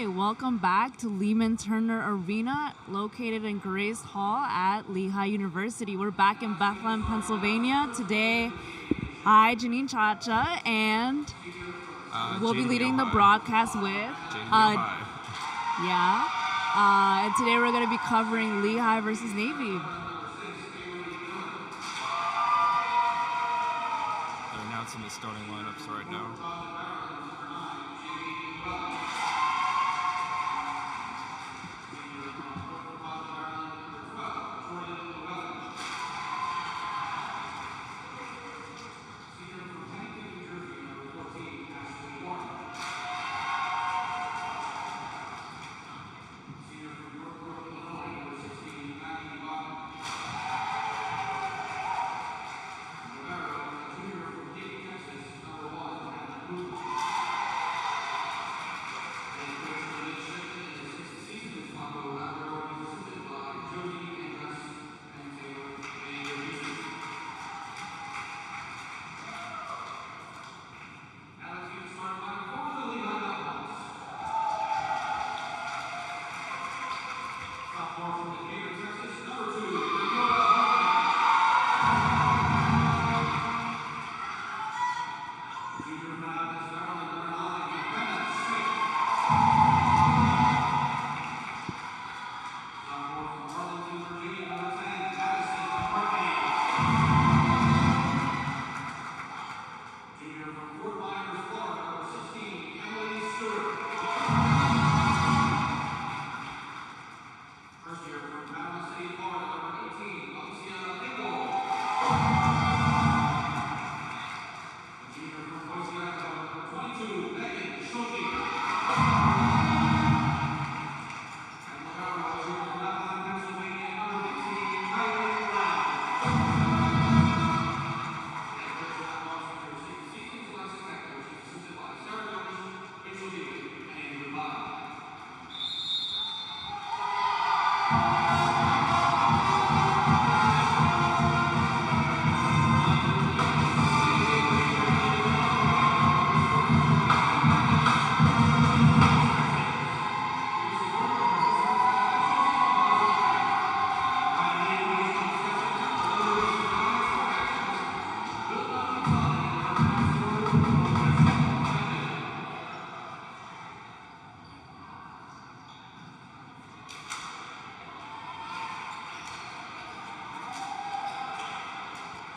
Hi, welcome back to Lehman Turner Arena, located in Grace Hall at Lehigh University. We're back in Bethlehem, Pennsylvania. Today, I, Janine Chacha, and we'll be leading the broadcast with... and today we're going to be covering Lehigh versus Navy. They're announcing the starting lineups right now.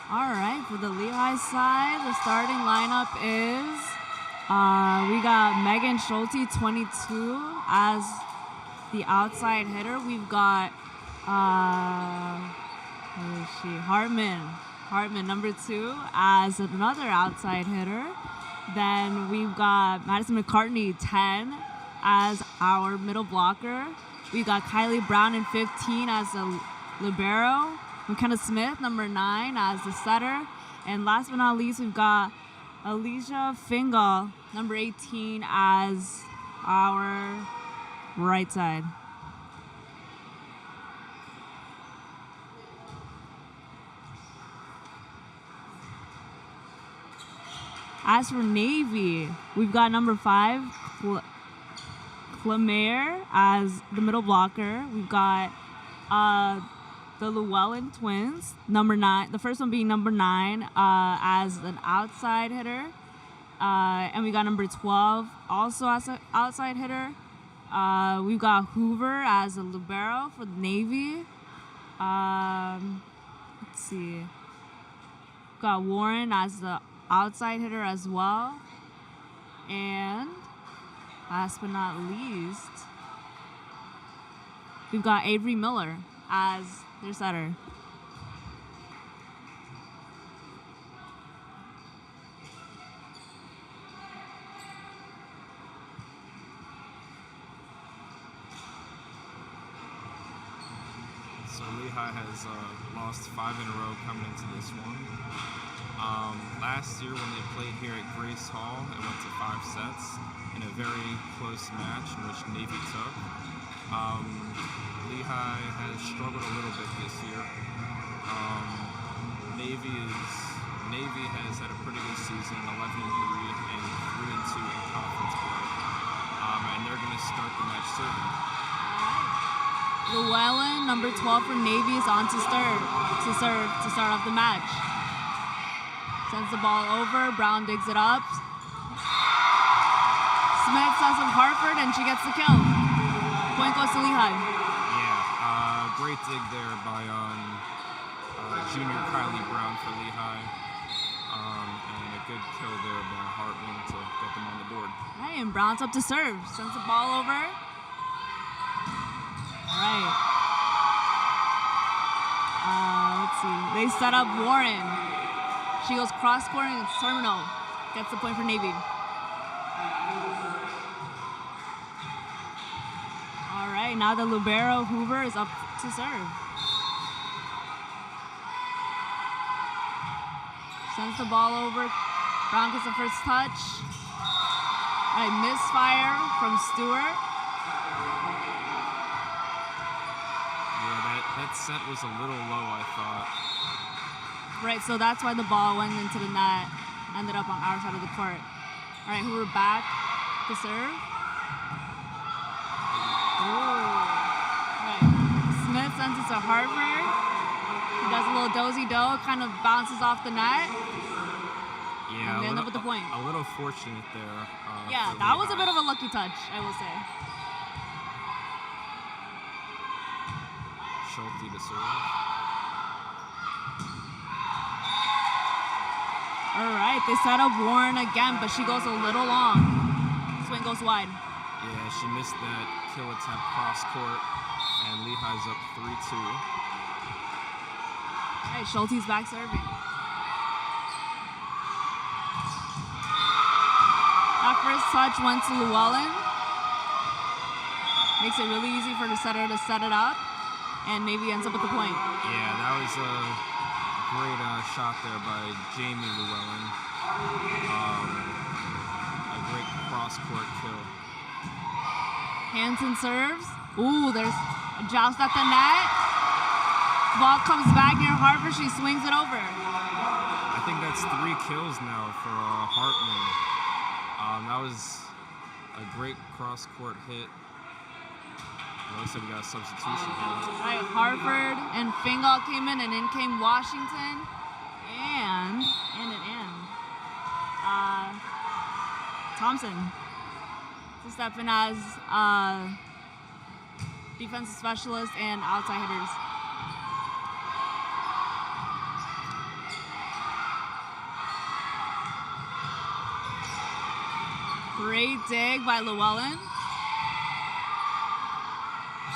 All right, for the Lehigh side, the starting lineup is, we got Megan Schulte, 22, as the outside hitter. We've got, who is she? Hartman, number 2, as another outside hitter. Then we've got Madison McCartney, 10, as our middle blocker. We've got Kylie Brown in 15 as a libero. McKenna Smith, number 9, as the setter. And last but not least, we've got Alicia Fingal, number 18, as our right side. As for Navy, we've got number 5, Clemere, as the middle blocker. We've got the Llewellyn twins, number 9. The first one being number 9, as an outside hitter. And we got number 12, also as an outside hitter. We've got Hoover as a libero for the Navy. Let's see. We've got Warren as the outside hitter as well. And last but not least, we've got Avery Miller as their setter. So Lehigh has lost 5 in a row coming into this one. Last year when they played here at Grace Hall, it went to 5 sets in a very close match in which Navy took. Lehigh has struggled a little bit this year. Navy has had a pretty good season, 11-3 and 3-2 in conference play. and they're going to start the match serving. Llewellyn, number 12 for Navy, is on to serve to start off the match. Sends the ball over. Brown digs it up. Smith sends of Hartford, and she gets the kill. Point goes to Lehigh. Yeah, great dig there by junior Kylie Brown for Lehigh. And a good kill there by Hartman to get them on the board. All right, and Brown's up to serve. Sends the ball over. All right. Let's see. They set up Warren. She goes cross court and it's terminal. Gets the point for Navy. All right, now the libero Hoover is up to serve. Sends the ball over. Brown gets the first touch. All right, misfire from Stewart. Yeah, that set was a little low, I thought. Right, so that's why the ball went into the net. Ended up on our side of the court. All right, Hoover back to serve. Ooh. All right, Smith sends it to Hartford. He does a little dozy-do, kind of bounces off the net. Yeah, and they end up with the point. A little fortunate there. Yeah, that was a bit of a lucky touch, I will say. Schulte to serve. All right, they set up Warren again, but she goes a little long. Swing goes wide. Yeah, she missed that kill attempt cross court, and Lehigh's up 3-2. All right, Schulte's back serving. That first touch went to Llewellyn. Makes it really easy for the setter to set it up, and Navy ends up with the point. Yeah, that was a great shot there by Jamie Llewellyn. A great cross-court kill. Hanson serves. Ooh, there's a joust at the net. Ball comes back near Hartford. She swings it over. I think that's 3 kills now for Hartman. That was a great cross-court hit. It looks like we got a substitution here. All right, Hartford and Fingal came in came Washington, and Thompson to step in as defensive specialist and outside hitters. Great dig by Llewellyn.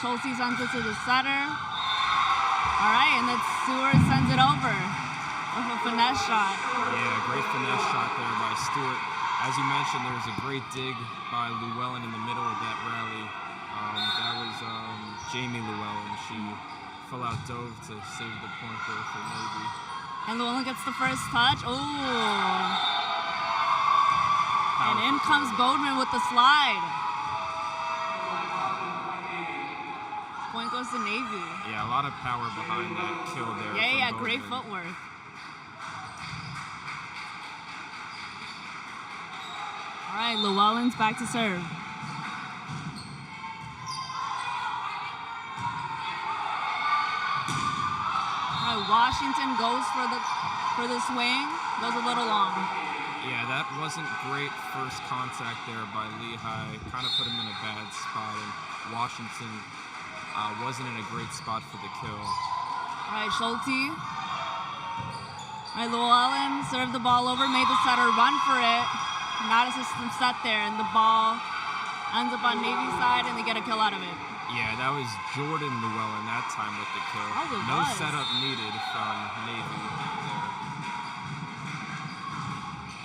Schulte sends it to the setter. All right, and then Stewart sends it over with a finesse shot. Yeah, great finesse shot there by Stewart. As you mentioned, there was a great dig by Llewellyn in the middle of that rally. That was Jamie Llewellyn. She full out dove to save the point there for Navy. And Llewellyn gets the first touch. Ooh. And in comes Bodeman with the slide. Point goes to Navy. Yeah, a lot of power behind that kill there. Yeah, from great Bodeman. footwork. All right, Llewellyn's back to serve. All right, Washington goes for the swing. Goes a little long. Yeah, that wasn't great first contact there by Lehigh. Kind of put him in a bad spot, and Washington wasn't in a great spot for the kill. All right, Schulte. All right, Llewellyn served the ball over, made the setter run for it. Not a system set there, and the ball ends up on Navy's side, and they get a kill out of it. Yeah, that was Jordan Llewellyn that time with the kill. Oh, it no was. setup needed from Navy there.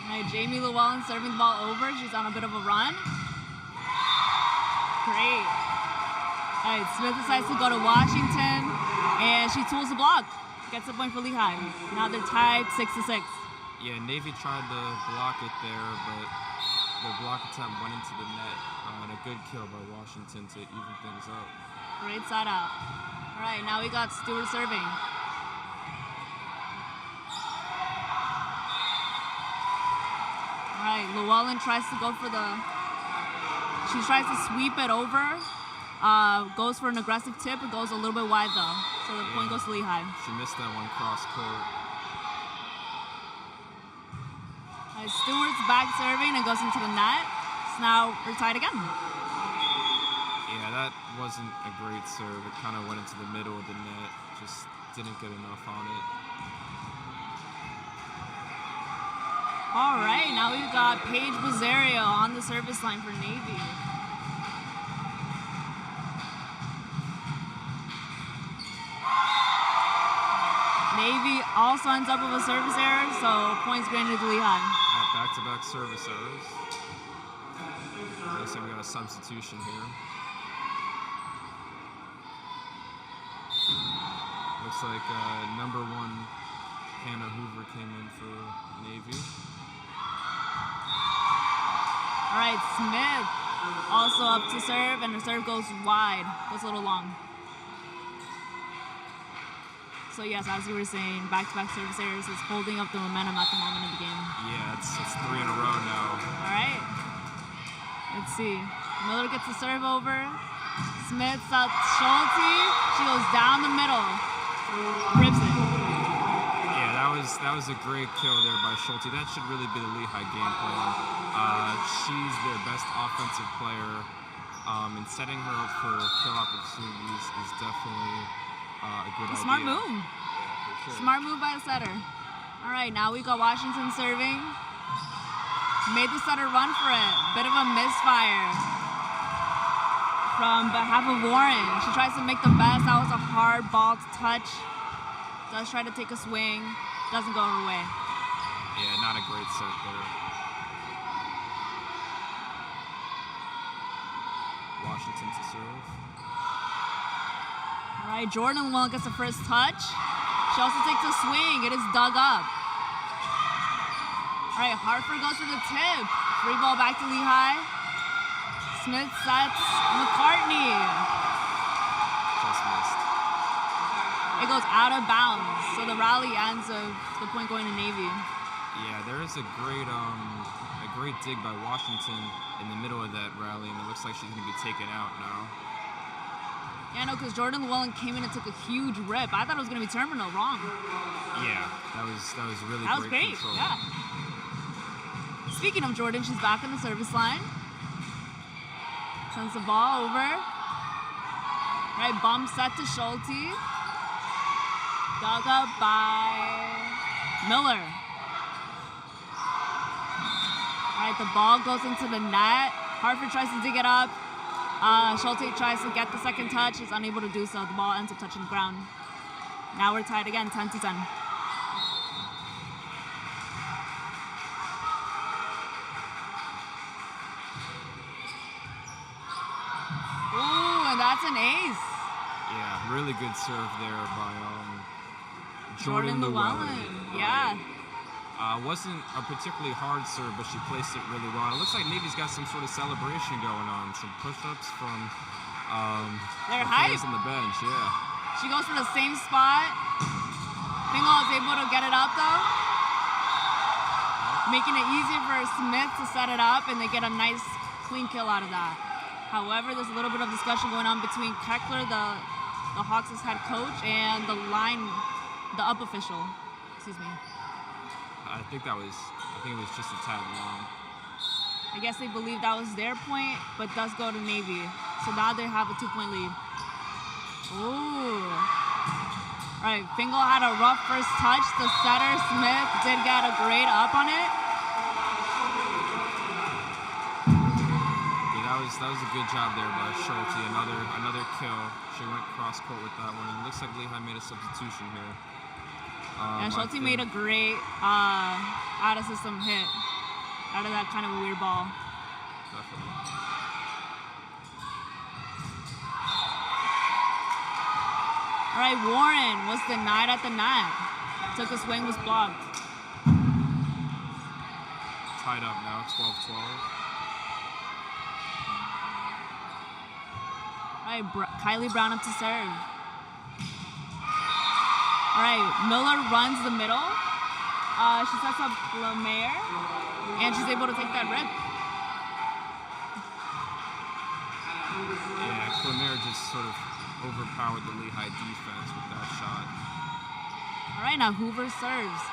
All right, Jamie Llewellyn serving the ball over. She's on a bit of a run. Great. All right, Smith decides to go to Washington, and she tools the block. Gets a point for Lehigh. Now they're tied 6-6. Yeah, Navy tried to block it there, but the block attempt went into the net. And a good kill by Washington to even things up. Great side out. All right, now we got Stewart serving. All right, Llewellyn tries to go for the She tries to sweep it over. Goes for an aggressive tip. It goes a little bit wide though. So the point goes to Lehigh. She missed that one cross court. Stewart's back serving and goes into the net. So now we're tied again. Yeah, that wasn't a great serve. It kind of went into the middle of the net. Just didn't get enough on it. All right, now we've got Paige Bozzario on the service line for Navy. Navy also ends up with a service error, so points granted to Lehigh. Back-to-back service errors. Looks like we got a substitution here. Looks like number 1 Hannah Hoover came in for Navy. All right, Smith also up to serve, and her serve goes wide. Goes a little long. So yes, as you were saying, back-to-back service errors is holding up the momentum at the moment of the game. Yeah, it's 3 in a row now. All right. Let's see. Miller gets the serve over. Smith out Schulte. She goes down the middle. Rips it. Yeah, that was a great kill there by Schulte. That should really be the Lehigh game plan. She's their best offensive player, and setting her up for kill opportunities is definitely a good idea. Smart move. Yeah, sure. Smart move by the setter. All right, now we got Washington serving. Made the setter run for it. Bit of a misfire from behalf of Warren. She tries to make the best. That was a hard ball to touch. Does try to take a swing. Doesn't go her way. Yeah, not a great set there. Washington to serve. All right, Jordan Will gets the first touch. She also takes a swing. It is dug up. All right, Hartford goes for the tip. Free ball back to Lehigh. Smith sets McCartney. Just missed. It goes out of bounds. So the rally ends of the point going to Navy. Yeah, there is a great dig by Washington in the middle of that rally, and it looks like she's going to be taken out now. Yeah, no, because Jordan Llewellyn came in and took a huge rip. I thought it was going to be terminal wrong. Yeah, that was really That was great, control. yeah. Speaking of Jordan, she's back on the service line. Sends the ball over. Right, bump set to Schulte. Dug up by Miller. All right, the ball goes into the net. Hartford tries to dig it up. Schulte tries to get the second touch. Is unable to do so. The ball ends up touching the ground. Now we're tied again, 10-10. Ooh, and that's an ace. Yeah, really good serve there by Jordan Llewellyn. Yeah. Wasn't a particularly hard serve, but she placed it really well. It looks like Navy's got some sort of celebration going on. Some push-ups from They're the hype. players on the bench. Yeah. She goes for the same spot. Fingal is able to get it up though, making it easier for Smith to set it up, and they get a nice clean kill out of that. However, there's a little bit of discussion going on between Keckler, the Hawks' head coach, and the up official. Excuse me. I think it was just a tad long. I guess they believe that was their point, but does go to Navy. So now they have a 2-point lead. Ooh. All right, Fingal had a rough first touch. The setter, Smith, did get a great up on it. Yeah, that was a good job there by Schulte. Another kill. She went cross court with that one. And it looks like Lehigh made a substitution here. Yeah, Schulte made a great out-of-system hit out of that kind of a weird ball. Definitely. All right, Warren was denied at the net. Took a swing, was blocked. Tied up now, 12-12. All right, Kylie Brown up to serve. All right, Miller runs the middle. She sets up Lemaire, and she's able to take that rip. Yeah, Clemere just sort of overpowered the Lehigh defense with that shot. All right, now Hoover serves.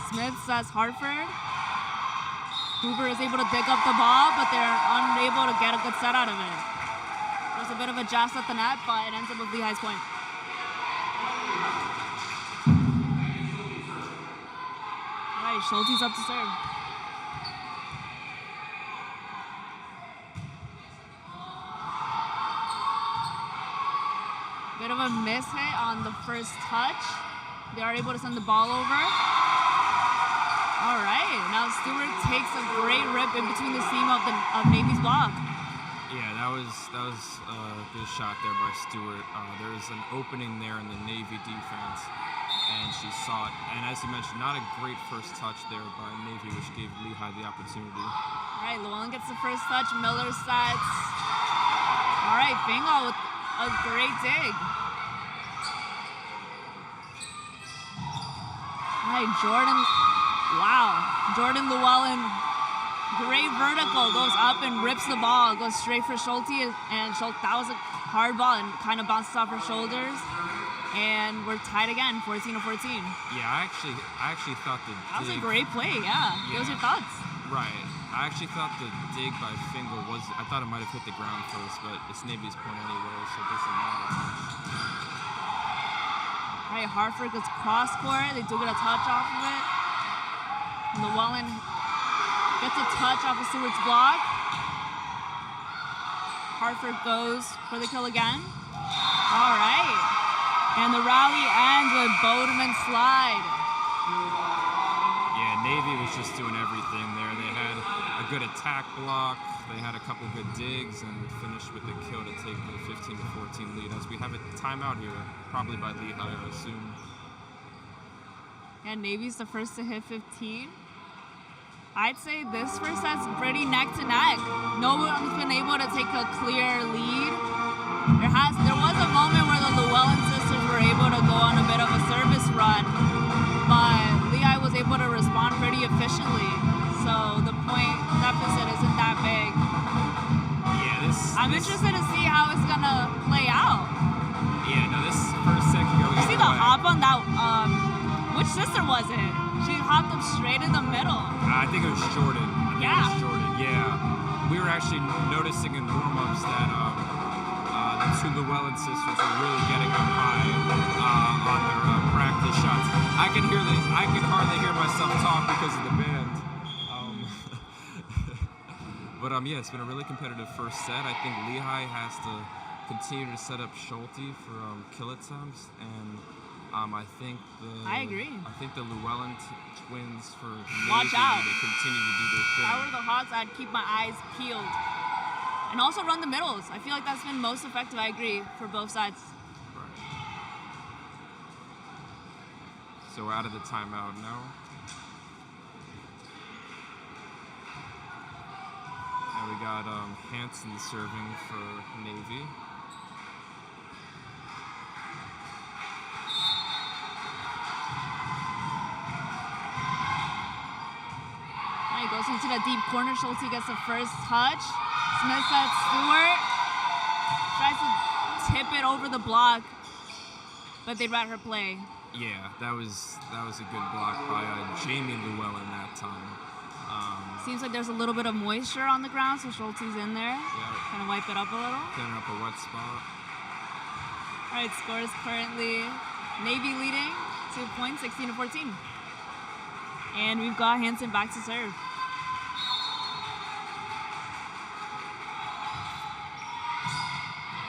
Smith says Hartford. Hoover is able to dig up the ball, but they're unable to get a good set out of it. There's a bit of a jast at the net, but it ends up with Lehigh's point. All right, Schulte's up to serve. Bit of a miss hit on the first touch. They are able to send the ball over. All right, now Stewart takes a great rip in between the seam of Navy's block. Yeah, that was a good shot there by Stewart. There's an opening there in the Navy defense, and she saw it. And as you mentioned, not a great first touch there by Navy, which gave Lehigh the opportunity. All right, Llewellyn gets the first touch. Miller sets. All right, Fingal with a great dig. All right, Jordan. Wow, Jordan Llewellyn, great vertical, goes up and rips the ball, goes straight for Schulte, and Schulte, that was a hard ball and kind of bounces off her shoulders, and we're tied again, 14-14. Yeah, I actually thought that was a great play. Yeah. What was your thoughts? Right, I actually thought the dig by Fingal I thought it might have hit the ground first, but it's Navy's point anyway, so it doesn't matter much. All right, Hartford gets cross court, they do get a touch off of it. Llewellyn gets a touch off of Stewart's block. Hartford goes for the kill again. All right. And the rally ends with Bodeman slide. Yeah, Navy was just doing everything there. They had a good attack block. They had a couple good digs and finished with the kill to take the 15-14 lead. As we have a timeout here, probably by Lehigh, I assume. Yeah, Navy's the first to hit 15. I'd say this first set's pretty neck to neck. No one's been able to take a clear lead. There was a moment where the Llewellyn sisters were able to go on a bit of a service run, but Lehigh was able to respond pretty efficiently. So the point deficit isn't that big. Yeah, I'm interested to see how it's gonna play out. Yeah, no, this first set can go either way. You see the hop on that? Which sister was it? She hopped up straight in the middle. I think it was Jordan. It was Jordan, yeah. We were actually noticing in warm-ups that the two Llewellyn sisters were really getting up high on their practice shots. I can hardly hear myself talk because of the band. But yeah, it's been a really competitive first set. I think Lehigh has to continue to set up Schulte for kill attempts, and I agree. I think the Llewellyn twins for Navy to continue to do their thing. If I were the Hawks, I'd keep my eyes peeled. And also run the middles. I feel like that's been most effective, I agree, for both sides. Right. So we're out of the timeout now. And we got Hansen serving for Navy. Goes into the deep corner. Schulte gets the first touch. Smith sets Stewart. Tries to tip it over the block, but they'd let her play. Yeah, that was a good block by Jamie Llewellyn that time. Seems like there's a little bit of moisture on the ground, so Schulte's in there. Yeah. Kind of wipe it up a little. Cleaning up a wet spot. All right, scores currently Navy leading 2 points, 16-14. And we've got Hansen back to serve.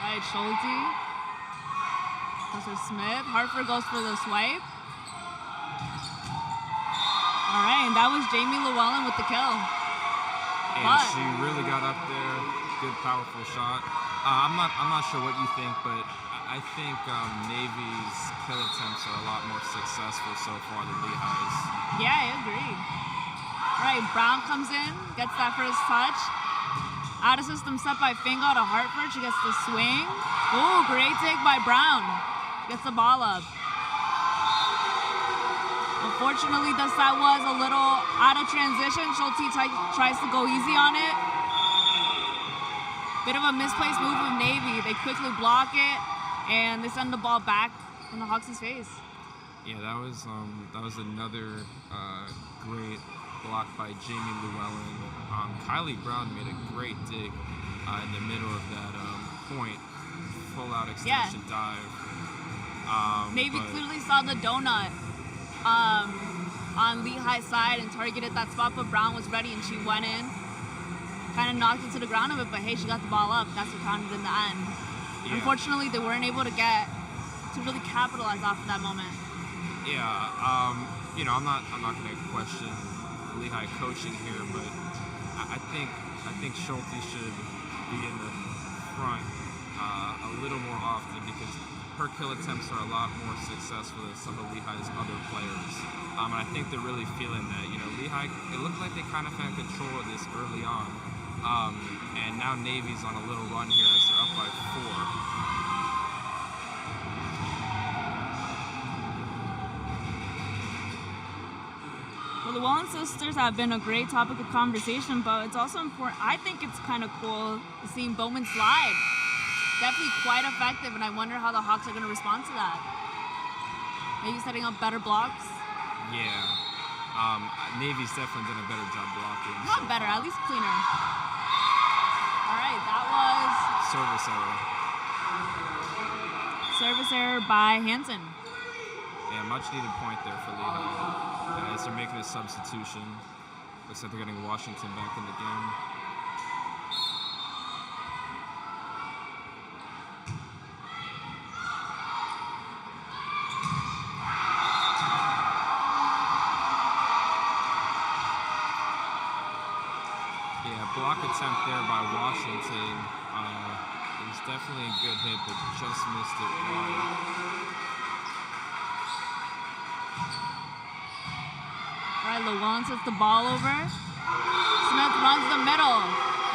All right, Schulte. Goes for Smith. Hartford goes for the swipe. All right, and that was Jamie Llewellyn with the kill. And she really got up there. Good, powerful shot. I'm not sure what you think, but I think Navy's kill attempts are a lot more successful so far than Lehigh's. Yeah, I agree. All right, Brown comes in, gets that first touch. Out of system set by Fingal to Hartford. She gets the swing. Ooh, great take by Brown. Gets the ball up. Unfortunately, the set was a little out of transition. Schulte tries to go easy on it. Bit of a misplaced move of Navy. They quickly block it, and they send the ball back in the Hawks' face. Yeah, that was another great block by Jamie Llewellyn. Kylie Brown made a great dig in the middle of that point, full-out extension dive. Navy clearly saw the donut on Lehigh's side and targeted that spot, but Brown was ready and she went in. Kind of knocked it to the ground of it, but hey, she got the ball up. That's what counted in the end. Yeah. Unfortunately, they weren't able to really capitalize off of that moment. Yeah, I'm not going to question Lehigh coaching here, but I think Schulte should be in the front a little more often because her kill attempts are a lot more successful than some of Lehigh's other players. And I think they're really feeling that. Lehigh, it looked like they kind of had control of this early on. And now Navy's on a little run here as they're up by 4. Well, the Llewellyn sisters have been a great topic of conversation, but it's also important. I think it's kind of cool seeing Bowman slide. Definitely quite effective, and I wonder how the Hawks are going to respond to that. Maybe setting up better blocks? Yeah. Navy's definitely done a better job blocking. Not better, at least cleaner. All right, that was... Service error. Service error by Hansen. Yeah, much needed point there for Lehigh. As they're making a substitution. Looks like they're getting Washington back in the game. Block attempt there by Washington. It was definitely a good hit, but just missed it wide. All right, Llewellyn sets the ball over. Smith runs the middle,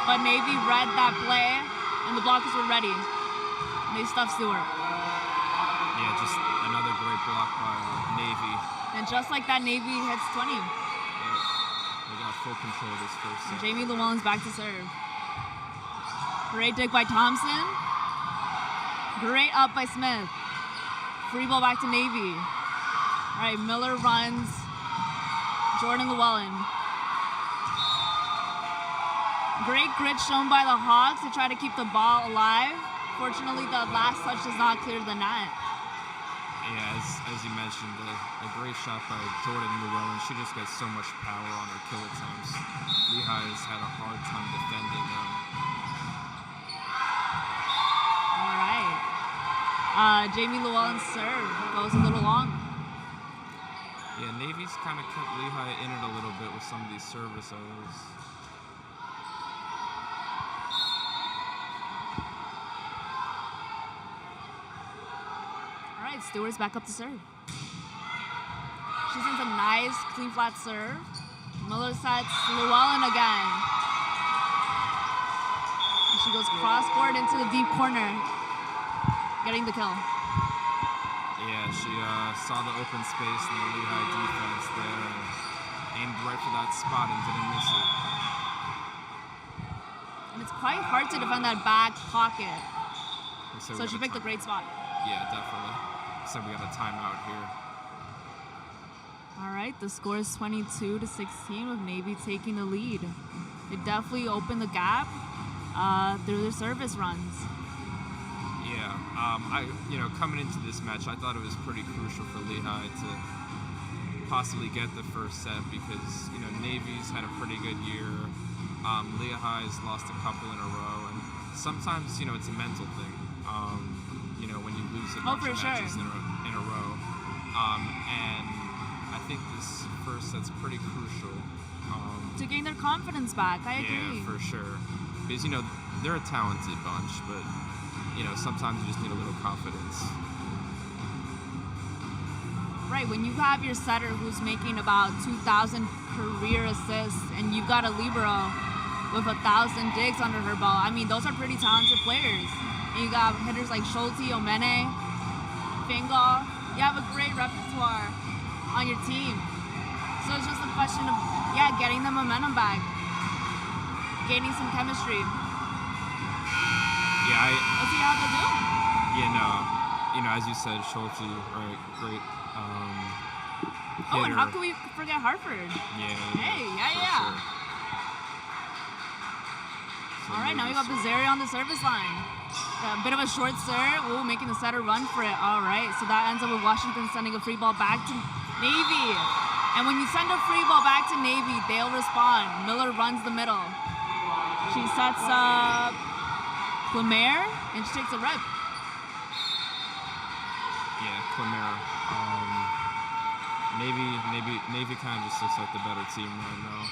but Navy read that play, and the blockers were ready. And they stuffed Stewart. Yeah, just another great block by Navy. And just like that, Navy hits 20. Full control of this first set. Jamie Llewellyn's back to serve. Great dig by Thompson. Great up by Smith. Free ball back to Navy. All right, Miller runs. Jordan Llewellyn. Great grit shown by the Hawks to try to keep the ball alive. Fortunately, the last touch does not clear the net. Yeah, as you mentioned, a great shot by Jordan Llewellyn. She just gets so much power on her kill attempts. Lehigh has had a hard time defending them. All right. Jamie Llewellyn's serve goes a little long. Yeah, Navy's kind of kept Lehigh in it a little bit with some of these service errors. Stewart's back up to serve. She sends a nice, clean, flat serve. Miller sets Llewellyn again. And she goes cross-court into the deep corner, getting the kill. Yeah, she saw the open space in the Lehigh defense there and aimed right for that spot and didn't miss it. And it's quite hard to defend that back pocket. So she picked a great spot. Yeah, definitely. So we got a timeout here. All right, the score is 22-16 with Navy taking the lead. It definitely opened the gap through their service runs. Yeah, coming into this match, I thought it was pretty crucial for Lehigh to possibly get the first set because Navy's had a pretty good year. Lehigh's lost a couple in a row, and sometimes it's a mental thing. When you lose a bunch of matches in a row. And I think this first set's pretty crucial. To gain their confidence back, I agree. Yeah, for sure. Because, they're a talented bunch, but, sometimes you just need a little confidence. Right, when you have your setter who's making about 2,000 career assists and you've got a libero with 1,000 digs under her belt, I mean, those are pretty talented players. You got hitters like Schulte, Omene, Fingal. You have a great repertoire on your team. So it's just a question of, getting the momentum back, gaining some chemistry. Yeah, Let's see how they'll do. as you said, Schulte, right, great Oh, and hitter. how can we forget Hartford? Yeah. Hey, for yeah. sure. So All right, now we maybe got Bazari on the service line. A bit of a short serve. Ooh, making the setter run for it. All right, so that ends up with Washington sending a free ball back to Navy. And when you send a free ball back to Navy, they'll respond. Miller runs the middle. She sets up Clemere, and she takes a rep. Yeah, Clemere. Navy kind of just looks like the better team right now.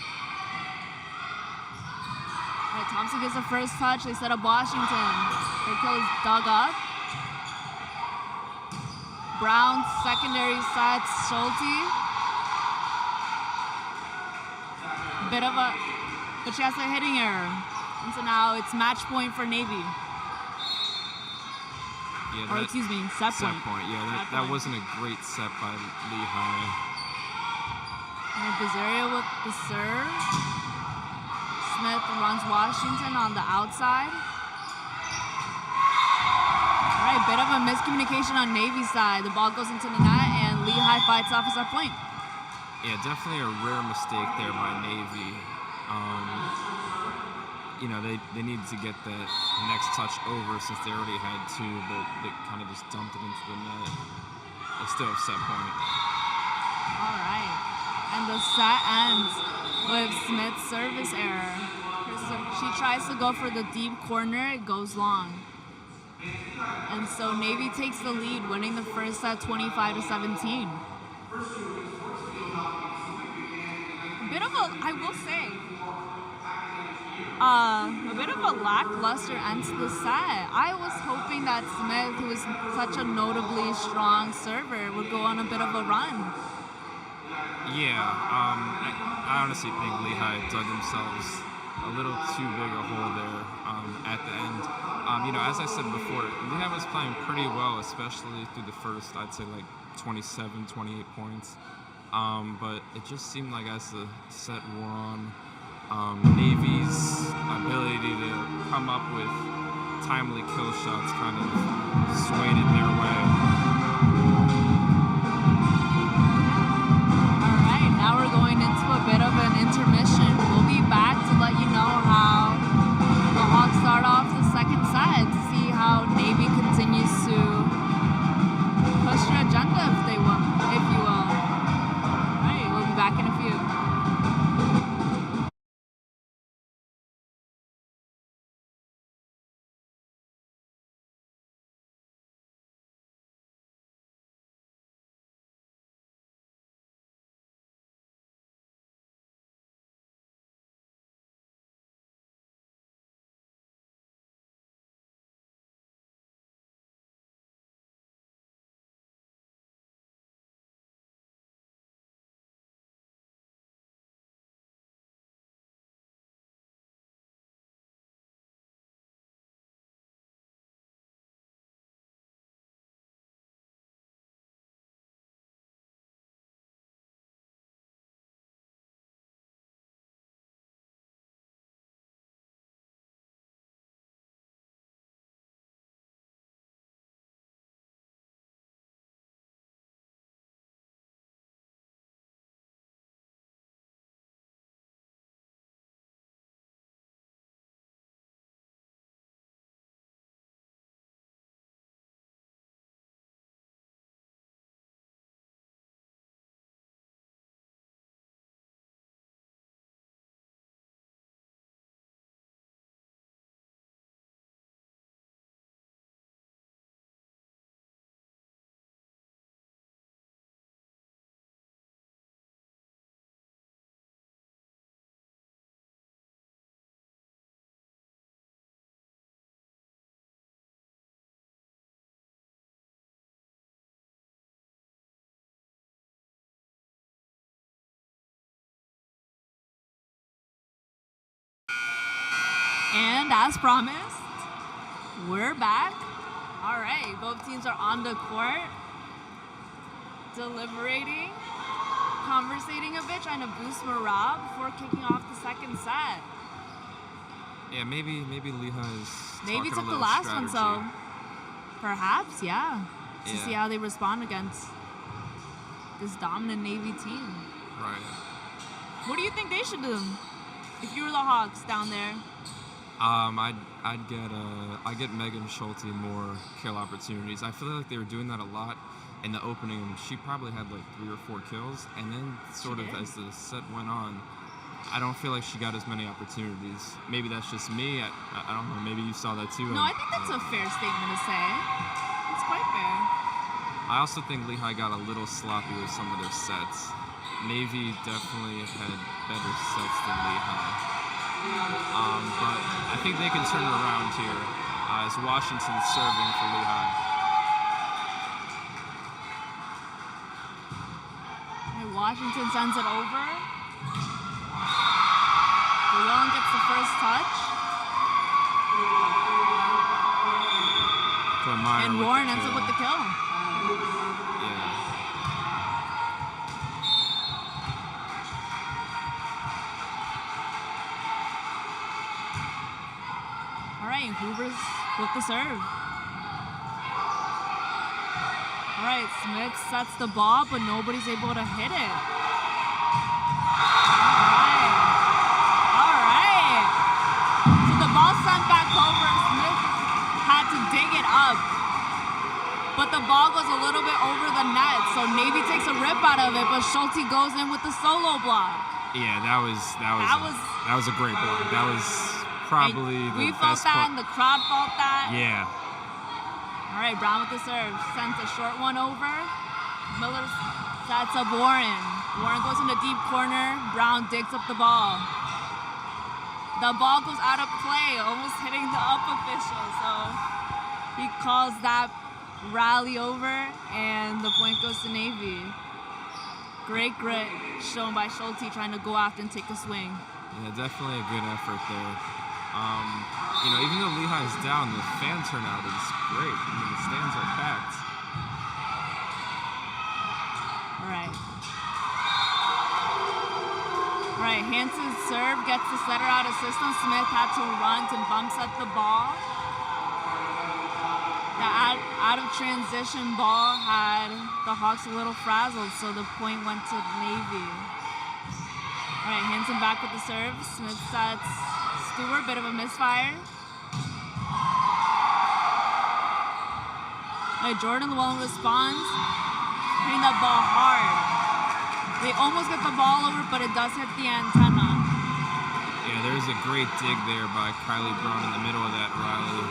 All right, Thompson gets the first touch. They set up Washington. Their kill is dug up. Brown secondary sets Schulte. But she has a hitting error. And so now it's match point for Navy. Yeah, Or excuse me, set point. Yeah, that wasn't a great set by Lehigh. And Bazaria with the serve. Smith runs Washington on the outside. All right, bit of a miscommunication on Navy's side. The ball goes into the net, and Lehigh fights off as our point. Yeah, definitely a rare mistake there by Navy. They needed to get that next touch over since they already had two, but they kind of just dumped it into the net. They still have set point. All right. And the set ends with Smith's service error. She tries to go for the deep corner. It goes long. And so Navy takes the lead, winning the first set 25-17. A bit of a lackluster end to the set. I was hoping that Smith, who is such a notably strong server, would go on a bit of a run. Yeah, I honestly think Lehigh dug themselves a little too big a hole there at the end. As I said before, Lehigh was playing pretty well, especially through the first, I'd say like 27, 28 points. But it just seemed like as the set wore on, Navy's ability to come up with timely kill shots kind of swayed it their way. All right, now we're going into a bit of an intermission. We'll be back to let you know how the Hawks start off the second set to see how Navy continues to push their agenda, if you will. All right, we'll be back in a few. And as promised, we're back. All right, both teams are on the court, deliberating, conversating a bit, trying to boost morale before kicking off the second set. Yeah, maybe Lehigh's Maybe talking took a the little last strategy. one, so perhaps, yeah. To Yeah. see how they respond against this dominant Navy team. Right. What do you think they should do if you were the Hawks down there? I'd get Megan Schulte more kill opportunities. I feel like they were doing that a lot in the opening. She probably had like 3 or 4 kills, and then sort of as the set went on, I don't feel like she got as many opportunities. Maybe that's just me. I don't know. Maybe you saw that too. No, I think that's a fair statement to say. It's quite fair. I also think Lehigh got a little sloppy with some of their sets. Navy definitely had better sets than Lehigh. But I think they can turn it around here as Washington's serving for Lehigh. Washington sends it over. Llewellyn gets the first touch. And Warren ends up with the kill. Yeah. All right, Hoover's with the serve. All right, Smith sets the ball, but nobody's able to hit it. All right. So the ball sent back over. Smith had to dig it up, but the ball goes a little bit over the net. So Navy takes a rip out of it, but Schulte goes in with the solo block. Yeah, that was a great block. That was probably the We felt best that, and the crowd felt that. Yeah. All right, Brown with the serve. Sends a short one over. Miller sets up Warren. Warren goes in the deep corner. Brown digs up the ball. The ball goes out of play, almost hitting the up official. So he calls that rally over, and the point goes to Navy. Great grit shown by Schulte trying to go after and take a swing. Yeah, definitely a good effort there. Even though Lehigh's down, the fan turnout is great. I mean, the stands are packed. All right, Hanson's serve gets the setter out of system. Smith had to run to bump set the ball. The out of transition ball had the Hawks a little frazzled, so the point went to Navy. All right, Hanson back with the serve. Smith sets Stewart, bit of a misfire. All right, Jordan Llewellyn responds, hitting that ball hard. They almost get the ball over, but it does hit the antenna. Yeah, there's a great dig there by Kylie Brown in the middle of that rally.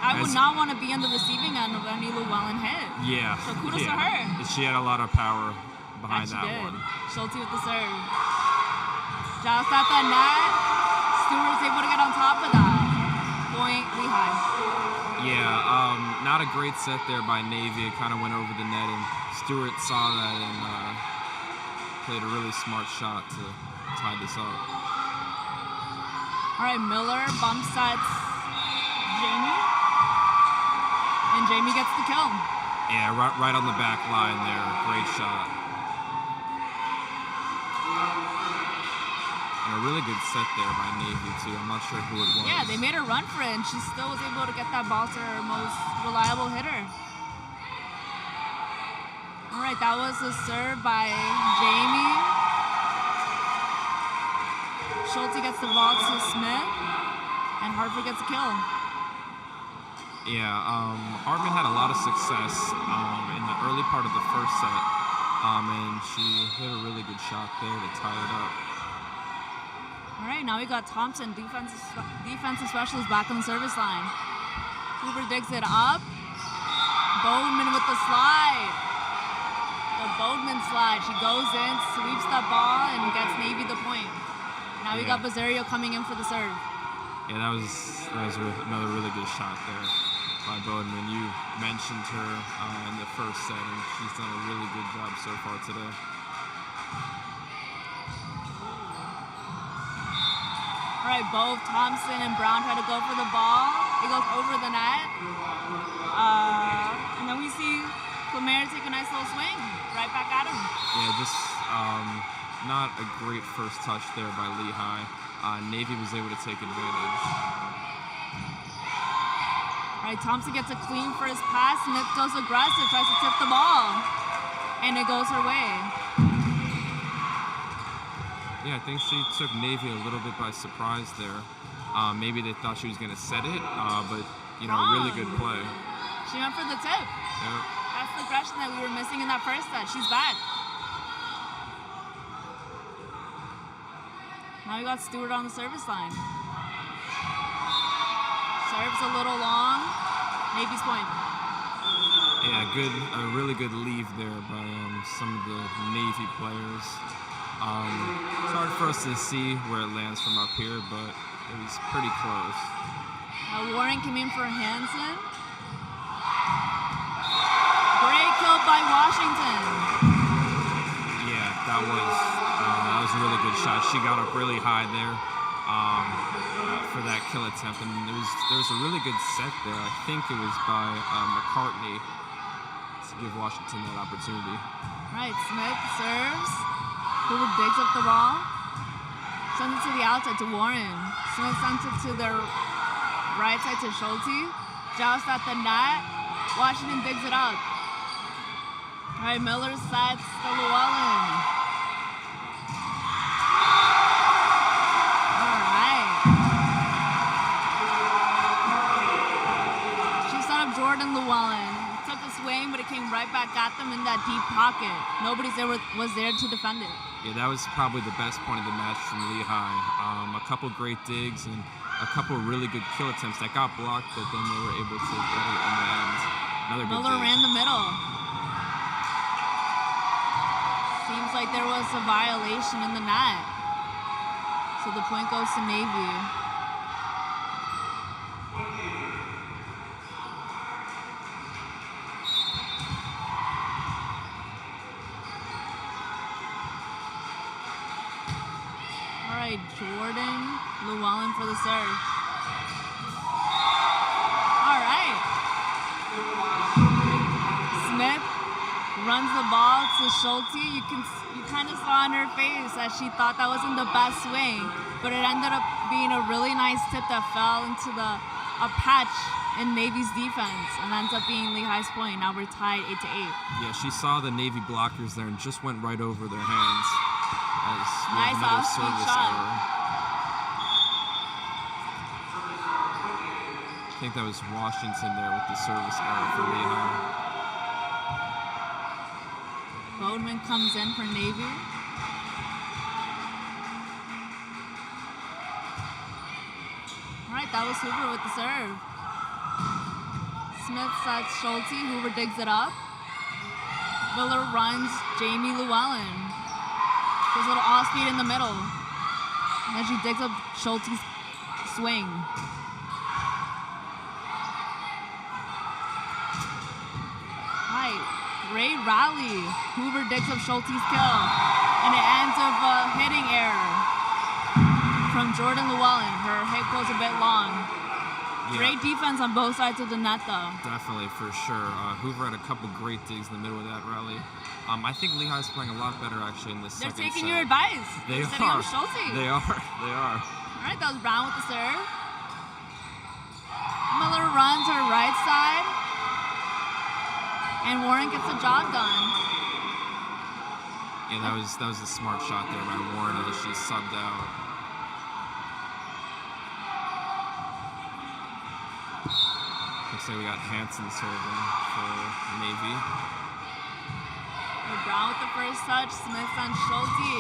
I would not want to be on the receiving end of any Llewellyn hit. Yeah. So kudos to her. She had a lot of power behind that one. Schulte with the serve. Just at the net. Stewart's able to get on top of that. Point Lehigh. Yeah, not a great set there by Navy. It kind of went over the net, and Stewart saw that and played a really smart shot to tie this up. All right, Miller bump sets Jamie, and Jamie gets the kill. Yeah, right on the back line there. Great shot. And a really good set there by Navy, too. I'm not sure who it was. Yeah, they made her run for it, and she still was able to get that ball to her most reliable hitter. All right, that was a serve by Jamie. Schulte gets the ball to Smith, and Hartford gets a kill. Yeah, Hartman had a lot of success in the early part of the first set, and she hit a really good shot there to tie it up. All right, now we got Thompson, defensive specialist, back on the service line. Hoover digs it up. Bodeman with the slide. The Bodeman slide. She goes in, sweeps that ball, and gets Navy the point. Now we got Bazzario coming in for the serve. Yeah, that was another really good shot there by Bodeman. You mentioned her in the first set, and she's done a really good job so far today. All right, both Thompson and Brown try to go for the ball. It goes over the net. And then we see Clemere take a nice little swing right back at him. Yeah, just not a great first touch there by Lehigh. Navy was able to take advantage. All right, Thompson gets a clean first pass. Smith goes aggressive, tries to tip the ball, and it goes her way. Yeah, I think she took Navy a little bit by surprise there. Maybe they thought she was going to set it, but, really good play. She went for the tip. Yep. That's the aggression that we were missing in that first set. She's back. Now we got Stewart on the service line. Serves a little long. Navy's point. Yeah, a really good leave there by some of the Navy players. It's hard for us to see where it lands from up here, but it was pretty close. Warren came in for Hansen. Great kill by Washington. Yeah, that was a really good shot. She got up really high there for that kill attempt, and there was a really good set there. I think it was by McCartney to give Washington that opportunity. Right, Smith serves. Hoover digs up the ball. Sends it to the outside to Warren. Smith sends it to their right side to Schulte. Joust at the net. Washington digs it up. All right, Miller sets to Llewellyn. All right. She set up Jordan Llewellyn. Took a swing, but it came right back at them in that deep pocket. Nobody was there to defend it. Yeah, that was probably the best point of the match from Lehigh. A couple great digs and a couple really good kill attempts that got blocked, but then they were able to get it in the end. Another good Miller dig. ran the middle. Seems like there was a violation in the net. So the point goes to Navy. All right, Jordan Llewellyn for the serve. All right. Smith runs the ball to Schulte. You kind of saw on her face that she thought that wasn't the best swing, but it ended up being a really nice tip that fell into a patch in Navy's defense and ends up being Lehigh's point. Now we're tied 8-8. Yeah, she saw the Navy blockers there and just went right over their hands. As Nice another off-speed service shot. error. I think that was Washington there with the service error for Lehigh. Bodeman comes in for Navy. All right, that was Hoover with the serve. Smith sets Schulte. Hoover digs it up. Miller runs Jamie Llewellyn. There's a little off speed in the middle. And then she digs up Schulte's swing. Right. Great rally. Hoover digs up Schulte's kill. And it ends with a hitting error from Jordan Llewellyn. Her hit goes a bit long. Yeah. Great defense on both sides of the net, though. Definitely, for sure. Hoover had a couple great digs in the middle of that rally. I think Lehigh's playing a lot better, actually, in this They're second taking set. your advice. They They're setting are. up Schulte. They are. They are. All right, that was Brown with the serve. Miller runs her right side. And Warren gets the job done. Yeah, that was a smart shot there by Warren as she subbed out. Looks like we got Hansen serving for Navy. Brown with the first touch. Smith on Schulte.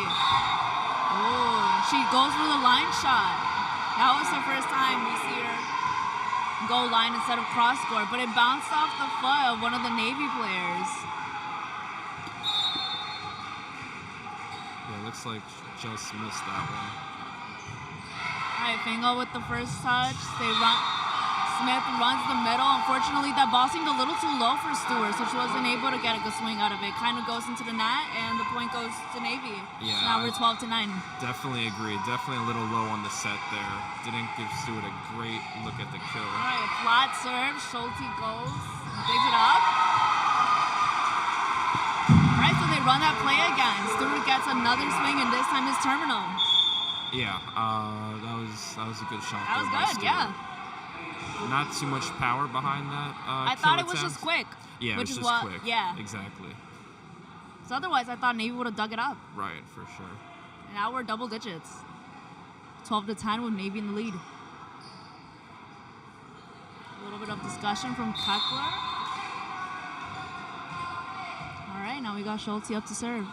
Oh, she goes for the line shot. That was the first time we see her go line instead of cross court, but it bounced off the foot of one of the Navy players. Yeah, looks like she just missed that one. All right, Fingal with the first touch. Smith runs the middle. Unfortunately, that ball seemed a little too low for Stewart, so she wasn't able to get a good swing out of it. Kind of goes into the net, and the point goes to Navy. Yeah, So now we're 12-9. Definitely agree. Definitely a little low on the set there. Didn't give Stewart a great look at the kill. All right, flat serve. Schulte goes, digs it up. All right, so they run that play again. Stewart gets another swing, and this time is terminal. Yeah, that was a good shot. That was there by good, Stewart. yeah. Not too much power behind that. I kill thought it was attempt. just quick. Yeah, which it was is just what, quick. yeah. Exactly. So otherwise, I thought Navy would have dug it up. Right, for sure. And now we're double digits. 12-10 with Navy in the lead. A little bit of discussion from Kekler. All right, now we got Schulte up to serve.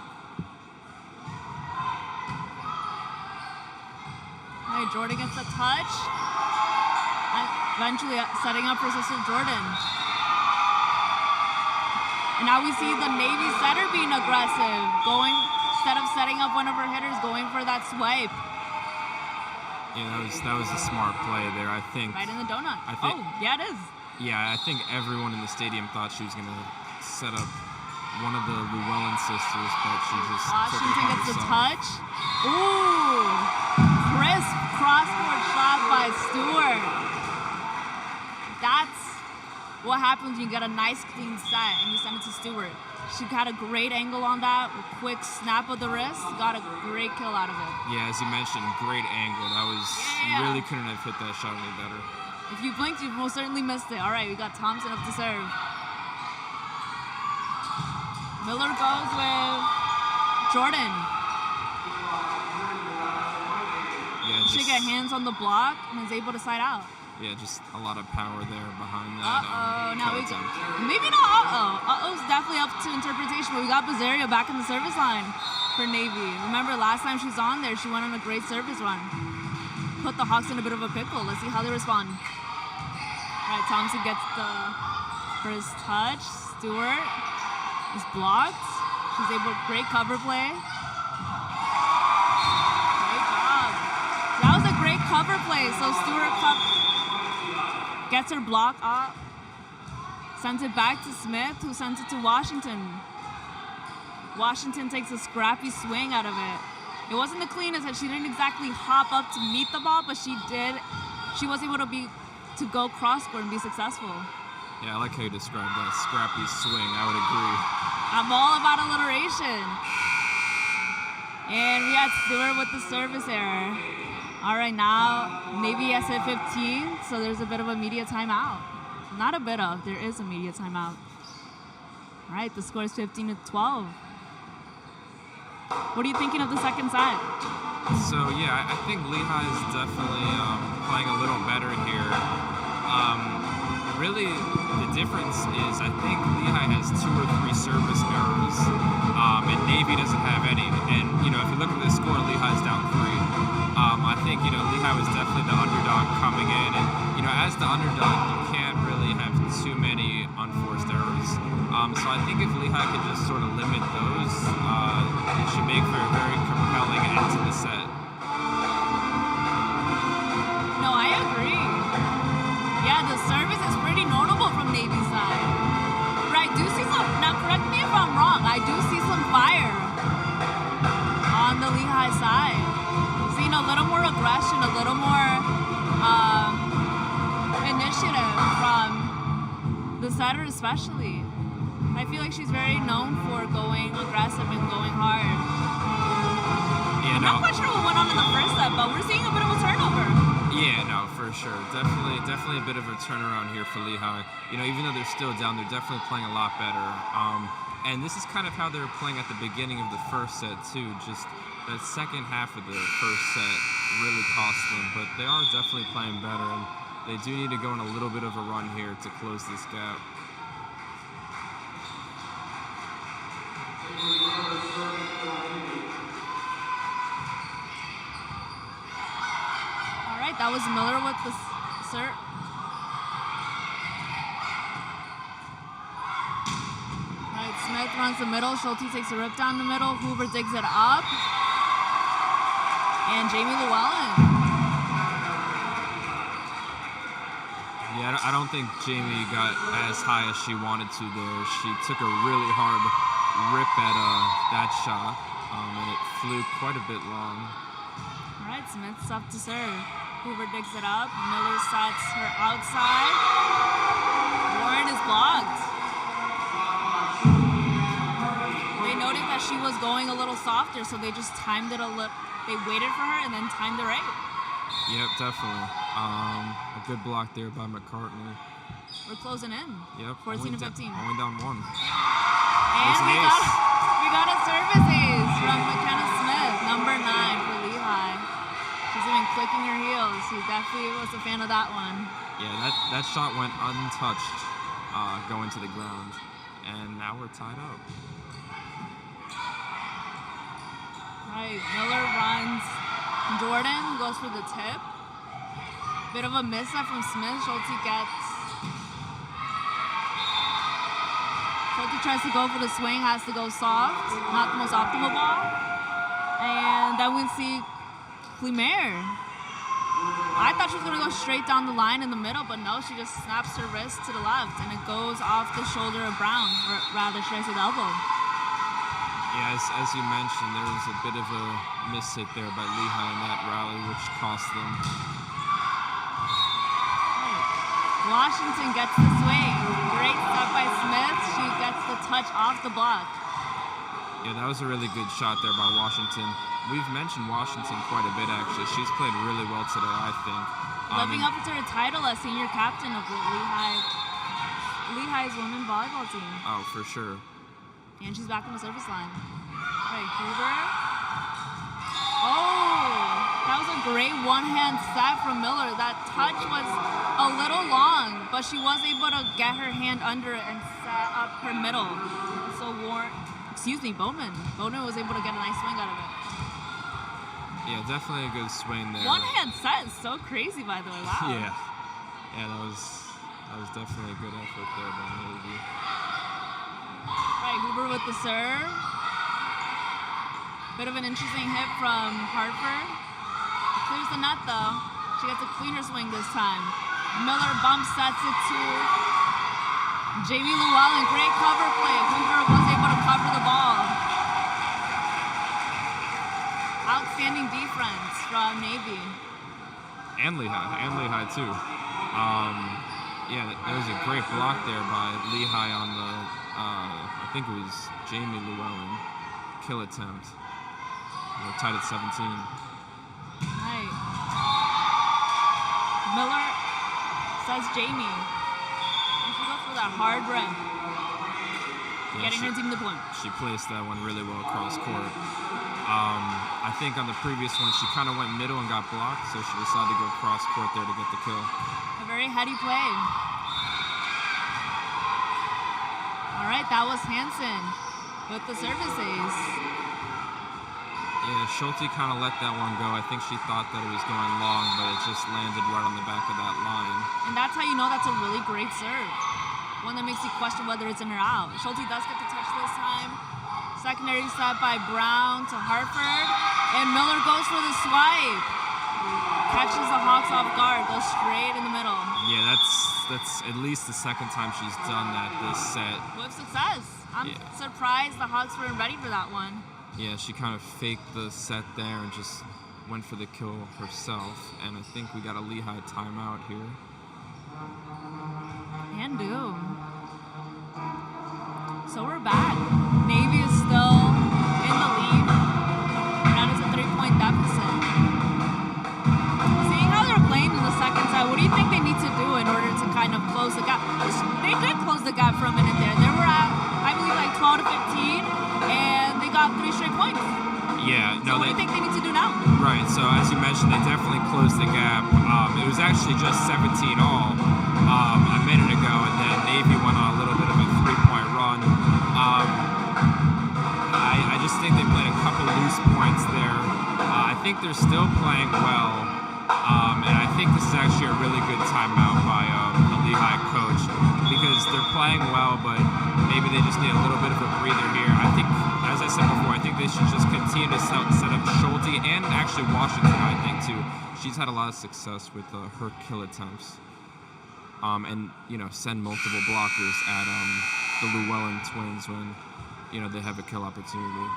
All right, Jordan gets a touch. And eventually setting up for sister Jordan. And now we see the Navy setter being aggressive, going instead of setting up one of her hitters, going for that swipe. Yeah, that was a smart play there. I think. Right in the donut. think- Yeah, it is. Yeah, I think everyone in the stadium thought she was gonna set up one of the Llewellyn sisters, but she just took Washington it gets the herself. touch. Ooh, crisp cross-court shot by Stewart. That's what happens when you get a nice clean set and you send it to Stewart. She had a great angle on that, a quick snap of the wrist, got a great kill out of it. Yeah, as you mentioned, great angle. That was Yeah. you really couldn't have hit that shot any better. If you blinked, you most certainly missed it. All right, we got Thompson up to serve. Miller goes with Jordan. Yeah, She get hands on the block and is able to side out. Yeah, just a lot of power there behind that. Now we kill attempt. maybe not Uh-oh's definitely up to interpretation, but we got Bazaria back in the service line for Navy. Remember last time she was on there, she went on a great service run. Put the Hawks in a bit of a pickle. Let's see how they respond. All right, Thompson gets the first touch. Stewart is blocked. She's able to great cover play. Great job. That was a great cover play. So Stewart gets her block up. Sends it back to Smith, who sends it to Washington. Washington takes a scrappy swing out of it. It wasn't the cleanest, and she didn't exactly hop up to meet the ball, but she did. She was able to go cross court and be successful. Yeah, I like how you described that scrappy swing. I would agree. I'm all about alliteration. And we had Stewart with the service error. All right, now Navy has hit 15, so there's a bit of a media timeout. Not a bit of, there is a media timeout. All right, the score is 15-12. What are you thinking of the second set? So yeah, I think Lehigh is definitely playing a little better here. Really, the difference is I think Lehigh has 2 or 3 service errors, and Navy doesn't have any. And if you look at the score, Lehigh's down 3. I think Lehigh was definitely the underdog coming in, and as the underdog, you can't really have too many unforced errors. So I think if Lehigh could just sort of limit those, it should make for a very compelling end to the set. No, I agree. Yeah, the service is pretty notable from Navy's side. But I do see some, now correct me if I'm wrong, I do see some fire on the Lehigh side. Seeing a little more aggression, a little more initiative from the setter especially. I feel like she's very known for going aggressive and going hard. Yeah, I'm not quite sure what went on in the first set, but we're seeing a bit of a turnover. Yeah, no, for sure. Definitely a bit of a turnaround here for Lehigh. Even though they're still down, they're definitely playing a lot better. And this is kind of how they were playing at the beginning of the first set too. Just that second half of the first set really cost them, but they are definitely playing better, and they do need to go on a little bit of a run here to close this gap. All right, that was Miller with the serve. All right, Smith runs the middle. Schulte takes a rip down the middle. Hoover digs it up. And Jamie Llewellyn. Yeah, I don't think Jamie got as high as she wanted to there. She took a really hard rip at that shot, and it flew quite a bit long. All right, Smith's up to serve. Hoover digs it up. Miller sets her outside. Warren is blocked. They noted that she was going a little softer, so they just timed it a little. they waited for her and then timed it right. Yep, definitely. A good block there by McCartney. We're closing in. Yep. 14 to 15. Only down one. And we got a service ace from McKenna Smith, number 9 for Lehigh. She's even clicking her heels. She definitely was a fan of that one. Yeah, that shot went untouched going to the ground. And now we're tied up. Right, Miller runs. Jordan goes for the tip. Bit of a misstep from Smith. Schulte tries to go for the swing, has to go soft. Not the most optimal ball. And then we see Clemere. I thought she was going to go straight down the line in the middle, but no, she just snaps her wrist to the left, and it goes off the shoulder of Brown, or rather, should I say the elbow. Yeah, as you mentioned, there was a bit of a miss hit there by Lehigh in that rally, which cost them. Washington gets the swing. Great step by Smith. She gets the touch off the block. Yeah, that was a really good shot there by Washington. We've mentioned Washington quite a bit, actually. She's played really well today, I think. Living up to her title as senior captain of the Lehigh's women's volleyball team. Oh, for sure. And she's back on the service line. All right, Huber. Oh, that was a great one-hand set from Miller. That touch was a little long, but she was able to get her hand under it and set up her middle. So Bowman. Bowman was able to get a nice swing out of it. Yeah, definitely a good swing there. One-hand set is so crazy, by the way. Wow. Yeah, that was definitely a good effort there by Navy. Right, Huber with the serve. Bit of an interesting hit from Hartford. Clears the net though. She gets a cleaner swing this time. Miller bump sets it to Jamie Llewellyn. Great cover play. Huber was able to cover the ball. Outstanding defense from Navy. And Lehigh too. Yeah, there was a great block there by Lehigh on the, I think it was Jamie Llewellyn kill attempt. We're tied at 17. Right. Miller says Jamie. And she goes for that hard rim. Yeah, Getting her team the point. She placed that one really well across court. I think on the previous one, she kind of went middle and got blocked, so she decided to go cross court there to get the kill. A very heady play. All right, that was Hansen with the service ace. Yeah, Schulte kind of let that one go. I think she thought that it was going long, but it just landed right on the back of that line. And that's how you know that's a really great serve. One that makes you question whether it's in or out. Schulte does get the touch this time. Secondary set by Brown to Hartford. And Miller goes for the swipe. Catches the Hawks off guard, goes straight in the middle. Yeah, that's at least the second time she's done that this set. With success. I'm surprised the Hawks weren't ready for that one. Yeah, she kind of faked the set there and just went for the kill herself. And I think we got a Lehigh timeout here. And do. So we're back. Navy is still in the lead. That is a 3-point deficit. Seeing how they're playing in the second set, what do you think they need to do in order to kind of close the gap? They did close the gap for a minute there. They were at, I believe, like 12 to 15, and they got 3 straight points. Yeah, no. So what do you think they need to do now? Right, so as you mentioned, they definitely closed the gap. It was actually just 17 all a minute ago, and then Navy went on a little bit of a 3-point run. I just think they played a couple loose points there. I think they're still playing well, and I think this is actually a really good timeout by the Lehigh coach because they're playing well, but maybe they just need a little bit of a breather here. I think, as I said before, I think they should just continue to set up Schulte and actually Washington, I think, too. She's had a lot of success with her kill attempts. And, send multiple blockers at the Llewellyn twins when, they have a kill opportunity.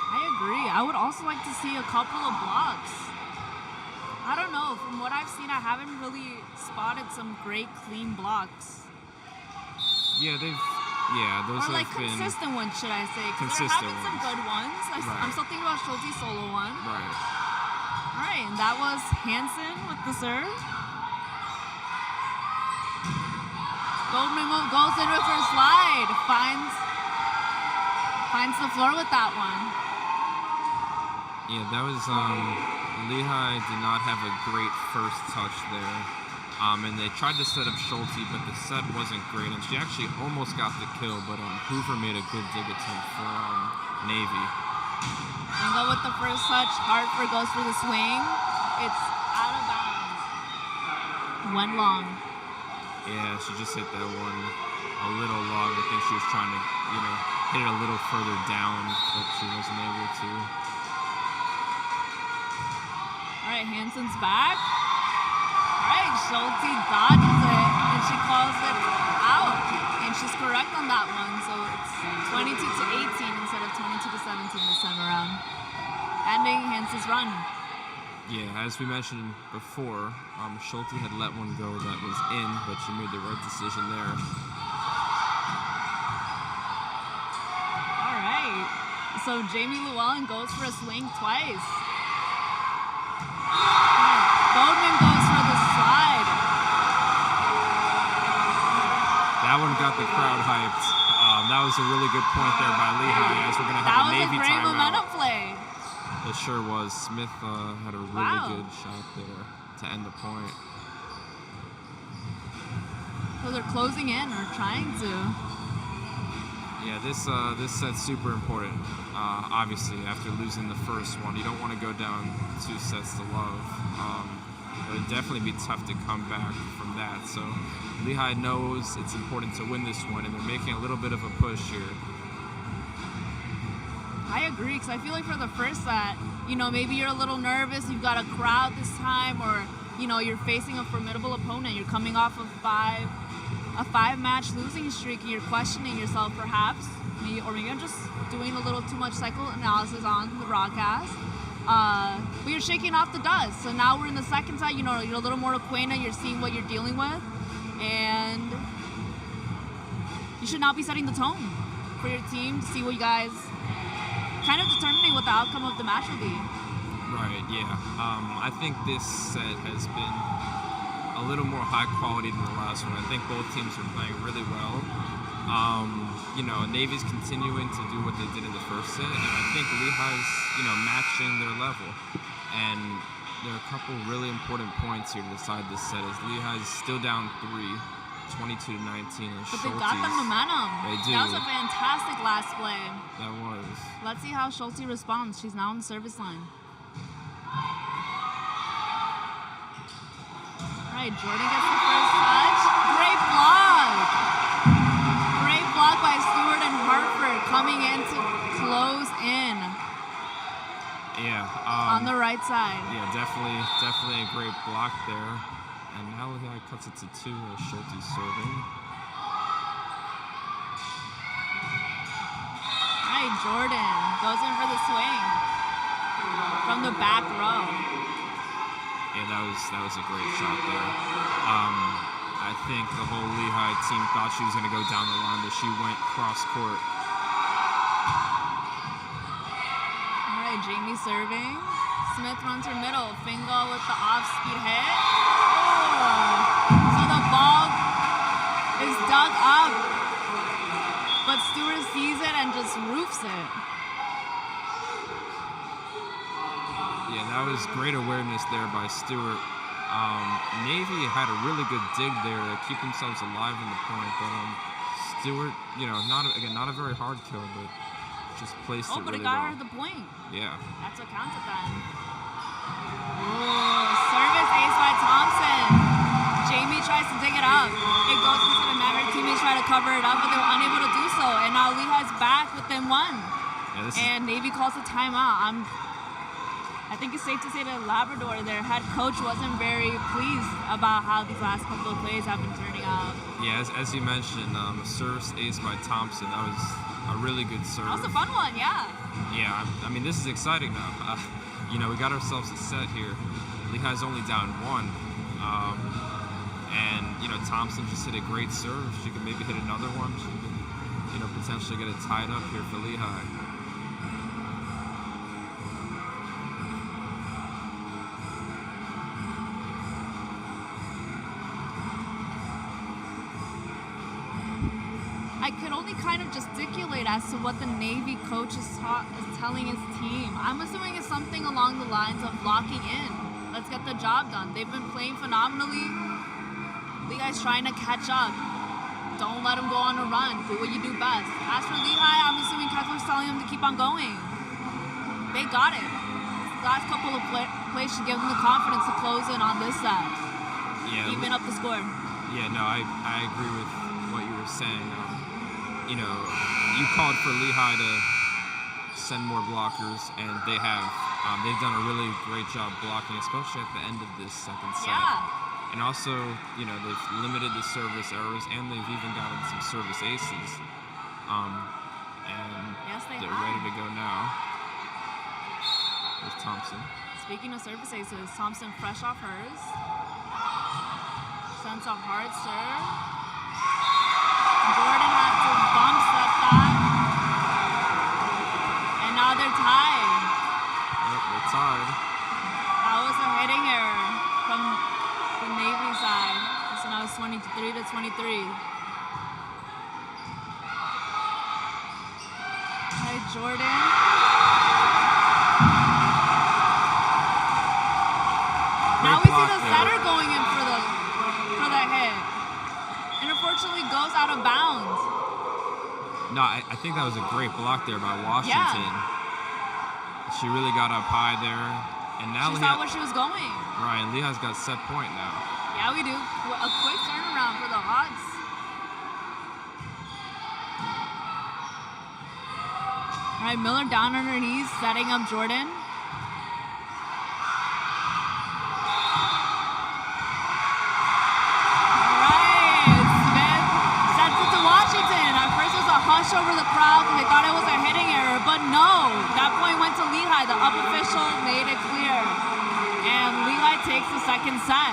I agree. I would also like to see a couple of blocks. I don't know. From what I've seen, I haven't really spotted some great clean blocks. Yeah, Yeah, those Or like have been consistent ones, should I say? Because they're consistent having some ones. good ones. Right. I'm still thinking about Schulte's solo one. Right. All right, and that was Hansen with the serve. Goldman goes in with her slide, finds the floor with that one. Yeah, that was Lehigh did not have a great first touch there. And they tried to set up Schulte, but the set wasn't great. And she actually almost got the kill, but Hoover made a good dig attempt for Navy. Bingo with the first touch. Hartford goes for the swing. It's out of bounds. Went long. Yeah, she just hit that one a little long. I think she was trying to, hit it a little further down, but she wasn't able to. All right, Hansen's back. All right, Schulte dodges it, and she calls it out. And she's correct on that one, so it's 22 to 18 instead of 22 to 17 this time around. Ending Hansen's run. Yeah, as we mentioned before, Schulte had let one go that was in, but she made the right decision there. All right, so Jamie Llewellyn goes for a swing twice. Goldman goes for the slide. That one got the crowd hyped. That was a really good point there by Lehigh, as we're going to have a Navy timeout. That was a great momentum play. It sure was. Smith had a really good shot there to end the point. So they're closing in or trying to. Yeah, this set's super important. Obviously, after losing the first one, you don't want to go down 2 sets to love. It would definitely be tough to come back from that. So Lehigh knows it's important to win this one, and they're making a little bit of a push here. I agree, because I feel like for the first set, maybe you're a little nervous, you've got a crowd this time, or, you're facing a formidable opponent. You're coming off of a 5-match losing streak, and you're questioning yourself perhaps, or maybe I'm just doing a little too much cycle analysis on the broadcast. But you're shaking off the dust. So now we're in the second set, you're a little more acquainted, you're seeing what you're dealing with, and you should now be setting the tone for your team to see what you guys, kind of determining what the outcome of the match will be. Right, yeah. I think this set has been a little more high quality than the last one. I think both teams are playing really well. Navy's continuing to do what they did in the first set, and I think Lehigh's, matching their level. And there are a couple really important points here to decide this set, as Lehigh's still down 3, 22 to 19, and But they got the momentum. They do. That was a fantastic last play. That was. Let's see how Schulte responds. She's now on the service line. All right, Jordan gets the first touch. Great block. Great block by Stewart and Hartford coming in to close in. Yeah. On the right side. Yeah, definitely a great block there. And now Lehigh cuts it to 2 as Schulte's serving. All right, Jordan goes in for the swing from the back row. Yeah, that was a great shot there. I think the whole Lehigh team thought she was going to go down the line, but she went cross court. All right, Jamie serving. Smith runs her middle. Fingal with the off-speed hit. So the ball is dug up, but Stewart sees it and just roofs it. Yeah, that was great awareness there by Stewart. Navy had a really good dig there to keep themselves alive in the point, but Stewart, not a very hard kill, but just placed it really well. But it got her the point. Yeah. That's what counted then. Service ace by Thompson. Jamie tries to dig it up. It goes into the net. Her teammates try to cover it up, but they were unable to do so. And now Lehigh's back within 1. Yeah, and Navy calls a timeout. I think it's safe to say that Labrador, their head coach, wasn't very pleased about how these last couple of plays have been turning out. Yeah, as you mentioned, service ace by Thompson. That was a really good serve. That was a fun one, yeah. Yeah, I mean, this is exciting now. We got ourselves a set here. Lehigh's only down 1. And Thompson just hit a great serve. She could maybe hit another one. potentially get it tied up here for Lehigh. I could only kind of gesticulate as to what the Navy coach is telling his team. I'm assuming it's something along the lines of locking in. Let's get the job done. They've been playing phenomenally. Lehigh's trying to catch up. Don't let them go on a run. Do what you do best. As for Lehigh, I'm assuming Kessler's telling them to keep on going. They got it. The last couple of plays should give them the confidence to close in on this set. Yeah. Even up the score. Yeah, no, I agree with what you were saying. You called for Lehigh to send more blockers, and they have. They've done a really great job blocking, especially at the end of this second set. Yeah. And also, they've limited the service errors, and they've even gotten some service aces. And yes, they're ready to go now with Thompson. Speaking of service aces, Thompson fresh off hers. Sends a hard serve. Jordan had to bump set that. And now they're tied. Yep, they're tied. That was a hitting error from the Navy side. So now it's 23 to 23. Hey, Jordan. Now we see the setter going in for the hit. And unfortunately goes out of bounds. No, I think that was a great block there by Washington. Yeah. She really got up high there. And now she saw where she was going. Right, and Lehigh's got set point now. Yeah, we do. A quick turnaround for the Hawks. All right, Miller down on her knees, setting up Jordan. Over the crowd and they thought it was a hitting error, but no, that point went to Lehigh. The up official made it clear, and Lehigh takes the second set.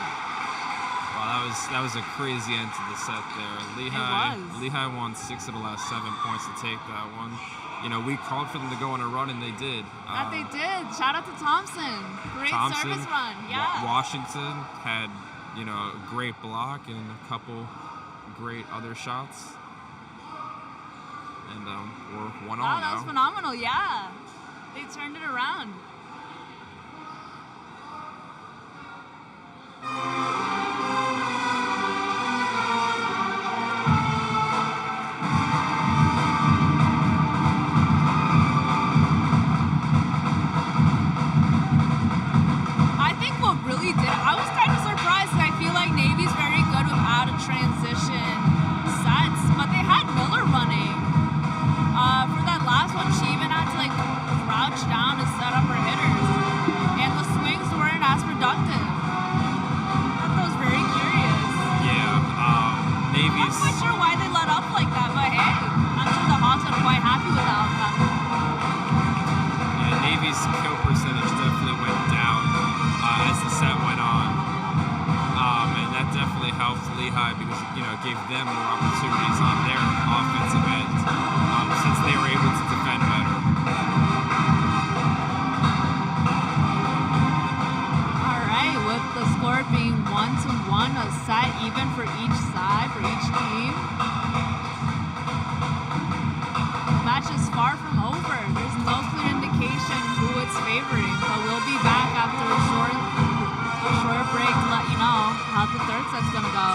Wow, that was a crazy end to the set there. Lehigh won 6 of the last 7 points to take that one. We called for them to go on a run, and they did. That they did. Shout out to Thompson. Great service run. Yeah. Washington had a great block and a couple great other shots. And we're 1-0 now. That was phenomenal, yeah. They turned it around. I think what really did, I was kind of surprised because I feel like Navy's very good with out of transition sets, but they had Miller running. For that last one, she even had to crouch down to set up her hitters, and the swings weren't as productive. I thought that was very curious. Yeah, Navy's. I'm not quite sure why they let up like that, but hey, I'm sure the Hawks are quite happy with the outcome. Yeah, Navy's kill percentage definitely went down as the set went on, and that definitely helped Lehigh because it gave them more opportunities on their offensive end. Since they were able to defend better. All right, with the score being 1-1, a set even for each side, for each team. The match is far from over. There's no clear indication who it's favoring, but we'll be back after a short break to let you know how the third set's gonna go.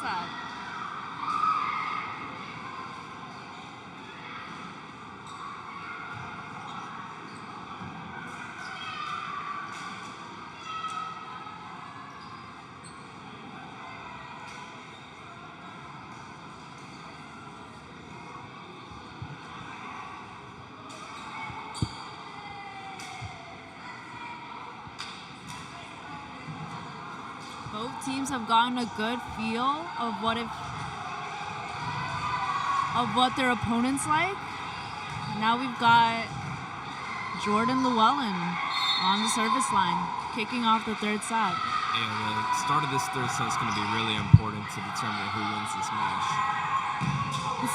set. Both teams have gotten a good feel of what their opponents like. Now we've got Jordan Llewellyn on the service line, kicking off the third set. Yeah, the start of this third set is going to be really important to determine who wins this match.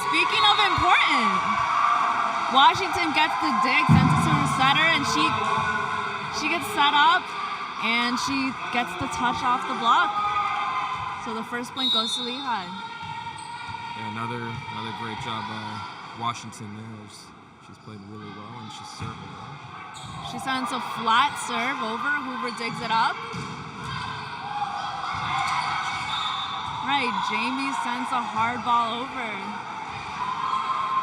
Speaking of important, Washington gets the dig, sends it to her setter, and she gets set up. And she gets the touch off the block. So the first point goes to Lehigh. Yeah, another great job by Washington there. She's played really well and she's served well. She sends a flat serve over. Hoover digs it up. Right, Jamie sends a hard ball over.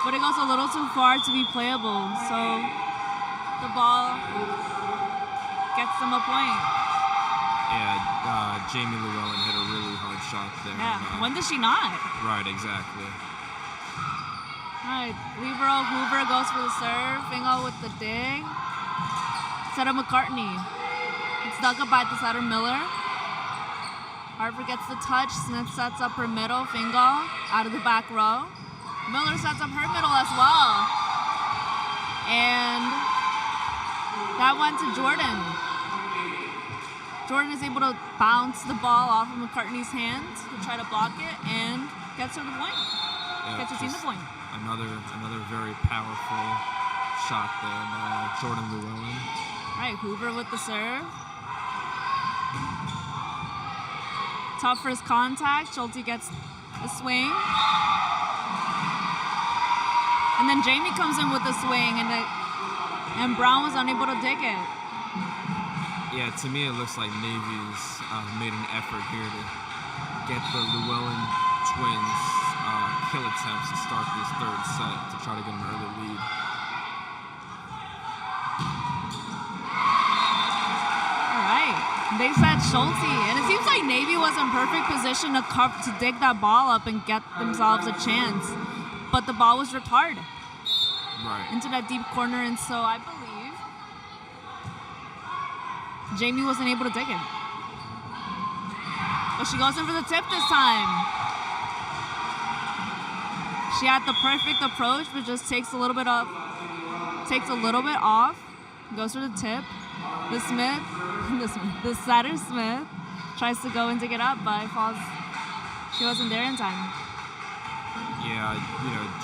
But it goes a little too far to be playable. So the ball gets them a point. Yeah, Jamie Llewellyn hit a really hard shot there. Yeah, when does she not? Right, exactly. All right, Libero Hoover goes for the serve. Fingal with the dig. Setter McCartney. It's dug up by the setter Miller. Harper gets the touch. Smith sets up her middle. Fingal out of the back row. Miller sets up her middle as well. And that went to Jordan. Jordan is able to bounce the ball off of McCartney's hands to try to block it and gets her the point. Yeah, gets her team the point. Another very powerful shot there by Jordan Llewellyn. All right, Hoover with the serve. Tough first contact. Schulte gets the swing. And then Jamie comes in with the swing, and Brown was unable to dig it. Yeah, to me it looks like Navy's made an effort here to get the Llewellyn twins kill attempts to start this third set to try to get an early lead. All right, they said Schulte, and it seems like Navy was in perfect position to dig that ball up and get themselves a chance, but the ball was ripped hard into that deep corner, and so I believe Jamie wasn't able to dig it. But she goes in for the tip this time. She had the perfect approach, but just takes a little bit off. Goes for the tip. The setter Smith tries to go and dig it up, but falls. She wasn't there in time. Yeah,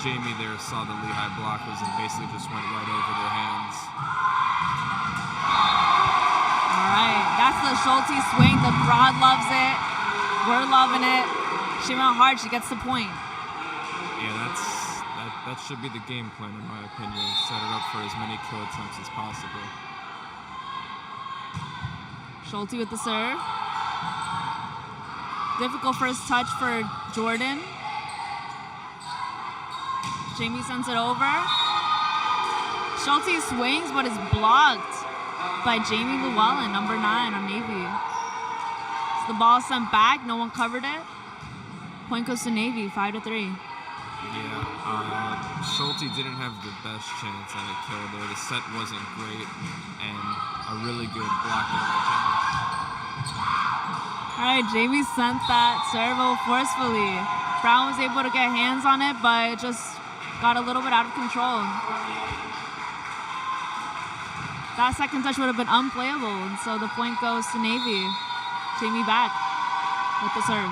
Jamie there saw the Lehigh blockers and basically just went right over their hands. All right, that's the Schulte swing. The crowd loves it. We're loving it. She went hard. She gets the point. Yeah, that should be the game plan in my opinion. Set her up for as many kill attempts as possible. Schulte with the serve. Difficult first touch for Jordan. Jamie sends it over. Schulte swings, but is blocked by Jamie Llewellyn, number 9 on Navy. So the ball sent back. No one covered it. Point goes to Navy, 5-3. Yeah, Schulte didn't have the best chance at a kill there. The set wasn't great, and a really good block there by Jamie. All right, Jamie sent that servo forcefully. Brown was able to get hands on it, but it just got a little bit out of control. That second touch would have been unplayable, and so the point goes to Navy. Jamie back with the serve.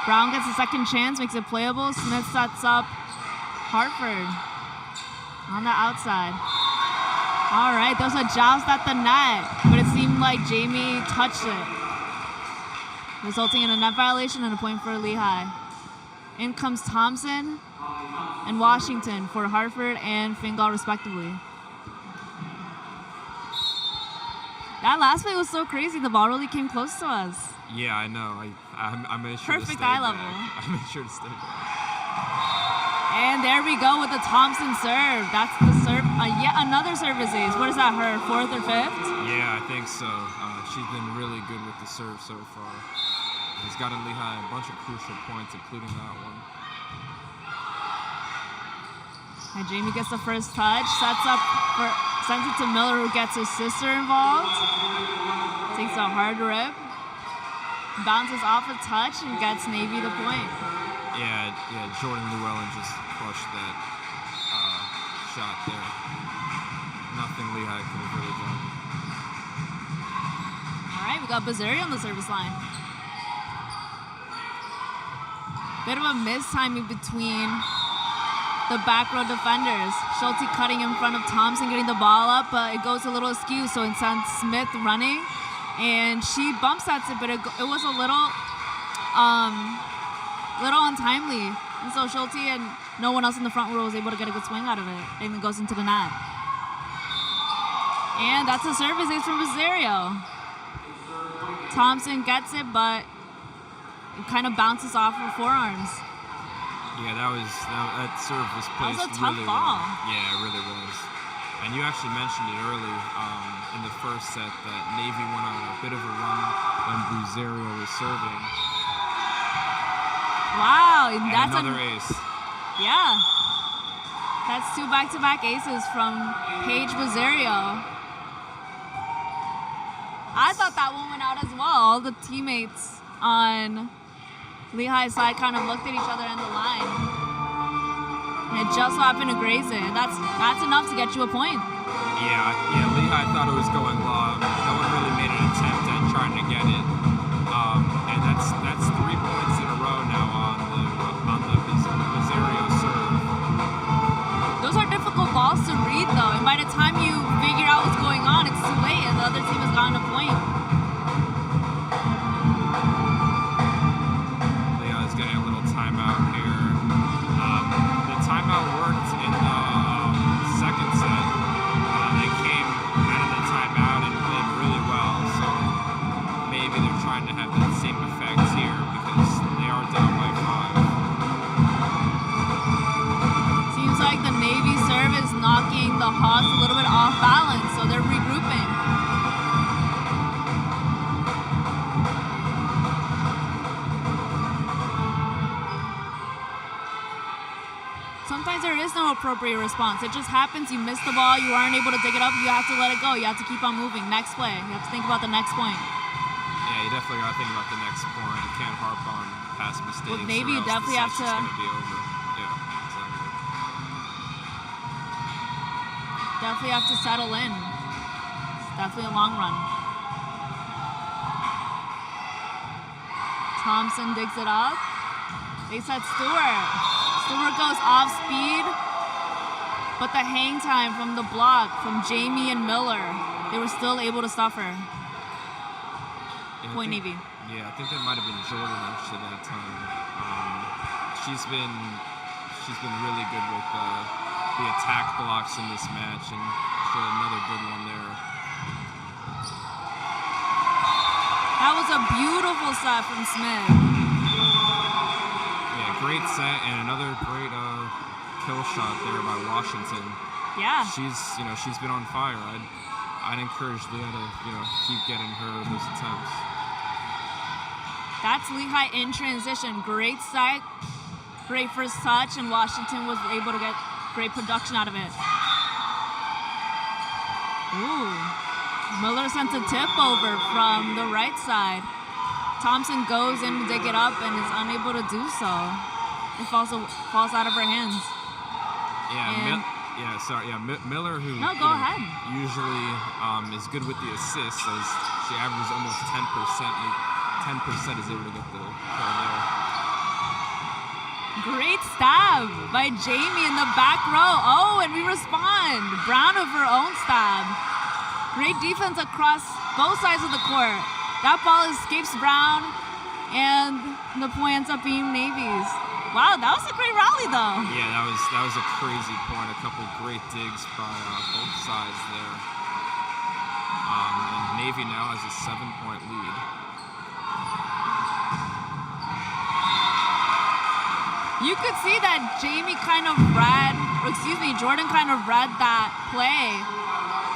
Brown gets a second chance, makes it playable. Smith sets up Hartford on the outside. All right, there's a joust at the net, but it seemed like Jamie touched it, resulting in a net violation and a point for Lehigh. In comes Thompson and Washington for Hartford and Fingal respectively. That last play was so crazy. The ball really came close to us. Yeah, I know. I made sure Perfect to stay eye level. back. I made sure to stay back. And there we go with the Thompson serve. That's the serve. Yet another service ace. What is that, her fourth or fifth? Yeah, I think so. She's been really good with the serve so far. He's gotten Lehigh a bunch of crucial points, including that one. And Jamie gets the first touch, sends it to Miller, who gets his sister involved. Takes a hard rip, bounces off a touch, and gets Navy the point. Yeah, Jordan Llewellyn just crushed that shot there. Nothing Lehigh could have really done. All right, we got Bazzieri on the service line. Bit of a mistiming between the back row defenders. Schulte cutting in front of Thompson, getting the ball up, but it goes a little askew, so it sends Smith running, and she bumps at it, but it was a little untimely. And so Schulte and no one else in the front row was able to get a good swing out of it, and it goes into the net. And that's a service ace from Bazzieri. Thompson gets it, but it kind of bounces off her forearms. Yeah, that serve was placed That was a tough really ball. well. Yeah, it really was. And you actually mentioned it early in the first set that Navy went on a bit of a run when Bazzieri was serving. Wow, and that's another ace. Yeah, that's two back-to-back aces from Paige Bazzieri. I thought that one went out as well. All the teammates on Lehigh's side kind of looked at each other in the line. And it just so happened to graze it. That's enough to get you a point. Yeah, Lehigh thought it was going long. No one really made an attempt at trying to get it. And that's 3 points in a row now on the Bazzieri serve. Those are difficult balls to read, though. And by the time you figure out what's going on, it's too late, and the other team has gotten a point. Lehigh's getting a little timeout here. The timeout worked in the second set. They came out of the timeout and played really well, so maybe they're trying to have that same effect here because they are down by 5. Seems like the Navy serve is knocking the Hawks a little bit off balance, so they're regrouping. Sometimes there is no appropriate response. It just happens. You miss the ball. You aren't able to dig it up. You have to let it go. You have to keep on moving. Next play. You have to think about the next point. Yeah, you definitely got to think about the next point. You can't harp on past mistakes. With Navy, or you else definitely the have set's to- just gonna be over. Yeah, exactly. Definitely have to settle in. It's definitely a long run. Thompson digs it up. They said Stewart. Stewart goes off speed, but the hang time from the block from Jamie and Miller, they were still able to stop her. Yeah, Point Navy. Yeah, I think that might have been Jordan actually that time. She's been really good with the attack blocks in this match, and she had another good one there. That was a beautiful shot from Smith. Yeah, great set and another great kill shot there by Washington. Yeah. She's been on fire. I'd encourage Leah to keep getting her those attempts. That's Lehigh in transition. Great set, great first touch, and Washington was able to get great production out of it. Ooh. Miller sends a tip over from the right side. Thompson goes in to dig it up and is unable to do so. It falls out of her hands. Yeah, Miller, who ahead. usually is good with the assists, as she averages almost 10%. 10% is able to get the kill there. Great stab by Jamie in the back row. Oh, and we respond. Brown of her own stab. Great defense across both sides of the court. That ball escapes Brown, and the point ends up being Navy's. Wow, that was a great rally, though. Yeah, that was a crazy point. A couple great digs by both sides there. And Navy now has a 7-point lead. You could see that Jordan kind of read that play,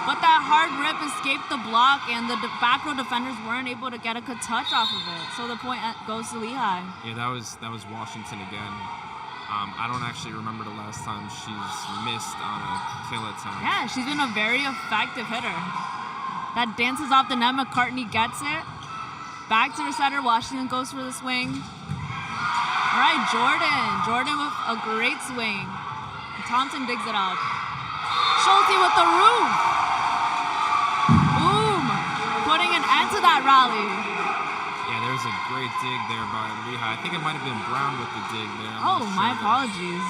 but that hard rip escaped the block, and the back row defenders weren't able to get a good touch off of it. So the point goes to Lehigh. Yeah, that was Washington again. I don't actually remember the last time she's missed on a kill attempt. Yeah, she's been a very effective hitter. That dances off the net. McCartney gets it. Back to the setter. Washington goes for the swing. All right, Jordan with a great swing. Thompson digs it up. Schulte with the roof. Boom! Putting an end to that rally. Yeah, there's a great dig there by Lehigh. I think it might have been Brown with the dig there. My apologies.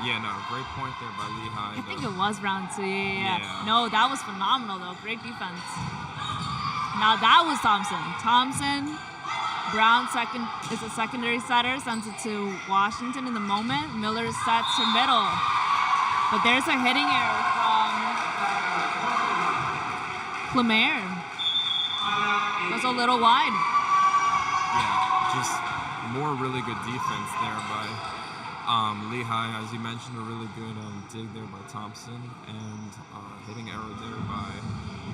Yeah, no, great point there by Lehigh. I think it was Brown too. Yeah. No, that was phenomenal though. Great defense. Now that was Thompson. Brown is a secondary setter, sends it to Washington in the moment. Miller sets to middle. But there's a hitting error from Clemere. Goes a little wide. Yeah, just more really good defense there by Lehigh. As you mentioned, a really good dig there by Thompson, and hitting error there by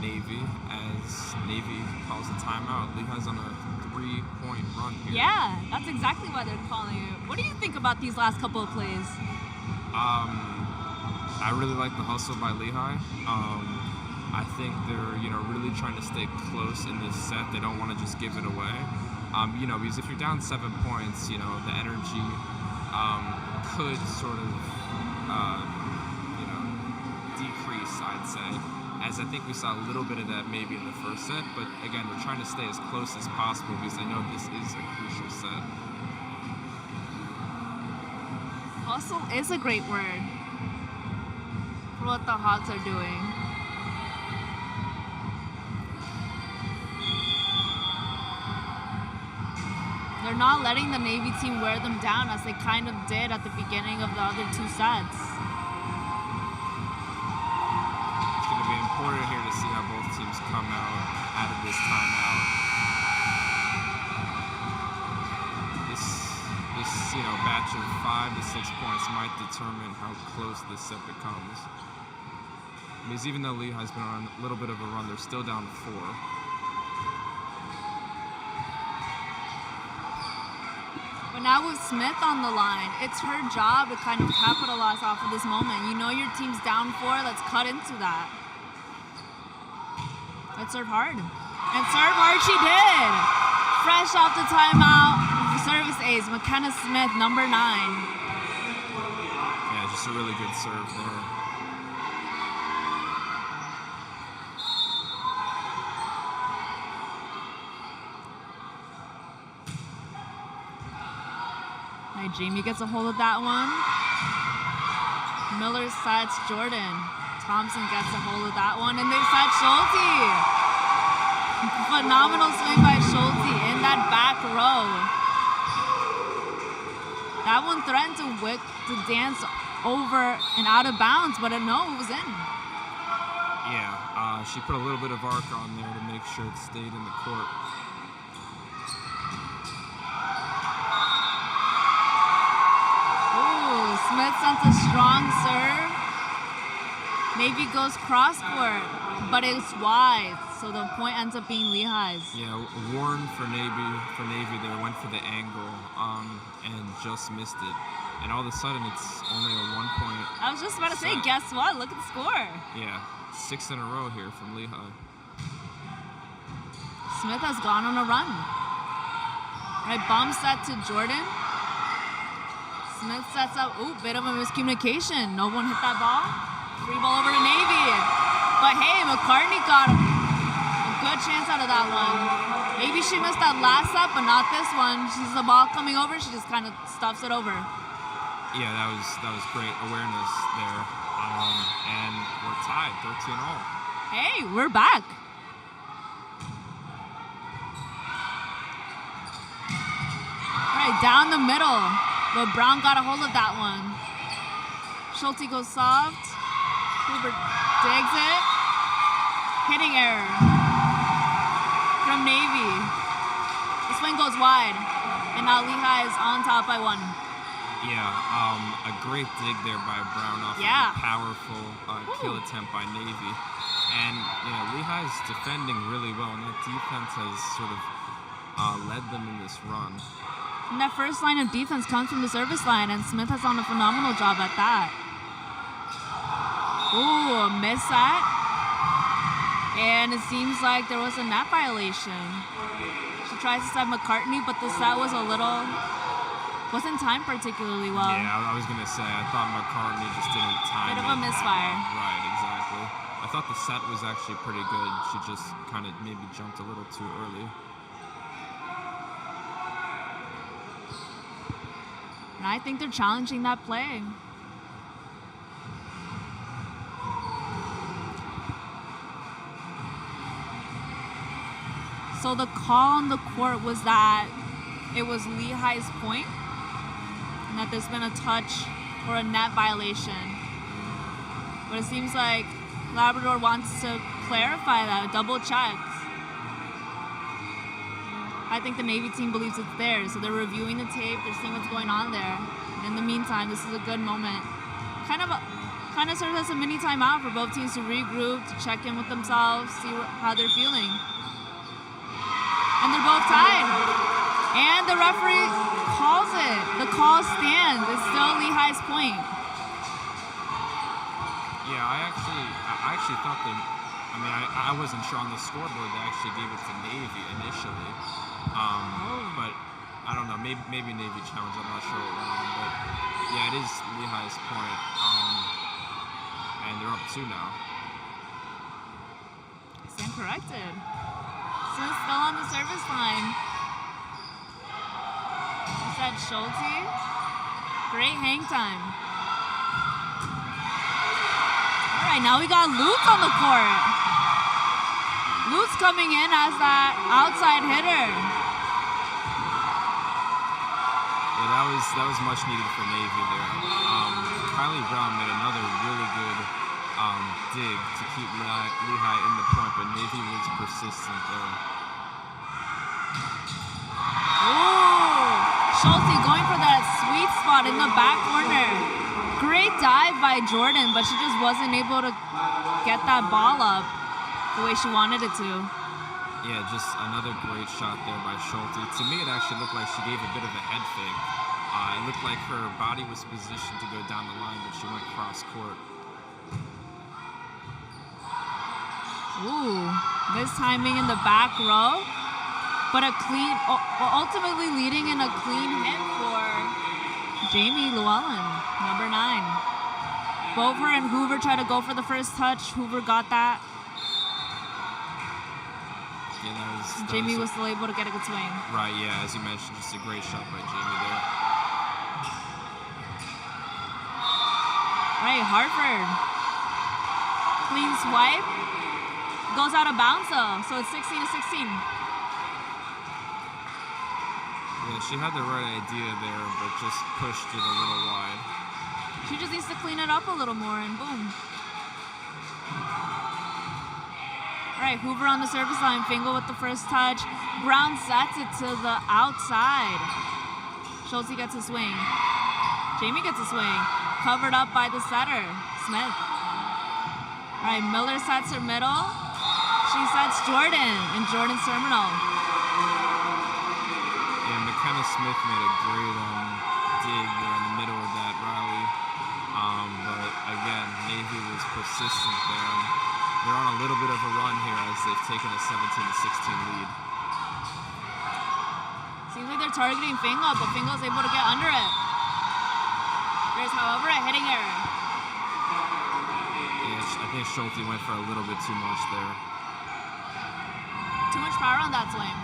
Navy as Navy calls a timeout. Lehigh's on a 3-point run here. Yeah, that's exactly why they're calling it. What do you think about these last couple of plays? I really like the hustle by Lehigh. I think they're really trying to stay close in this set. They don't want to just give it away. Because if you're down 7 points, the energy could sort of decrease, I'd say. As I think we saw a little bit of that maybe in the first set, but again, they're trying to stay as close as possible because they know this is a crucial set. Hustle is a great word for what the Hawks are doing. They're not letting the Navy team wear them down as they kind of did at the beginning of the other two sets. Important here to see how both teams come out of this timeout. This batch of 5 to 6 points might determine how close this set becomes. Because even though Lehigh's been on a little bit of a run, they're still down 4. But now with Smith on the line, it's her job to kind of capitalize off of this moment. You know your team's down 4, let's cut into that. Let's serve hard. And serve hard she did. Fresh off the timeout, service ace, McKenna Smith, number 9. Yeah, just a really good serve there. All right, Jamie gets a hold of that one. Miller sets Jordan. Thompson gets a hold of that one, and they set Schulte. Phenomenal swing by Schulte in that back row. That one threatened to dance over and out of bounds, but no, it was in. Yeah, she put a little bit of arc on there to make sure it stayed in the court. Ooh, Smith sends a strong serve. Navy goes cross court, but it's wide, so the point ends up being Lehigh's. Yeah, Warren for Navy there went for the angle and just missed it. And all of a sudden, it's only a 1-point I was just about to say, set. guess what? Look at the score. Yeah, 6 in a row here from Lehigh. Smith has gone on a run. All right, bomb set to Jordan. Smith sets up, bit of a miscommunication. No one hit that ball. Free ball over to Navy. But hey, McCartney got a good chance out of that one. Maybe she missed that last set, but not this one. She sees the ball coming over, she just kind of stuffs it over. Yeah, that was great awareness there. And we're tied, 13-all. Hey, we're back. All right, down the middle. But Brown got a hold of that one. Schulte goes soft. Hoover digs it. Hitting error from Navy. The swing goes wide. And now Lehigh is on top by 1. Yeah, a great dig there by Brown off of Yeah. a powerful kill attempt by Navy. And, Lehigh's defending really well, and that defense has sort of led them in this run. And that first line of defense comes from the service line, and Smith has done a phenomenal job at that. Ooh, a miss set. And it seems like there was a net violation. She tries to set McCartney, but the set wasn't timed particularly well. Yeah, I was going to say, I thought McCartney just didn't time Bit it. of a misfire. Right, exactly. I thought the set was actually pretty good. She just kind of maybe jumped a little too early. And I think they're challenging that play. So the call on the court was that it was Lehigh's point, and that there's been a touch or a net violation. But it seems like Labrador wants to clarify that, double check. I think the Navy team believes it's there, so they're reviewing the tape, they're seeing what's going on there. And in the meantime, this is a good moment. Kind of serves as a mini timeout for both teams to regroup, to check in with themselves, see how they're feeling. And they're both tied. And the referee calls it. The call stands. It's still Lehigh's point. Yeah, I actually thought I wasn't sure on the scoreboard they actually gave it to Navy initially. But I don't know, maybe Navy challenge, I'm not sure what went on, but yeah, it is Lehigh's point. And they're up 2 now. Stand corrected. Smith still on the service line. Is that Schulte? Great hang time. All right, now we got Lutz on the court. Lutz coming in as that outside hitter. Yeah, that was much needed for Navy there. Kylie Brown made another really good dig to keep Lehigh in the point, but Navy was persistent there. Ooh, Schulte going for that sweet spot in the back corner. Great dive by Jordan, but she just wasn't able to get that ball up the way she wanted it to. Yeah, just another great shot there by Schulte. To me, it actually looked like she gave a bit of a head fake. It looked like her body was positioned to go down the line, but she went cross court. Ooh, this timing in the back row, but ultimately leading in a clean hit for Jamie Llewellyn, number 9. Both her and Hoover tried to go for the first touch. Hoover got that. Yeah, Jamie was still able to get a good swing. Right, yeah, as you mentioned, just a great shot by Jamie there. All right, Hartford. Clean swipe. Goes out of bounds though, so it's 16-16. Yeah, she had the right idea there, but just pushed it a little wide. She just needs to clean it up a little more, and boom. All right, Hoover on the service line. Fingal with the first touch. Brown sets it to the outside. Schulte gets a swing. Jamie gets a swing. Covered up by the setter, Smith. All right, Miller sets her middle. She sets Jordan in Jordan's terminal. Yeah, McKenna Smith made a great dig there in the middle of that rally. But again, Navy was persistent there. They're on a little bit of a run here as they've taken a 17-16 lead. Seems like they're targeting Fingal, but Fingal's able to get under it. There's, however, a hitting error. Yeah, I think Schulte went for a little bit too much there. Too much power on that swing.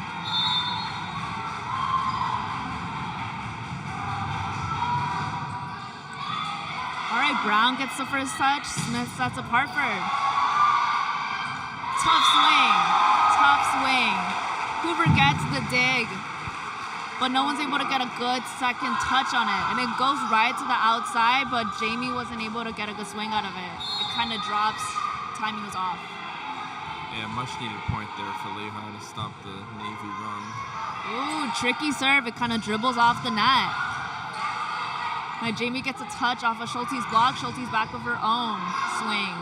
All right, Brown gets the first touch. Smith sets up Hartford. Tough swing. Hoover gets the dig, but no one's able to get a good second touch on it. And it goes right to the outside, but Jamie wasn't able to get a good swing out of it. It kind of drops, timing was off. Yeah, much needed point there for Lehigh to stop the Navy run. Ooh, tricky serve. It kind of dribbles off the net. Jamie gets a touch off of Schulte's block. Schulte's back of her own swing.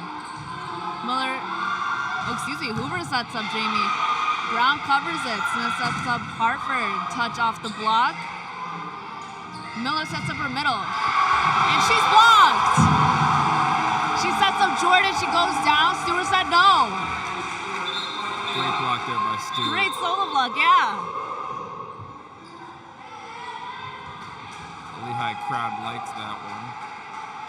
Miller, Hoover sets up Jamie. Brown covers it. Smith sets up Hartford. Touch off the block. Miller sets up her middle. And she's blocked! She sets up Jordan. She goes down. Stewart said no. Great block there by Stewart. Great solo block, yeah. The Lehigh crowd liked that one.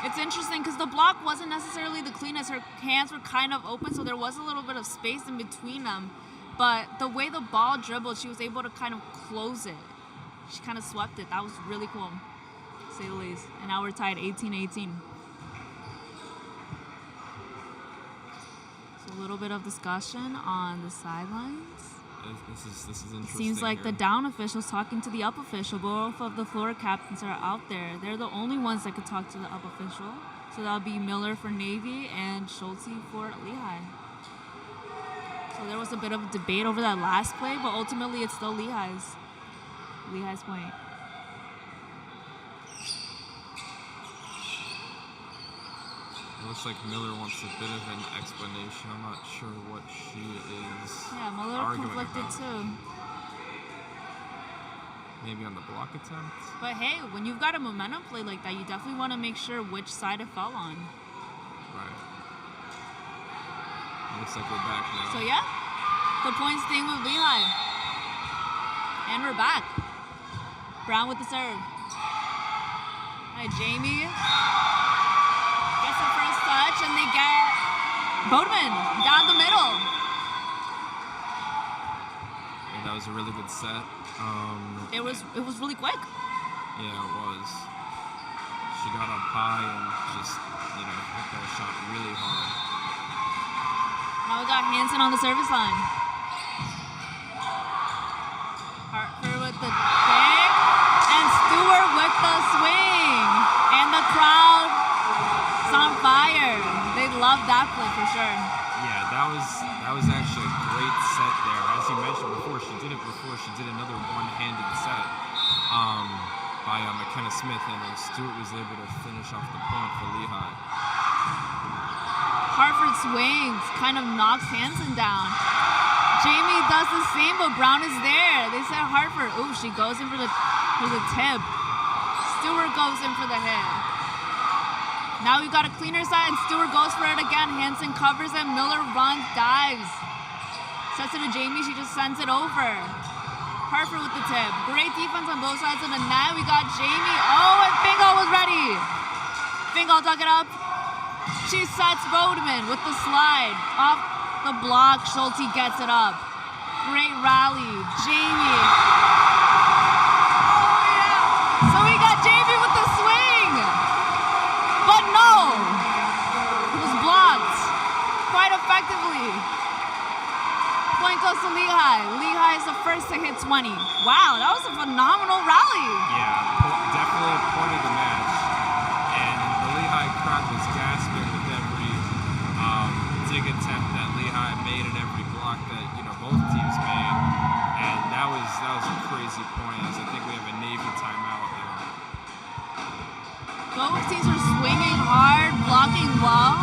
It's interesting because the block wasn't necessarily the cleanest. Her hands were kind of open, so there was a little bit of space in between them. But the way the ball dribbled, she was able to kind of close it. She kind of swept it. That was really cool, to say the least. And now we're tied 18-18. So a little bit of discussion on the sidelines. This is interesting. Seems like here. the down official's talking to the up official. Both of the Florida captains are out there. They're the only ones that could talk to the up official. So that'll be Miller for Navy and Schulte for Lehigh. So there was a bit of a debate over that last play, but ultimately it's still Lehigh's point. It looks like Miller wants a bit of an explanation. I'm not sure what she is Miller arguing conflicted about. too. Maybe on the block attempt? But hey, when you've got a momentum play like that, you definitely want to make sure which side it fell on. Right. Looks like we're back now. So yeah, the points staying with Lehigh. And we're back. Brown with the serve. All right, Jamie gets the first touch, and they get Bodeman down the middle. Yeah, that was a really good set. It was really quick. Yeah, it was. She got up high and just, hit that shot really hard. Now we got Hansen on the service line. Hartford with the kick, and Stewart with the swing. And the crowd's on fire. They love that play for sure. Yeah, that was actually a great set there. As you mentioned before, she did another one-handed set by McKenna Smith, and Stewart was able to finish off the point for Lehigh. Hartford swings, kind of knocks Hansen down. Jamie does the same, but Brown is there. They said Hartford. Ooh, she goes in for the tip. Stewart goes in for the hit. Now we've got a cleaner side, and Stewart goes for it again. Hansen covers it. Miller runs, dives. Sets it to Jamie. She just sends it over. Hartford with the tip. Great defense on both sides of the net. We got Jamie. Oh, and Fingal was ready. Fingal dug it up. She sets Bodeman with the slide. Off the block, Schulte gets it up. Great rally. Jamie. Oh, yeah. So we got Jamie with the swing. But no. It was blocked quite effectively. Point goes to Lehigh. Lehigh is the first to hit 20. Wow, that was a phenomenal rally. Yeah, definitely a point of the match. And the Lehigh crowd was gasping with every dig attempt that Lehigh made and every block that both teams made. And that was a crazy point. As I think we have a Navy timeout now. Both teams are swinging hard, blocking well.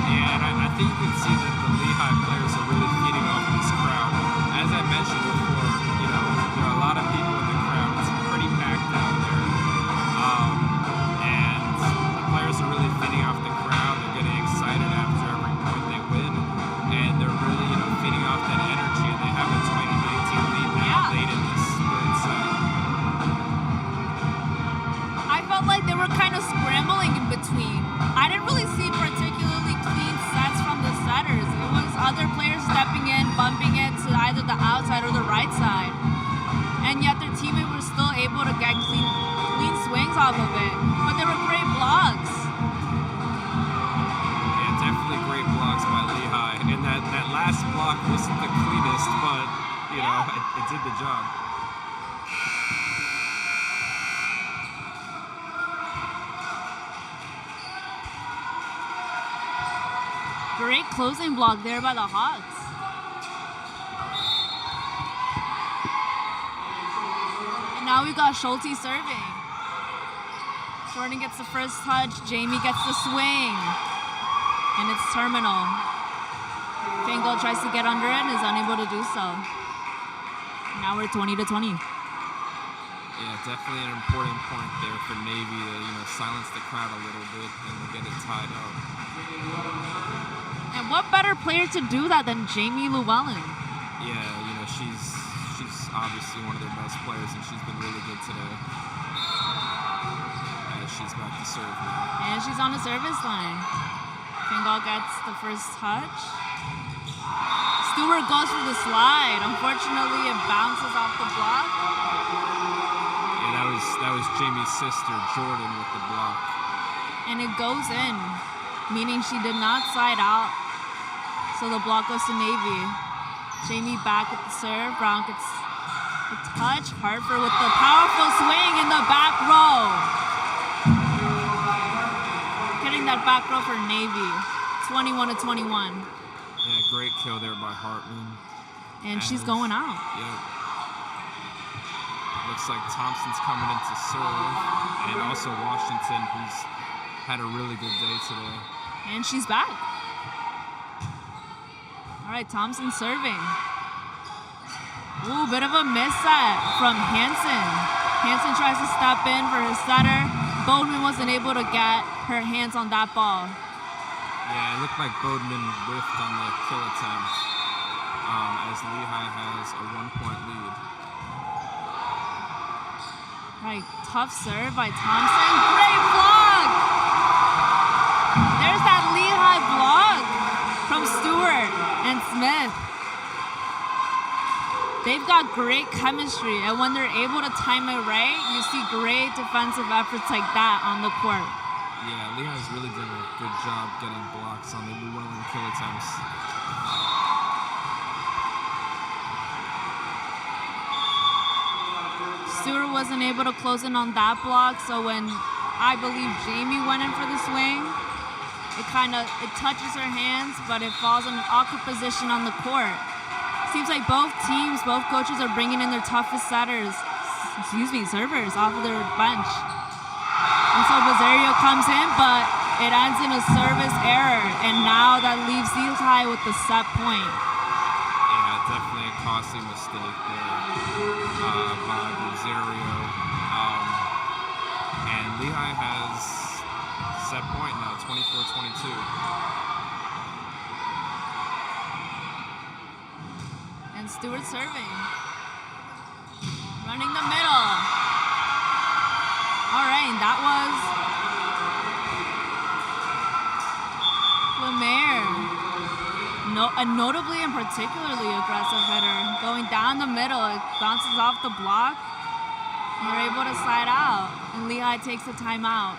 Yeah, and I think you can see that the Lehigh players are really feeding off this crowd. As I mentioned before, there are a lot of people in the crowd. It's pretty packed out there. And the players are really feeding off the crowd. They're getting excited after every point they win. And they're really, feeding off that energy. And they have a 2019 lead now late in this third set. I felt like they were kind of scrambling in between. I didn't really see particularly clean sets from the setters. It was other players stepping in, bumping it to either the outside or the right side. And yet their teammate was still able to get clean swings off of it. But they were great blocks. Yeah, definitely great blocks by Lehigh. And that last block wasn't the cleanest, but, it did the job. Great closing block there by the Hawks. now we got Schulte serving. Jordan gets the first touch. Jamie gets the swing. And it's terminal. Fingal tries to get under it and is unable to do so. Now we're 20-20. Yeah, definitely an important point there for Navy to, silence the crowd a little bit and get it tied up. And what better player to do that than Jamie Llewellyn? Yeah, she's obviously one of their best players, and she's been really good today. As she's back to serve now. And she's on the service line. Fingal gets the first touch. Stewart goes for the slide. Unfortunately, it bounces off the block. That was Jamie's sister, Jordan, with the block. And it goes in, meaning she did not slide out. So the block goes to Navy. Jamie back with the serve. Brown gets the touch. Harper with the powerful swing in the back row. Getting that back row for Navy. 21-21. Yeah, great kill there by Hartman. And she's going out. Yep. Looks like Thompson's coming in to serve, and also Washington, who's had a really good day today. And she's back. All right, Thompson serving. Ooh, bit of a miss set from Hansen. Hansen tries to step in for her setter. Bodeman wasn't able to get her hands on that ball. Yeah, it looked like Bodeman whiffed on the kill attempt, as Lehigh has a 1-point lead. Right, tough serve by Thompson. Great block! There's that Lehigh block from Stewart and Smith. They've got great chemistry, and when they're able to time it right, you see great defensive efforts like that on the court. Yeah, Lehigh's really done a good job getting blocks on the Llewellyn kill attempts. Stewart wasn't able to close in on that block, so when I believe Jamie went in for the swing, it touches her hands, but it falls in an awkward position on the court. Seems like both teams, both coaches are bringing in their toughest servers off of their bench. And so Rosario comes in, but it ends in a service error, and now that leaves Lehigh with the set point. Yeah, definitely a costly mistake there by Rosario. And Lehigh has set point now, 24-22. And Stewart serving. Running the middle. All right, and that was Lemaire. A notably and particularly aggressive hitter. Going down the middle, it bounces off the block. They're able to slide out, and Lehigh takes a timeout.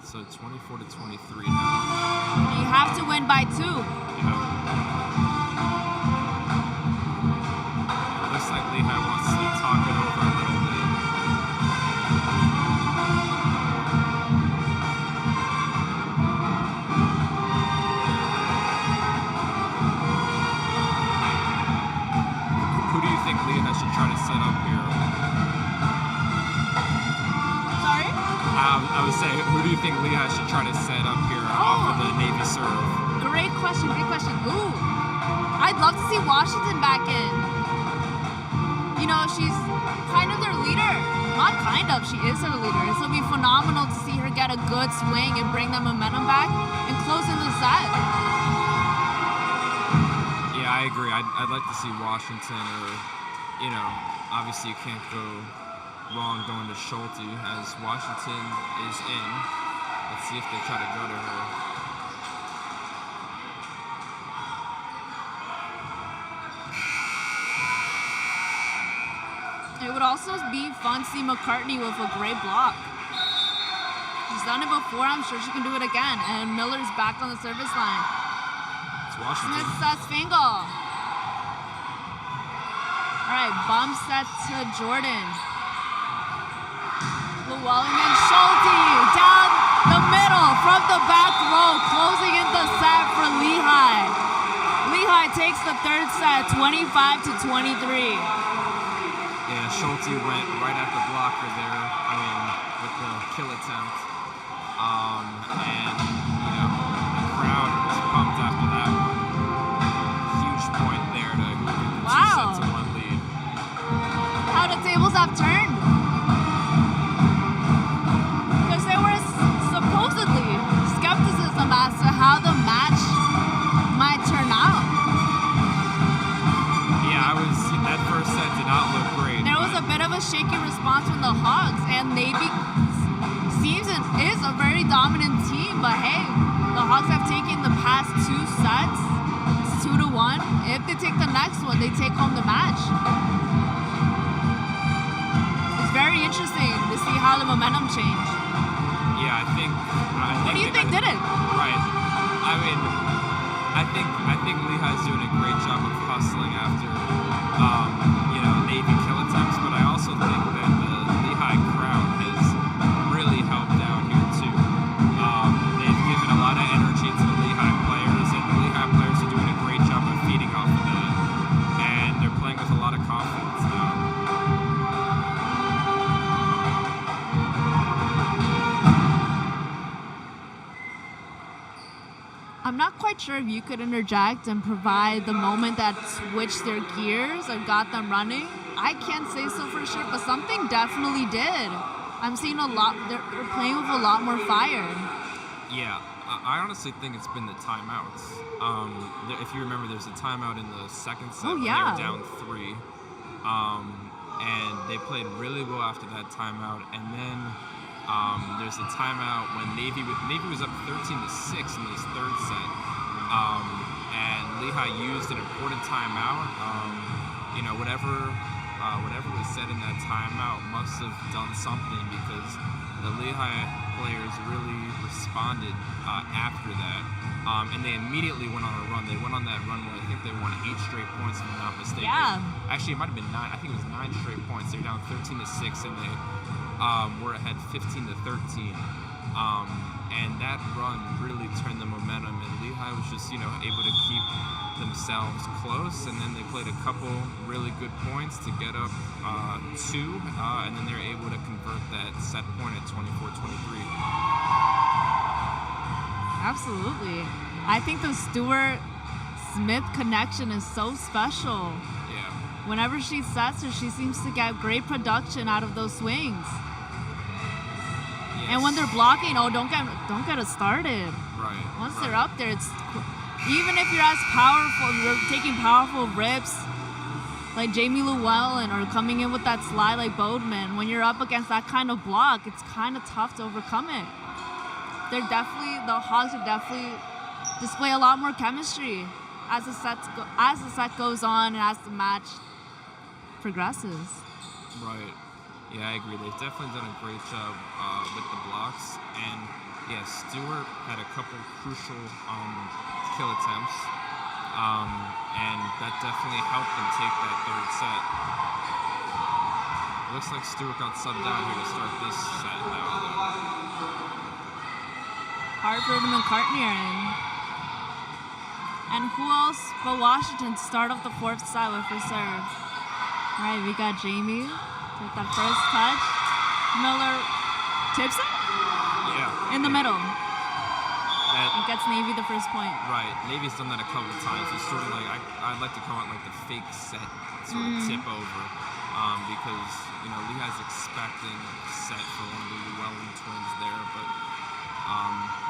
So 24-23 now. You have to win by 2. Yeah. It looks like Lehigh wants to talk it over a little bit. Who do you think Lehigh should try to set up here? Sorry? I would say, who do you think Lehigh should try to set up here off of the Navy serve? Great question. Ooh, I'd love to see Washington back in. She's kind of their leader. Not kind of, she is their leader. This will be phenomenal to see her get a good swing and bring that momentum back and close in the set. Yeah, I agree. I'd like to see Washington, or, obviously you can't go wrong going to Schulte, as Washington is in. Let's see if they try to go to her. It would also be fun to see McCartney with a great block. She's done it before, I'm sure she can do it again. And Miller's back on the service line. It's Washington. Smith sets Fingal. All right, bump set to Jordan. Llewellyn and Schulte down the middle from the back row, closing in the set for Lehigh. Lehigh Lehigh takes the third set, 25-23. Yeah, Schulte went right at the blocker there. I mean, with the kill attempt. And, the crowd was pumped after that one. Huge point there to give the 2-set-to-1 lead. How the tables have turned. Because there was supposedly skepticism as to how the match might turn out. Yeah, that first set did not look great. There was a bit of a shaky response from the Hogs, and Navy seems it is a very dominant team, but hey, the Hogs have taken the past 2 sets. It's 2-1. If they take the next one, they take home the match. It's very interesting to see how the momentum changed. Yeah, I think what do you think did it? Right. I think Lehigh's doing a great job of hustling after Navy kill attempts, but I also think that the Lehigh crowd has really helped down here too. They've given a lot of energy to the Lehigh players, and the Lehigh players are doing a great job of feeding off of that, and they're playing with a lot of confidence now. I'm not quite sure if you could interject and provide the moment that switched their gears or got them running. I can't say so for sure, but something definitely did. I'm seeing a lot, they're playing with a lot more fire. Yeah, I honestly think it's been the timeouts. If you remember, there's a timeout in the second set when they were down 3. And they played really well after that timeout. And then there's a timeout when Navy was up 13-6 in this third set. And Lehigh used an important timeout. Whatever was said in that timeout must have done something, because the Lehigh players really responded after that. And they immediately went on a run. They went on that run where I think they won 8 straight points, if I'm not mistaken. Yeah. Actually, it might have been 9. I think it was 9 straight points. They were down 13-6, and they were ahead 15-13. And that run really turned the momentum, and Lehigh was just, able to keep themselves close, and then they played a couple really good points to get up 2, and then they were able to convert that set point at 24-23. Absolutely. I think the Stewart-Smith connection is so special. Yeah. Whenever she sets her, she seems to get great production out of those swings. And when they're blocking, don't get us started. Right. Once they're up there, it's even if you're as powerful, you're taking powerful rips like Jamie Llewellyn or coming in with that slide like Bodeman. When you're up against that kind of block, it's kind of tough to overcome it. The Hogs are definitely display a lot more chemistry as the set goes on and as the match progresses. Right. Yeah, I agree. They've definitely done a great job with the blocks. And, yeah, Stewart had a couple crucial kill attempts. And that definitely helped them take that third set. It looks like Stewart got subbed out here to start this set now. Hartford and McCartney are in. And who else but Washington to start off the fourth set with her serve? All right, we got Jamie with that first touch. Miller tips it? Yeah. In the middle. It gets Navy the first point. Right. Navy's done that a couple of times. It's sort of like, I'd like to call it like the fake set sort of tip over. Because, Lehigh's expecting a set for one of the Llewellyn twins there, but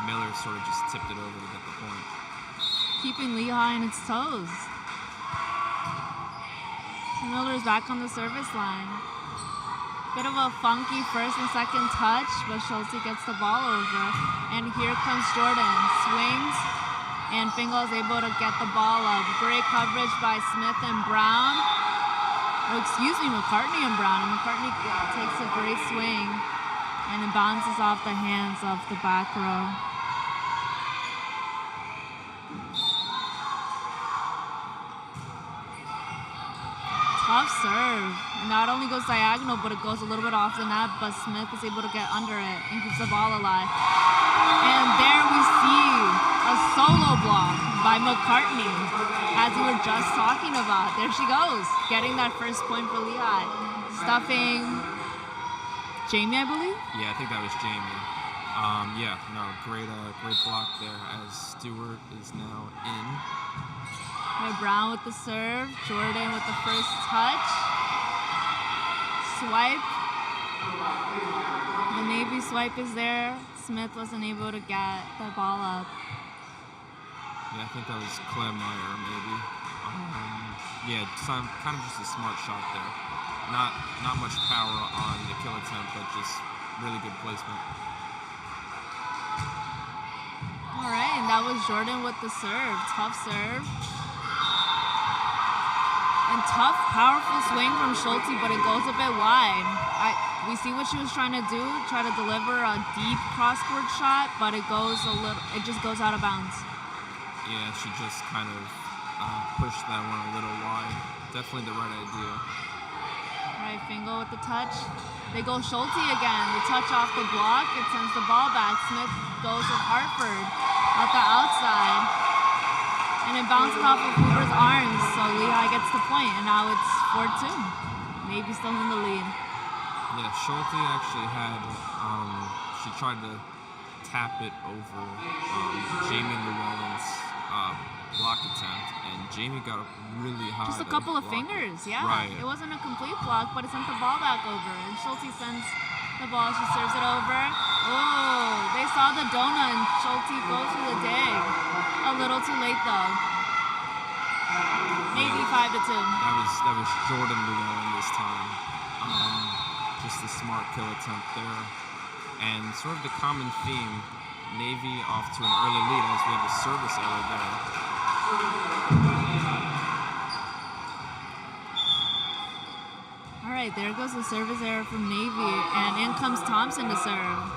Miller sort of just tipped it over to get the point. Keeping Lehigh on its toes. Miller's back on the service line. Bit of a funky first and second touch, but Schulte gets the ball over. And here comes Jordan. Swings, and Fingal is able to get the ball up. Great coverage by Smith and Brown. McCartney and Brown. And McCartney takes a great swing, and it bounces off the hands of the back row. Tough serve. Not only goes diagonal, but it goes a little bit off the net, but Smith is able to get under it and keeps the ball alive. And there we see a solo block by McCartney, as we were just talking about. There she goes, getting that first point for Lehigh. Stuffing Jamie, I believe? Yeah, I think that was Jamie. Great block there as Stewart is now in. Right, Brown with the serve, Jordan with the first touch. Swipe. The Navy swipe is there. Smith wasn't able to get the ball up. Yeah, I think that was Clem Meyer, maybe. Kind of just a smart shot there. Not much power on the kill attempt, but just really good placement. All right, and that was Jordan with the serve. Tough serve. And tough, powerful swing from Schulte, but it goes a bit wide. We see what she was trying to do, try to deliver a deep cross-court shot, but it just goes out of bounds. Yeah, she just kind of pushed that one a little wide. Definitely the right idea. All right, Fingal with the touch. They go Schulte again. The touch off the block. It sends the ball back. Smith goes with Hartford at the outside. And it bounces off of Hoover's arms, so Lehigh gets the point, and now it's 4-2. Navy still in the lead. Yeah, Schulte actually had, she tried to tap it over Jamie Llewellyn's block attempt, and Jamie got up really high. Just a couple of fingers, yeah. Right. It wasn't a complete block, but it sent the ball back over, and Schulte sends the ball, she serves it over. Oh, they saw the donut, and Schulte goes for the dig. A little too late, though. Maybe 5-2. That was Jordan Llewellyn this time. Just a smart kill attempt there. And sort of the common theme, Navy off to an early lead as we have a service error there. All right, there goes the service error from Navy, and in comes Thompson to serve.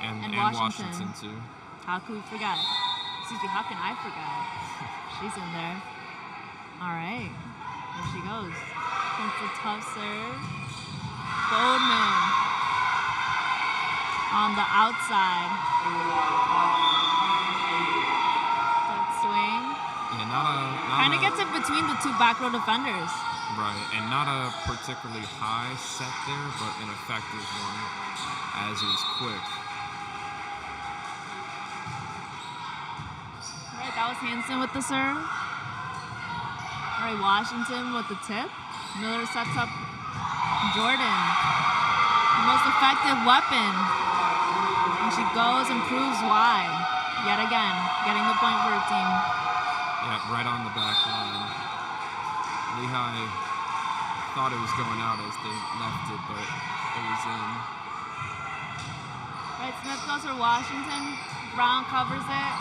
And Washington too. How can we forget? Excuse me, how can I forget? She's in there. All right, there she goes. It's a tough serve. Goldman on the outside. That swing. Yeah, kind of gets it between the two back row defenders. Right, and not a particularly high set there, but an effective one, as it was quick. All right, that was Hansen with the serve. All right, Washington with the tip. Miller sets up Jordan, the most effective weapon. And she goes and proves why. Yet again, getting the point for her team. Yeah, right on the back line. Lehigh thought it was going out as they left it, but it was in. Right, Smith goes for Washington. Brown covers it.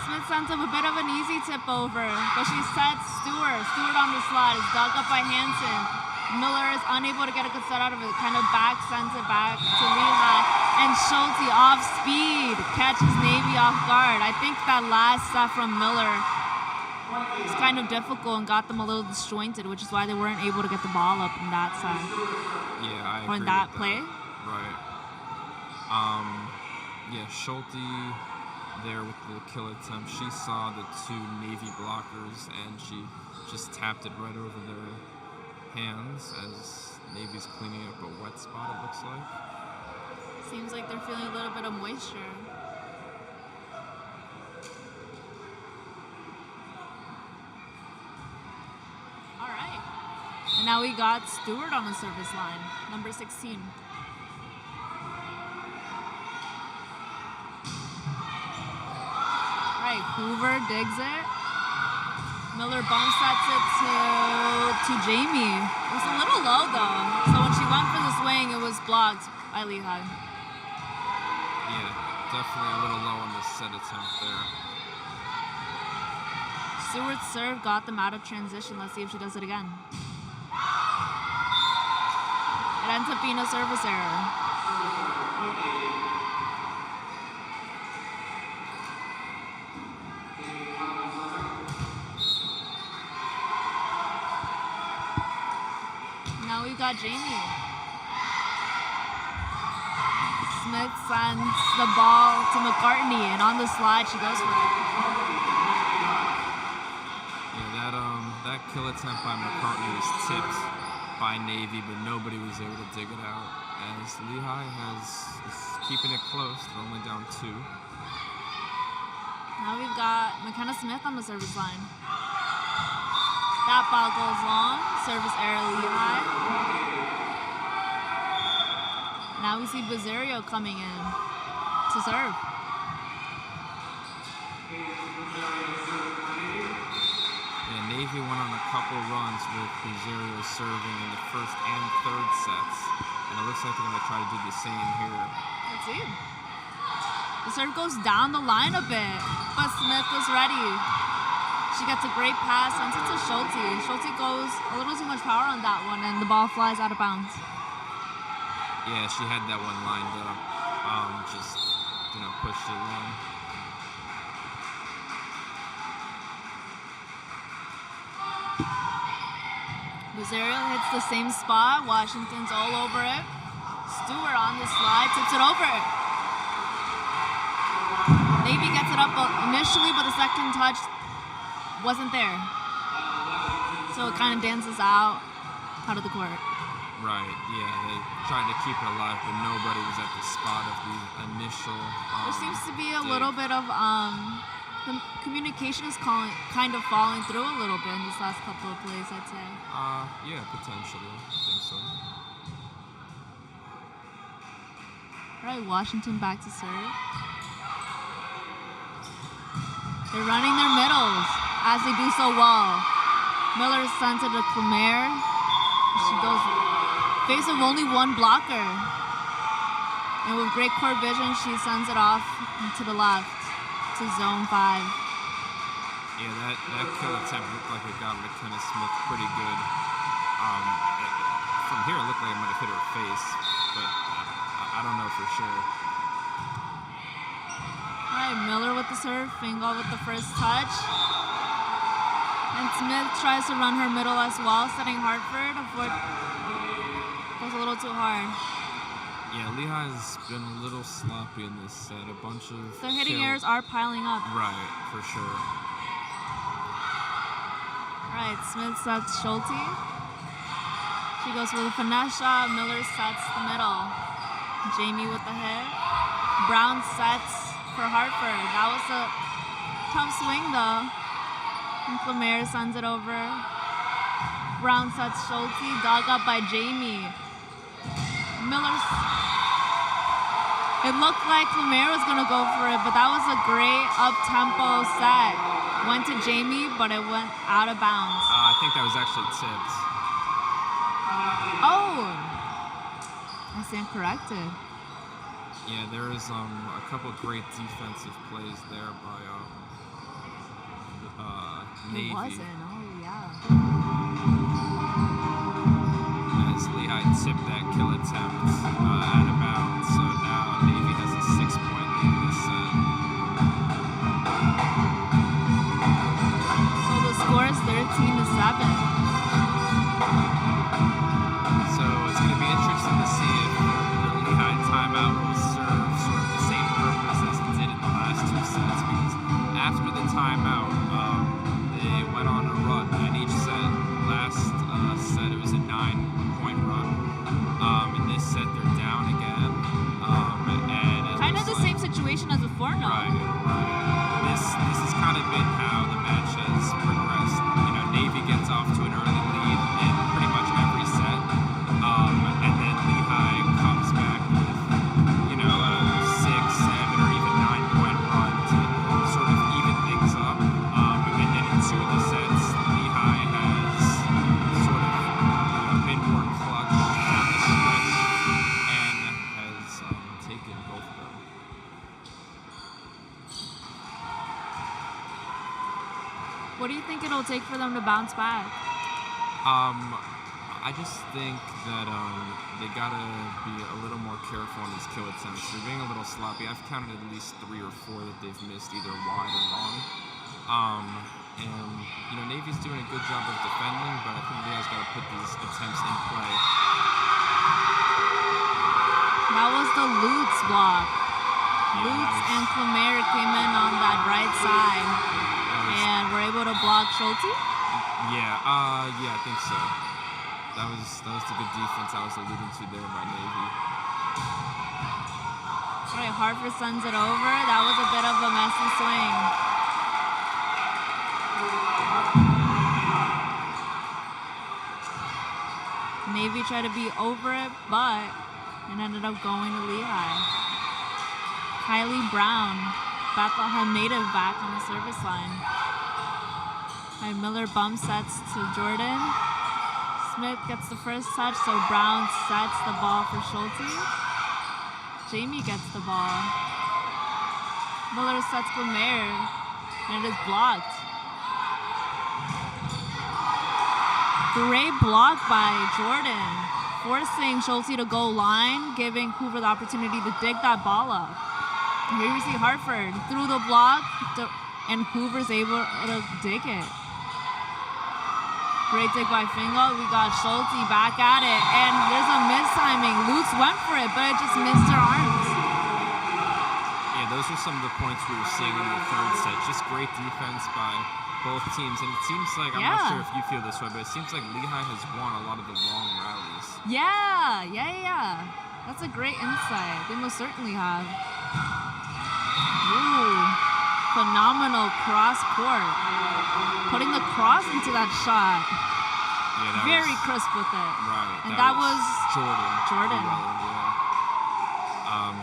Smith sends up a bit of an easy tip over, but she sets Stewart. Stewart on the slot is dug up by Hansen. Miller is unable to get a good set out of it, kind of sends it back to Lehigh. And Schulte off speed catches Navy off guard. I think that last set from Miller was kind of difficult and got them a little disjointed, which is why they weren't able to get the ball up in that side. Yeah, I agree. Or in that with play. Right. Schulte there with the kill attempt. She saw the two Navy blockers and she just tapped it right over their hands as Navy's cleaning up a wet spot, it looks like. Seems like they're feeling a little bit of moisture. All right. And now we got Stewart on the service line, number 16. All right, Hoover digs it. Miller bump sets it to Jamie. It was a little low though, so when she went for the swing, it was blocked by Lehigh. Yeah, definitely a little low on the set attempt there. Stewart's serve got them out of transition. Let's see if she does it again. It ends up being a service error. Now we've got Jamie. Smith sends the ball to McCartney, and on the slide, she goes for it. Yeah, that kill attempt by McCartney was tipped by Navy, but nobody was able to dig it out. As Lehigh is keeping it close, they're only down 2. Now we've got McKenna Smith on the service line. That ball goes long. Service error, Lehigh. Now we see Bazario coming in to serve. Yeah, Navy went on a couple runs with Bazario serving in the first and third sets. And it looks like they're going to try to do the same here. Let's see. The serve goes down the line a bit, but Smith was ready. She gets a great pass, sends it to Schulte. Schulte goes a little too much power on that one, and the ball flies out of bounds. Yeah, she had that one lined up. Just, pushed it long. Bazario hits the same spot. Washington's all over it. Stewart on the slide, tips it over. Navy gets it up initially, but the second touch wasn't there. So it kind of dances out of the court. Right, yeah, they tried to keep it alive, but nobody was at the spot of the initial There seems to be a dig. little bit of the communication is kind of falling through a little bit in these last couple of plays, I'd say. Yeah, potentially. I think so. All right, Washington back to serve. They're running their middles as they do so well. Miller sends it to Clemere. She goes face of only one blocker. And with great court vision, she sends it off to the left to zone 5. Yeah, that kill attempt looked like it got McKenna Smith pretty good. From here, it looked like it might have hit her face, but I don't know for sure. All right, Miller with the serve, Fingal with the first touch. And Smith tries to run her middle as well, setting Hartford. Goes a little too hard. Yeah, Lehigh's been a little sloppy in this set. A bunch of Their hitting errors are piling up. Right, for sure. All right, Smith sets Schulte. She goes for the finesse shot. Miller sets the middle. Jamie with the hit. Brown sets for Hartford. That was a tough swing though. And Clemere sends it over. Brown sets Schulte. Dug up by Jamie. It looked like Clemere was going to go for it, but that was a great up-tempo set. Went to Jamie, but it went out of bounds. I think that was actually tipped. Oh! I stand corrected. Yeah, there was a couple great defensive plays there by Navy. It wasn't. Oh, yeah. As Lehigh tipped that kill attempt out of bounds, so now Navy has a 6-point lead in this set. So the score is 13-7. So it's going to be interesting to see if the Lehigh timeout will serve sort of the same purpose as it did in the last 2 sets, because after the timeout, they went on a run in each set. Last set, it was a 9-point run. In this set, they're down again. And Kind of the same situation as before, no? Right. This has kind of been how the match has progressed. Navy gets off to an early lead in pretty much every set, and then Lehigh comes back with, a 6, 7, or even 9-point run to sort of even things up. And then in 2 of the sets, Lehigh has sort of been more clutch down the stretch and has taken both of them. What do you think it'll take for them to bounce back? I just think that they gotta be a little more careful on these kill attempts. They're being a little sloppy. I've counted at least 3 or 4 that they've missed either wide or long. And Navy's doing a good job of defending, but I think Lehigh's got to put these attempts in play. the Lutz block. Yeah, Lutz and Clemere came in on that right side, and were able to block Schulte. Yeah, I think so. That was the good defense I was alluding to there by Navy. All right, Hartford sends it over. That was a bit of a messy swing. Navy tried to be over it, but it ended up going to Lehigh. Kylie Brown, Bethlehem native, back on the service line. All right, Miller bump sets to Jordan. Smith gets the first touch, so Brown sets the ball for Schulte. Jamie gets the ball. Miller sets Clemere, and it is blocked. Great block by Jordan, forcing Schulte to go line, giving Hoover the opportunity to dig that ball up. Here we see Hartford through the block, and Hoover's able to dig it. Great dig by Fingal. We got Schulte back at it, and there's a mistiming. Lutz went for it, but it just missed her arms. Yeah, those are some of the points we were seeing in the third set. Just great defense by both teams, and it seems like, I'm not sure if you feel this way, but it seems like Lehigh has won a lot of the long rallies. Yeah. That's a great insight. They most certainly have. Ooh, phenomenal cross court. Putting the cross into that shot. Yeah, that Very was, crisp with it. Right. And that was Jordan. Yeah.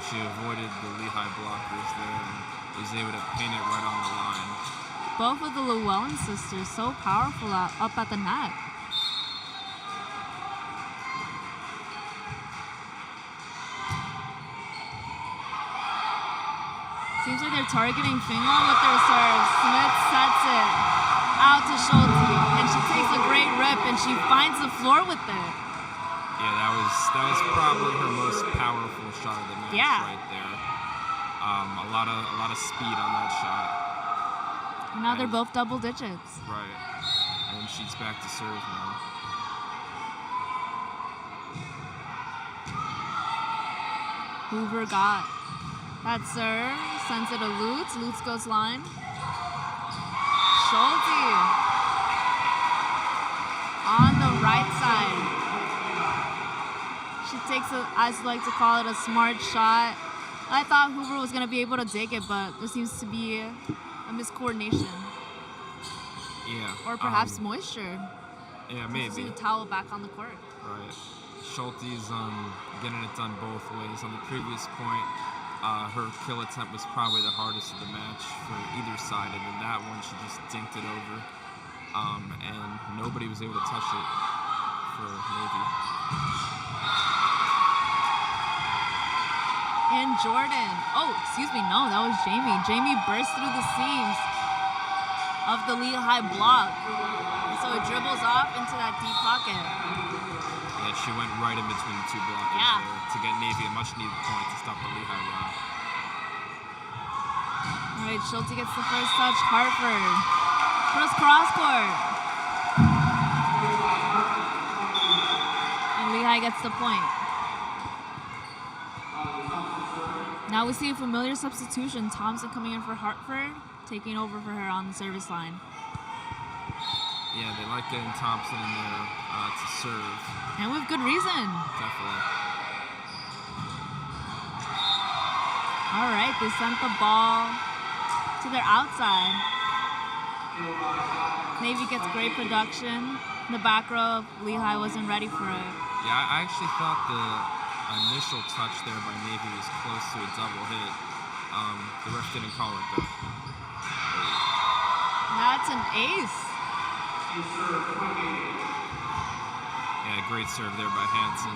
She avoided the Lehigh blockers there and was able to paint it right on the line. Both of the Llewellyn sisters so powerful up at the net. Seems like they're targeting Fingal with their serve. Smith sets it out to Schulte, and she takes a great rip, and she finds the floor with it. Yeah, that was probably her most powerful shot of the match right there. A lot of speed on that shot. And now they're both double digits. Right. And she's back to serve now. Hoover got that serve, sends it to Lutz. Lutz goes line. Schulte on the right side. She takes a, I like to call it, a smart shot. I thought Hoover was going to be able to dig it, but there seems to be a miscoordination. Yeah. Or perhaps moisture. Yeah, maybe. See the towel back on the court. Right. Schulte's getting it done both ways. On the previous point, her kill attempt was probably the hardest of the match for either side, and in that one she just dinked it over, and nobody was able to touch it for Navy. And Jordan, no, that was Jamie. Jamie burst through the seams of the Lehigh block, and so it dribbles off into that deep pocket. Yeah, she went right in between the two blockers there to get Navy a much-needed point to stop the Lehigh run. All right, Schulte gets the first touch. Hartford. First cross court. And Lehigh gets the point. Now we see a familiar substitution. Thompson coming in for Hartford, taking over for her on the service line. Yeah, they like getting Thompson in there to serve. And with good reason. Definitely. All right, they sent the ball to their outside. Navy gets great production. The back row of Lehigh wasn't ready for it. Yeah, I actually thought the initial touch there by Navy was close to a double hit. The ref didn't call it though. That's an ace. Yeah, great serve there by Hansen.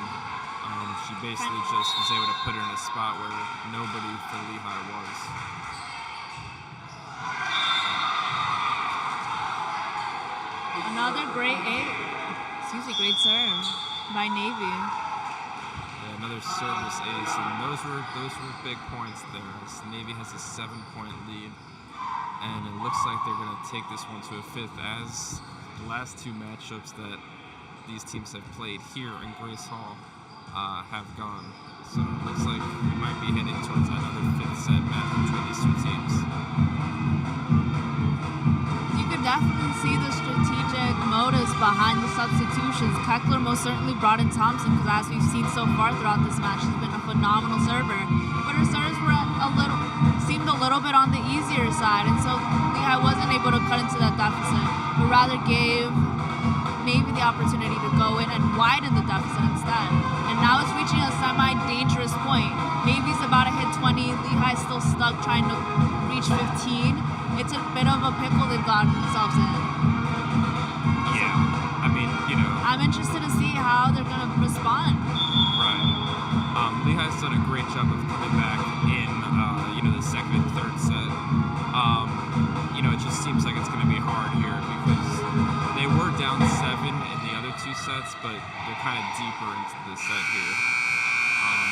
She basically just was able to put her in a spot where nobody for Lehigh was. Another great serve by Navy. Yeah, another service ace, and those were big points there. As Navy has a 7-point lead, and it looks like they're going to take this one to a fifth, as the last two matchups that these teams have played here in Grace Hall have gone. So it looks like we might be heading towards another fifth set match between these two teams. You could definitely see the strategic motives behind the substitutions. Keckler most certainly brought in Thompson because, as we've seen so far throughout this match, she's been a phenomenal server. But her serves were seemed a little bit on the easier side, and so Lehigh wasn't able to cut into that deficit, but rather gave Navy the opportunity to go in and widen the deficit instead. And now it's reaching a semi-dangerous point. Navy's about to hit 20. Lehigh's still stuck trying to reach 15. It's a bit of a pickle they've gotten themselves in. Yeah, I mean, I'm interested to see how they're going to respond. Right. Lehigh's done a great job of coming back in, the second and third set. It just seems like it's going to be hard here because they were down 7 in the other 2 sets, but they're kind of deeper into the set here.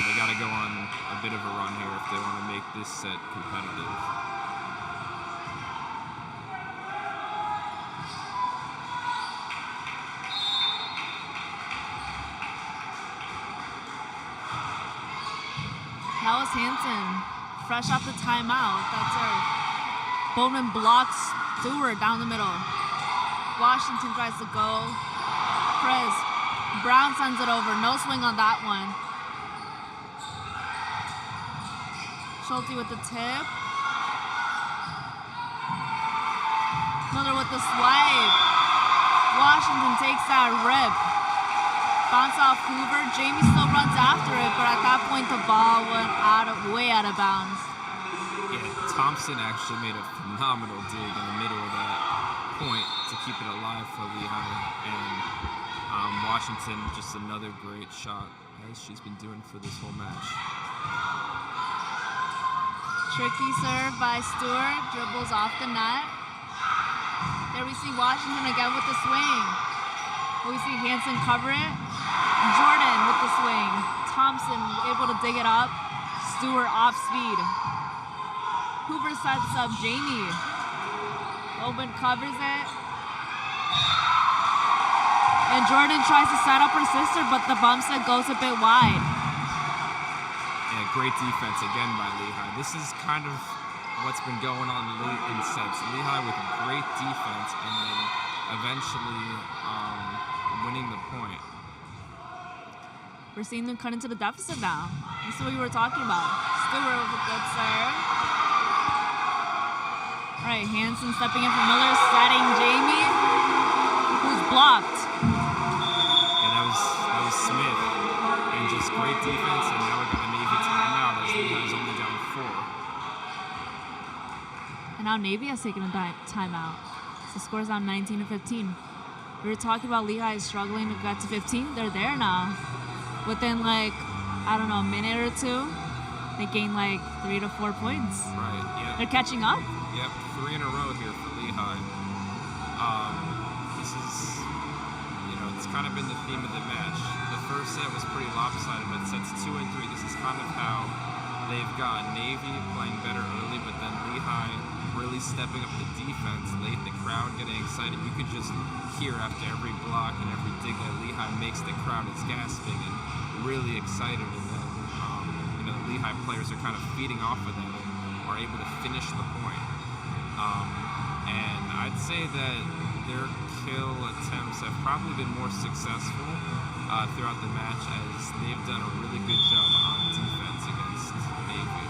They got to go on a bit of a run here if they want to make this set competitive. That was Hansen, fresh off the timeout. That's her. Bowman blocks Stewart down the middle. Washington tries to go. Chris. Brown sends it over. No swing on that one. Schulte with the tip. Miller with the swipe. Washington takes that rip. Bounce off Hoover. Jamie still runs after it, but at that point the ball went way out of bounds. Yeah, Thompson actually made a phenomenal dig in the middle of that point to keep it alive for Lehigh, and Washington just another great shot as she's been doing for this whole match. Tricky serve by Stewart, dribbles off the net. There we see Washington again with the swing. We see Hansen cover it. Jordan with the swing. Thompson able to dig it up. Stewart off speed. Hoover sets up Jamie. Bowman covers it. And Jordan tries to set up her sister, but the bump set goes a bit wide. Yeah, great defense again by Lehigh. This is kind of what's been going on late in sets. Lehigh with great defense and then eventually winning the point. We're seeing them cut into the deficit now. This is what we were talking about. Stewart with a good serve. All right, Hansen stepping in for Miller, setting Jamie, who's blocked. Yeah, that was Smith. And just great defense, and now we're going to Navy timeout as Lehigh's only down 4. And now Navy has taken a timeout. So the score's now 19-15. We were talking about Lehigh struggling to get to 15. They're there now. Within a minute or two, they gain 3 to 4 points. Right, yeah. They're catching up. Yep, 3 in a row here for Lehigh. This is, it's kind of been the theme of the match. The first set was pretty lopsided, but sets 2 and 3, this is kind of how they've got Navy playing better early, but then Lehigh really stepping up the defense late, the crowd getting excited. You could just hear after every block and every dig that Lehigh makes, the crowd is gasping and really excited, and then the Lehigh players are kind of feeding off of that and are able to finish the point. And I'd say that their kill attempts have probably been more successful throughout the match, as they've done a really good job on defense against Navy.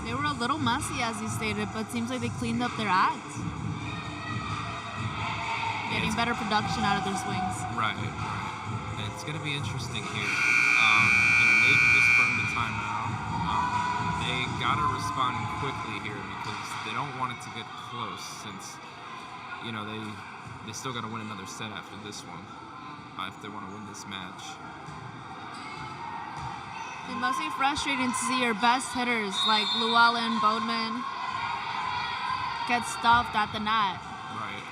They were a little messy, as you stated, but it seems like they cleaned up their act. Getting better production out of their swings. Right. It's going to be interesting here. Navy just burned the timeout. They got to respond quickly here because they don't want it to get close, since they still got to win another set after this one if they want to win this match. It must be frustrating to see your best hitters like Llewellyn, Bowman get stuffed at the net. Right.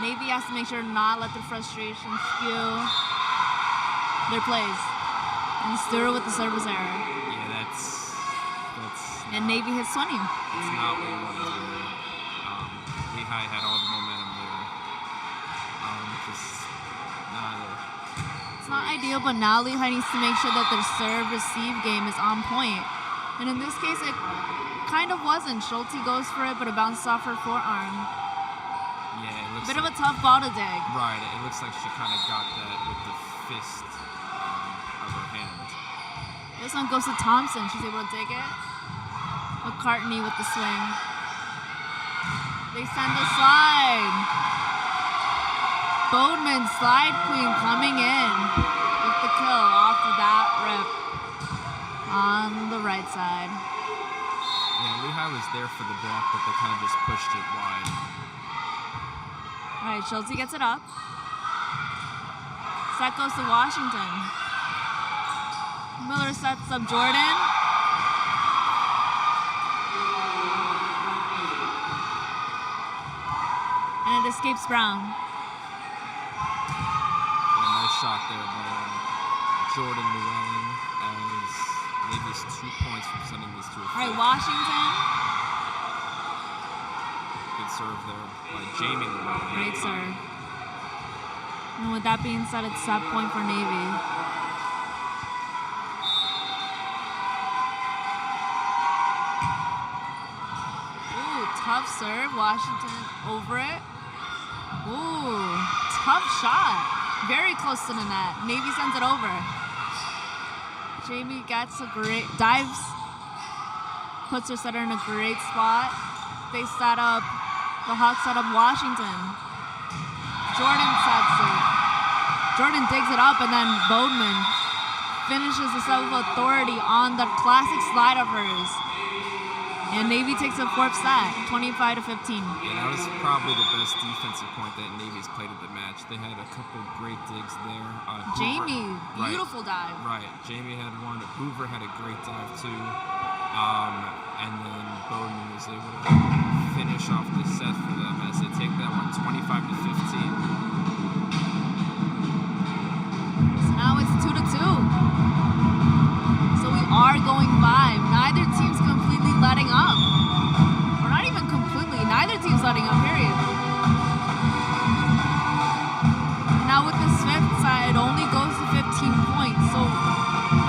Navy has to make sure to not let the frustration skew their plays. And Stewart with the service error. Yeah, that's and Navy hits 20. It's not what you want to do. Lehigh had all the momentum there. Just not. It's It's not ideal, but now Lehigh needs to make sure that their serve-receive game is on point. And in this case, it kind of wasn't. Schulte goes for it, but it bounces off her forearm. Yeah, it looks Bit of a tough ball to dig. Right, it looks like she kind of got that with the fist of her hand. This one goes to Thompson. She's able to dig it. McCartney with the swing. They send the slide. Bodeman, slide queen, coming in with the kill off of that rip on the right side. Yeah, Lehigh was there for the block, but they kind of just pushed it wide. All right, Schulte gets it up. Set goes to Washington. Miller sets up Jordan. And it escapes Brown. Yeah, nice shot there by Jordan Llewellyn as Navy's 2 points from sending this to a All right, fifth. Washington. Good serve there by Jamie Llewellyn. Great serve. And with that being said, it's set point for Navy. Ooh, tough serve. Washington over it. Ooh, tough shot. Very close to the net. Navy sends it over. Jamie gets a great, dives, puts her setter in a great spot. They set up, the Hawks set up Washington. Jordan sets it. Jordan digs it up, and then Bodeman finishes the set with authority on the classic slide of hers. And Navy takes a fourth set, 25-15. Yeah, that was probably the best defensive point that Navy's played at the match. They had a couple great digs there. Jamie, Hoover, beautiful dive. Right, Jamie had one. Hoover had a great dive too. And then Bowden was able to finish off the set for them as they take that one 25-15. So now it's 2-2. So we are going 5. Neither team's completely letting up. Or not even completely. Neither team's letting up, period. Now with the Swift side, it only goes to 15 points. So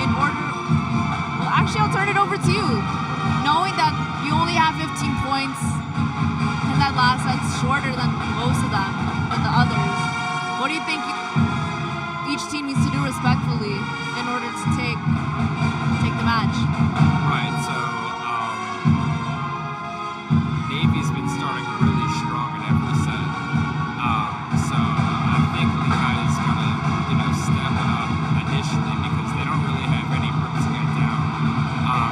in order... Well, actually, I'll turn it over to you. Knowing that you only have 15 points and that last set's shorter than most of them, than the others, what do you think each team needs to do respectfully in order to take the match? Right, so Navy's been starting really strong in every set. So I think Lehigh is gonna, step it up initially because they don't really have any room to get down.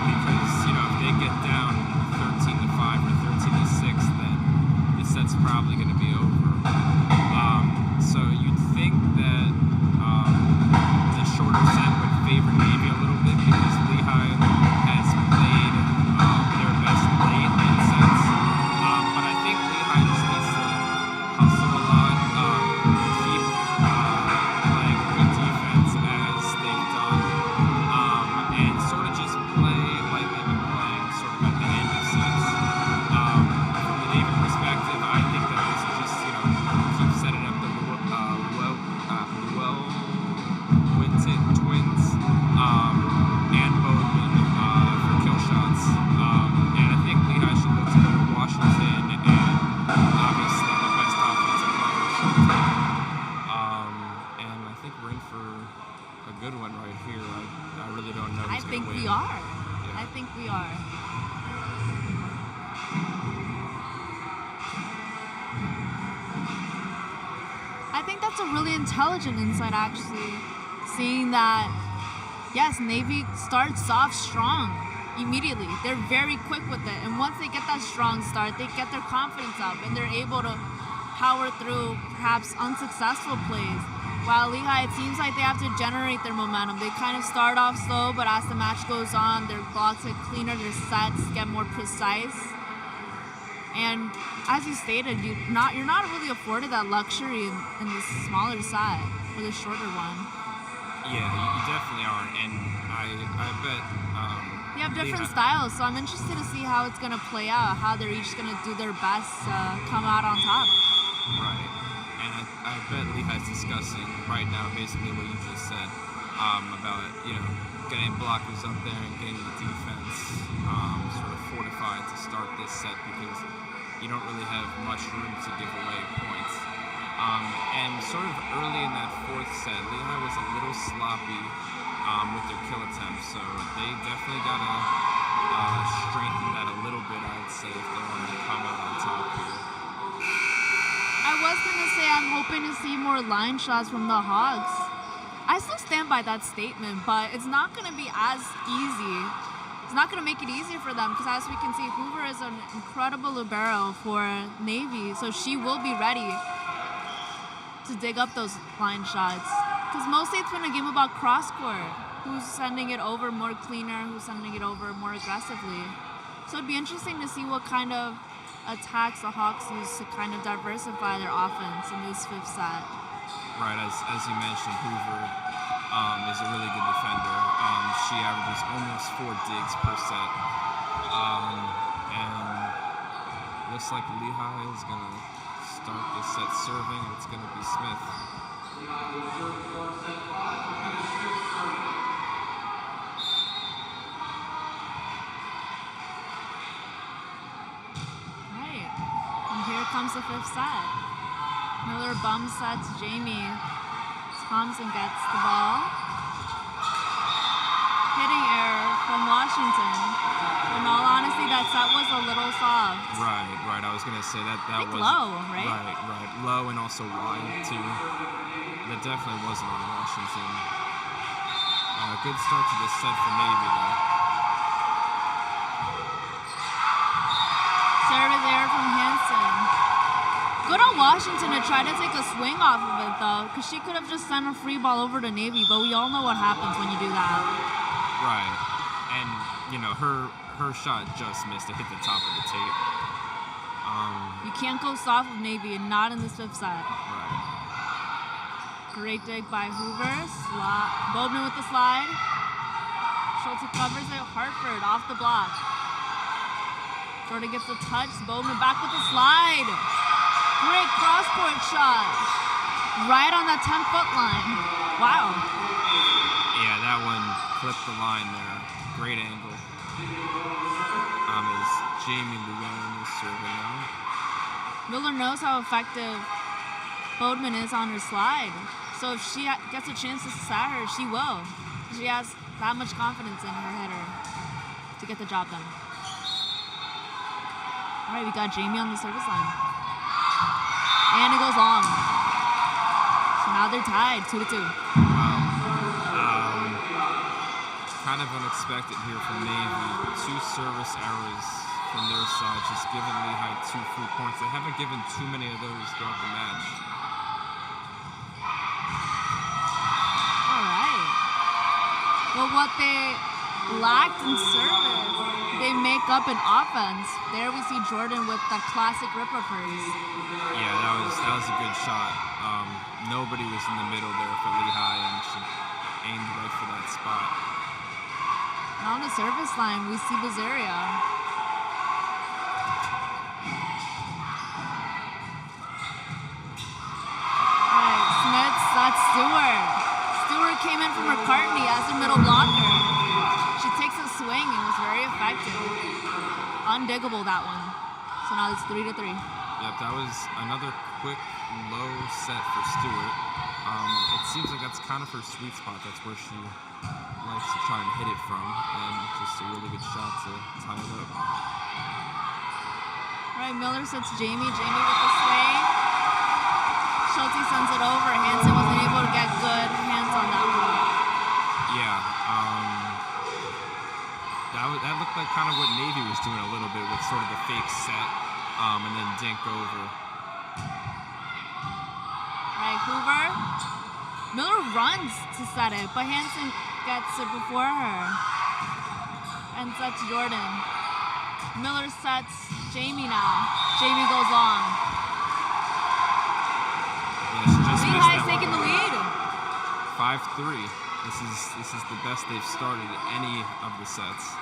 Because if they get down 13-5 or 13-6, then the set's probably gonna be over. So you'd think that the shorter set would favor Navy a little bit because Lehigh has played their best late in sets. But I think Lehigh just needs to hustle a lot, keep good defense as they've done, and sort of just play like they've been playing sort of at the end of sets. From the Navy perspective, I think that this is just, keep setting up the Winton twins and Bodeman for kill shots. And I think Lehigh should look to go to Washington and obviously the best offensive player, Schulte. And I think we're in for a good one right here. I really don't know who's going to win. We are. Yeah. I think we are. I think that's a really intelligent insight, actually. Seeing that, yes, Navy starts off strong immediately. They're very quick with it. And once they get that strong start, they get their confidence up and they're able to power through perhaps unsuccessful plays. While Lehigh, it seems like they have to generate their momentum. They kind of start off slow, but as the match goes on, their blocks get cleaner, their sets get more precise. And as you stated, you're not really afforded that luxury in the smaller set or the shorter one. Yeah, you definitely aren't, and I bet. You have different Lehigh, styles, so I'm interested to see how it's going to play out, how they're each going to do their best to come out on top. Right, and I I bet Lehigh's discussing right now basically what you just said about getting blockers up there and getting the defense sort of fortified to start this set because you don't really have much room to give away points. And sort of early in that fourth set, Lehigh was a little sloppy with their kill attempts, so they definitely got to strengthen that a little bit, I'd say, if they want to come out on top here. I was going to say I'm hoping to see more line shots from the Hogs. I still stand by that statement, but it's not going to be as easy. It's not going to make it easier for them because, as we can see, Hoover is an incredible libero for Navy, so she will be ready to dig up those line shots. Because mostly it's been a game about cross-court. Who's sending it over more cleaner, who's sending it over more aggressively. So it'd be interesting to see what kind of attacks the Hawks use to kind of diversify their offense in this fifth set. Right, as you mentioned, Hoover is a really good defender. She averages almost 4 digs per set. And looks like Lehigh is going to start this set serving, and it's going to be Smith. Right, and here comes the fifth set. Miller bum sets Jamie. Thompson gets the ball. Hitting error from Washington. In all honesty, that set was a little soft. Right. I was gonna say that was low, right? Right. Low and also wide too. That definitely wasn't on Washington. Good start to this set for Navy though. Service error from Hansen. Good on Washington to try to take a swing off of it though, because she could have just sent a free ball over to Navy, but we all know what happens when you do that. Right. And her shot just missed. It hit the top of the tape. You can't go soft with Navy, and not in this fifth set. Right. Great dig by Hoover. Bowman with the slide. Schulte covers it. Hartford off the block. Jordan gets a touch. Bowman back with the slide. Great cross-court shot. Right on that 10-foot line. Wow. Yeah, that one clipped the line there. Great angle. As Jamie Llewellyn is serving now. Miller knows how effective Bodeman is on her slide. So if she gets a chance to set her, she will. She has that much confidence in her hitter to get the job done. All right, we got Jamie on the service line. And it goes long. So now they're tied, 2-2. Wow. Kind of unexpected here from Navy. 2 service errors from their side, just giving Lehigh 2 free points. They haven't given too many of those throughout the match. All right. Well, what they lacked in service, they make up in offense. There we see Jordan with the classic rip of hers. Yeah, that was a good shot. Nobody was in the middle there for Lehigh, and she aimed right for that spot. On the service line, we see Bizaria. Alright, Smith, that's Stewart. Stewart came in from McCartney as a middle blocker. She takes a swing and was very effective. Undiggable, that one. So now it's 3-3. Yep, that was another quick, low set for Stewart. It seems like that's kind of her sweet spot. That's where she likes to try and hit it from, and just a really good shot to tie it up. All right, Miller sets Jamie. Jamie with the swing. Schulte sends it over. Hansen wasn't able to get good hands on that one. Yeah, that looked like kind of what Navy was doing a little bit with sort of the fake set, and then dink over. All right, Hoover. Miller runs to set it, but Hansen gets it before her and sets Jordan. Miller sets Jamie now. Jamie goes long. Yeah, she just missed Lehigh's that taking the lead. 5-3. This is the best they've started any of the sets.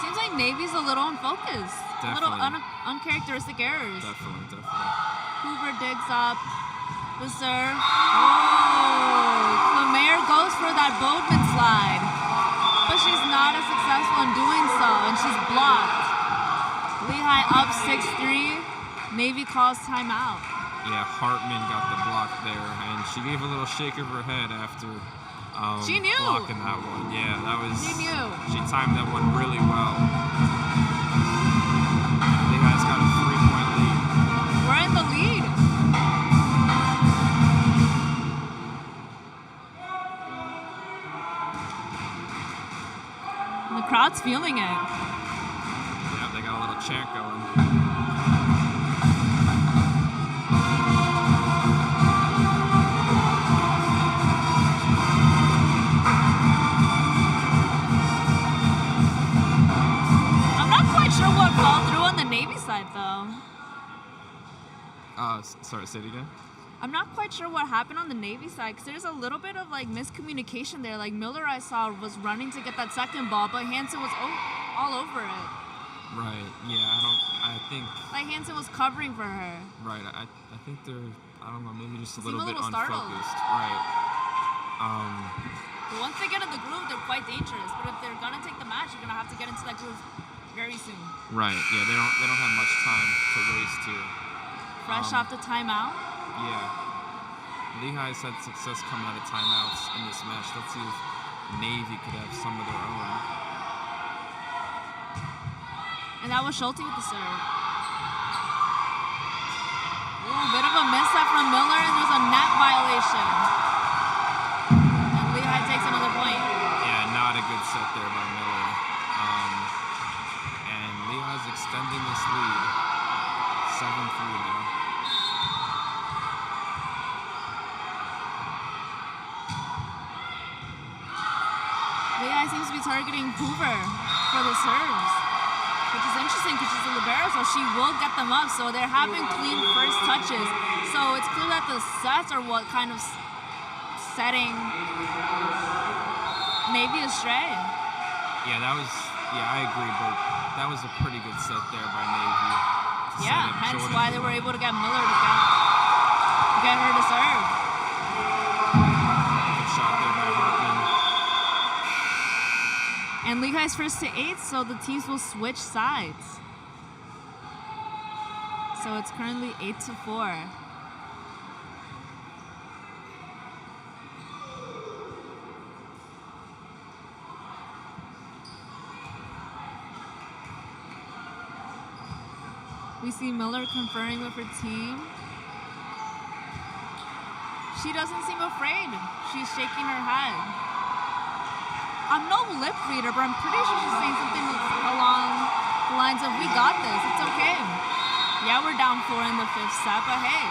Seems like Navy's a little unfocused. definitely. little uncharacteristic errors. Definitely. Hoover digs up the serve. Oh, Lemaire goes for that Boatman slide, but she's not as successful in doing so, and she's blocked. Lehigh up 6-3. Navy calls timeout. Yeah, Hartman got the block there, and she gave a little shake of her head after She knew. blocking that one. Yeah, that was. She knew. She timed that one really well. Lehigh's got a 3-point lead. We're in the lead. And the crowd's feeling it. Yeah, they got a little chant going. I'm not quite sure what fall through on the Navy side, though. Sorry, say it again. I'm not quite sure what happened on the Navy side because there's a little bit of like miscommunication there. Like Miller, I saw, was running to get that second ball, but Hansen was all over it. Right. Yeah. I think. Like Hansen was covering for her. Right. I think they're. I don't know. Maybe just a Seem little a bit little startled. unfocused. Right. But once they get in the groove, they're quite dangerous. But if they're gonna take the match, you're gonna have to get into that groove very soon. Right. Yeah. They don't have much time to waste here. Fresh off the timeout. Yeah. Lehigh's had success coming out of timeouts in this match. Let's see if Navy could have some of their own. And that was Schulte with the serve. Ooh, bit of a misstep from Miller, and there's a net violation. And Lehigh takes another point. Yeah, not a good set there by Miller. And Lehigh's extending this lead. 7-3 now. Lehigh seems to be targeting Hoover for the serves, which is interesting because she's a libero, so she will get them up. So they're having clean first touches. So it's clear that the sets are what kind of setting Navy astray. Yeah, I agree, but that was a pretty good set there by Navy. Yeah, hence why they were able to get Miller to get her to serve. Good shot there by Hartman. And Lehigh's first to 8, so the teams will switch sides. So it's currently 8-4. We see Miller conferring with her team. She doesn't seem afraid. She's shaking her head. I'm no lip reader, but I'm pretty sure she's saying something along the lines of, "We got this, it's okay." Yeah, we're down 4 in the 5th set, but hey,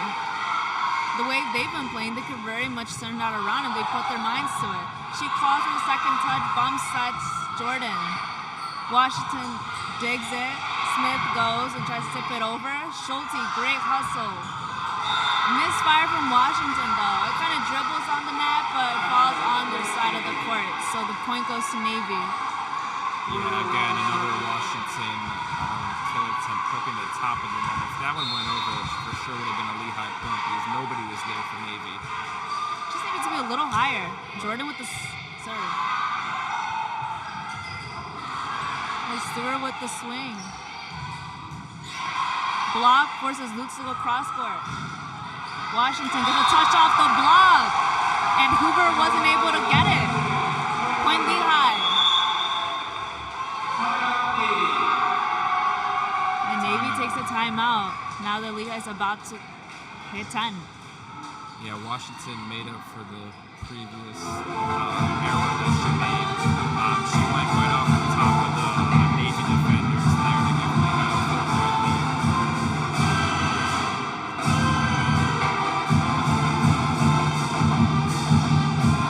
the way they've been playing, they could very much turn that around if they put their minds to it. She calls for the second touch, bump sets Jordan. Washington digs it. Smith goes and tries to tip it over. Schulte, great hustle. Misfire from Washington, though. It kind of dribbles on the net, but falls on their side of the court. So the point goes to Navy. Yeah, again, another Washington kill attempt clipping the top of the net. If that one went over, it for sure would have been a Lehigh point because nobody was there for Navy. Just needed to be a little higher. Jordan with the serve. And Stewart with the swing. Block forces Lutz to go cross court. Washington gets a touch off the block, and Hoover wasn't able to get it. Point Lehigh. And Navy takes a timeout now that Lehigh's about to hit 10. Yeah, Washington made up for the previous error that she made. She went right off the top of the Navy defenders there to give Lehigh a 4-point lead.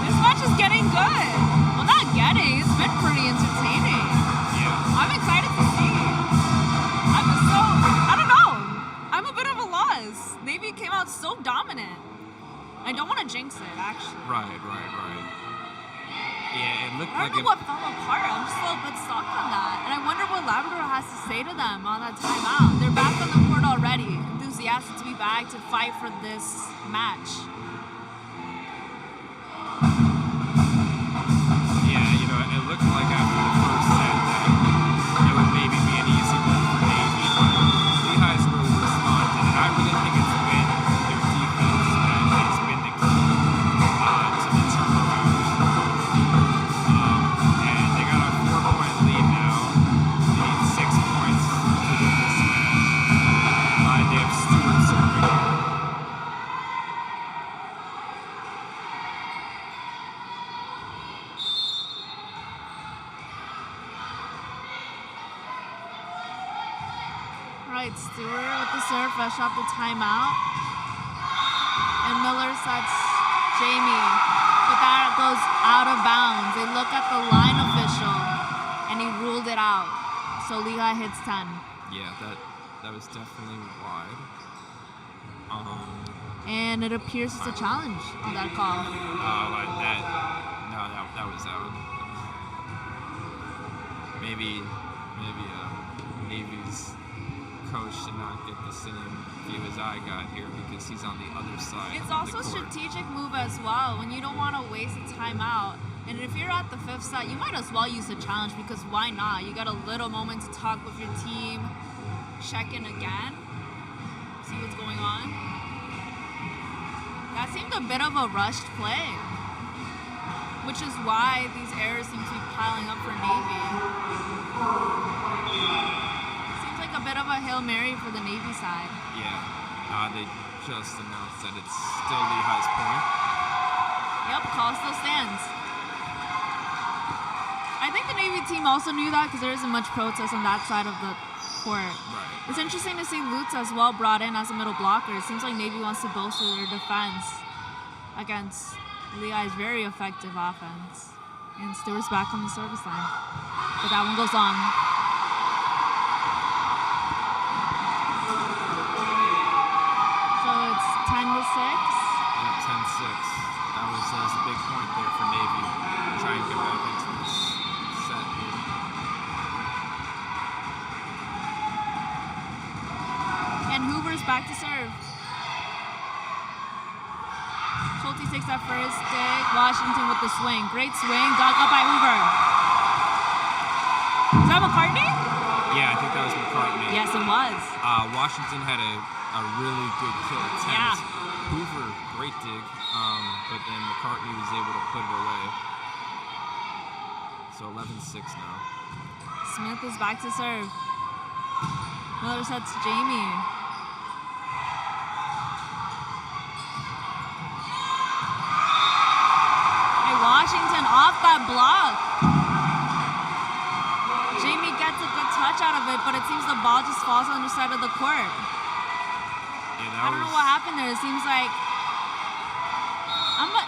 This match is getting good. Well, not getting. It's been pretty entertaining. Yeah. I'm excited to see. I don't know. I'm a bit of a loss. Navy came out so dominant. I don't want to jinx it, actually. Right. Yeah, it looked I like don't know what fell apart. I'm just a little bit stuck on that. And I wonder what Labrador has to say to them on that timeout. They're back on the court already, enthusiastic to be back to fight for this match. Yeah, it looked like after the first set that it would maybe be an easy one for Navy, but Lehigh's really responded, and I really think it's been their defense that has been the key to the turnaround. And they got a 4-point lead now. They need 6 points to win this match. They have Stewart serving here. Right, Stewart with the serve, fresh off the timeout. And Miller sets Jamie, but that goes out of bounds. They look at the line official, and he ruled it out. So Lehigh hits 10. Yeah, that was definitely wide. And it appears it's a challenge on that call. That was out. Maybe Navy's coach did not get the same view as I got here because he's on the other side. It's of also the a court. strategic move as well when you don't want to waste a timeout. And if you're at the 5th set, you might as well use the challenge because why not? You got a little moment to talk with your team, check in again, see what's going on. That seemed a bit of a rushed play, which is why these errors seem to be piling up for Navy. Seems like a bit of a Hail Mary for the Navy side. Yeah, they just announced that it's still Lehigh's point. Yep, call still stands. I think the Navy team also knew that because there isn't much protest on that side of the court. Right. It's interesting to see Lutz as well brought in as a middle blocker. It seems like Navy wants to bolster their defense against Lehigh's very effective offense. And Stewart's back on the service line. But that one goes on. So it's 10-6. Yeah, 10-6. That was a big point there for Navy. Try and get back into this set here. And Hoover's back to serve. Schulte takes that first dig. Washington with the swing. Great swing. Got by Hoover. Is that McCartney? Yeah, I think that was McCartney. Yes, it was. Washington had a really good kill attempt. Yeah. Hoover, great dig, but then McCartney was able to put it away. So 11-6 now. Smith is back to serve. Miller sets Jamie. Washington off that block. Jamie gets a good touch out of it, but it seems the ball just falls on the side of the court. Yeah, I don't know what happened there. It seems like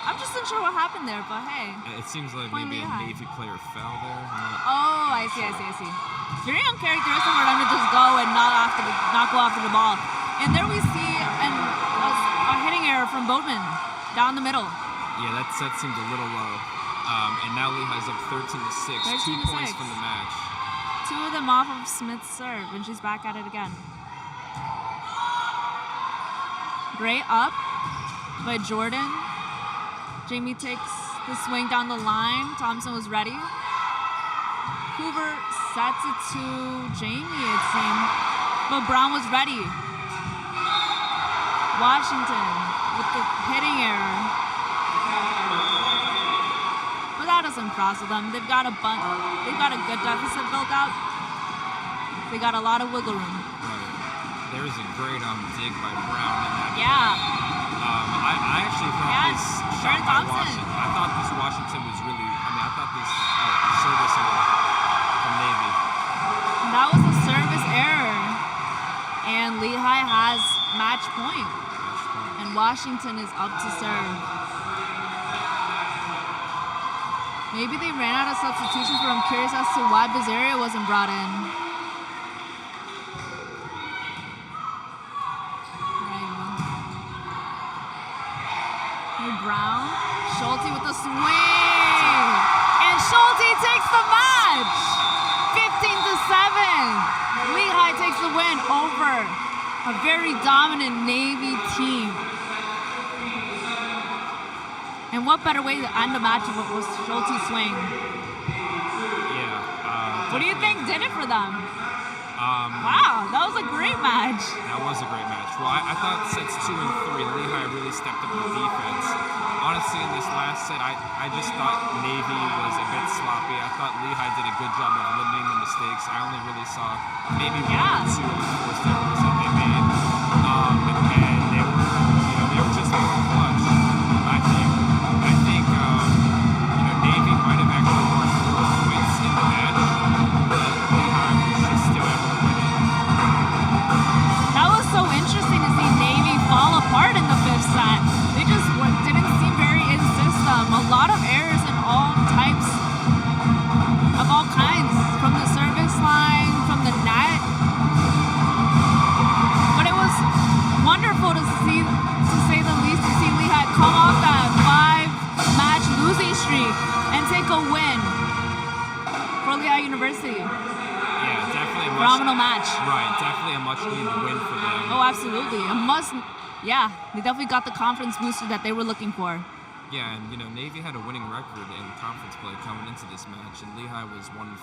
I'm just unsure what happened there, but hey. It seems like Point maybe a Lehigh. Navy player fell there. Oh, I see. It's very uncharacteristic for them to just go and not go after the ball. And there we see a hitting error from Boatman down the middle. Yeah, that set seemed a little low. And now Lehigh's up 13-6, 2 points from the match. 2 of them off of Smith's serve, and she's back at it again. Great up by Jordan. Jamie takes the swing down the line. Thompson was ready. Hoover sets it to Jamie, it seemed. But Brown was ready. Washington with the hitting error. But that doesn't cross with them. They've got a good deficit built out. They got a lot of wiggle room. Right. There was a great dig by Brown in that. Yeah. I actually thought this shot by Thompson. Washington. I thought this Washington was really. I thought this service error from Navy. That was a service error, and Lehigh has match point. And Washington is up to serve. Maybe they ran out of substitutions, but I'm curious as to why Bizaria wasn't brought in. Brown, Schulte with the swing, the match. 15-7. Lehigh takes the win over a very dominant Navy team. And what better way to end the match than with Schulte's swing? Yeah. What do you think did it for them? Wow, that was a great match. That was a great match. Well, I thought sets 2 and 3, Lehigh really stepped up the defense. Honestly, in this last set, I just thought Navy was a bit sloppy. I thought Lehigh did a good job of limiting the mistakes. I only really saw maybe 1 or 2 of the forced errors that they made. And they were just more clutch. I think Navy might have actually won 4 points in the match, but Lehigh was just still able to win it. That was so interesting to see Navy fall apart in the 5th set. They just didn't seem very in system. A lot of errors in all types, of all kinds, from the service line, from the net. But it was wonderful to see, to say the least, to see Lehigh come off that 5-match losing streak and take a win for Lehigh University. Yeah, definitely. Phenomenal match. Right, definitely a much-needed win for them. Oh, absolutely. Yeah, they definitely got the confidence booster that they were looking for. Yeah, and Navy had a winning record in conference play coming into this match, and Lehigh was 1-4,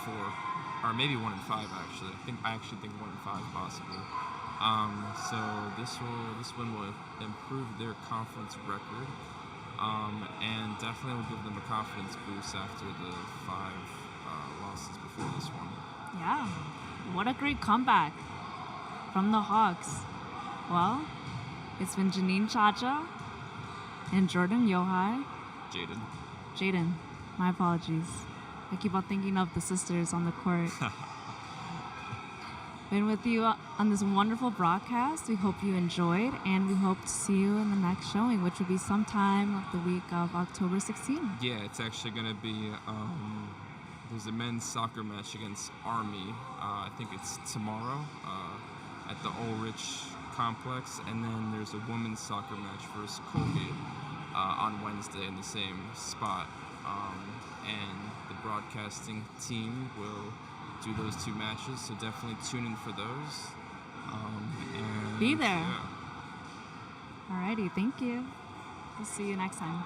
or maybe 1-5 actually. I actually think 1-5 possibly. So this win will improve their conference record, and definitely will give them a confidence boost after the 5 losses before this one. Yeah, what a great comeback from the Hawks. Well, it's been Janine Chacha and Jordan Yohai. Jaden, my apologies. I keep on thinking of the sisters on the court. Been with you on this wonderful broadcast. We hope you enjoyed, and we hope to see you in the next showing, which will be sometime of the week of October 16th. Yeah, it's actually going to be, there's a men's soccer match against Army. I think it's tomorrow at the Ulrich Complex, and then there's a women's soccer match versus Colgate on Wednesday in the same spot. And the broadcasting team will do those 2 matches, so definitely tune in for those. And be there. Yeah. Alrighty, thank you. We'll see you next time.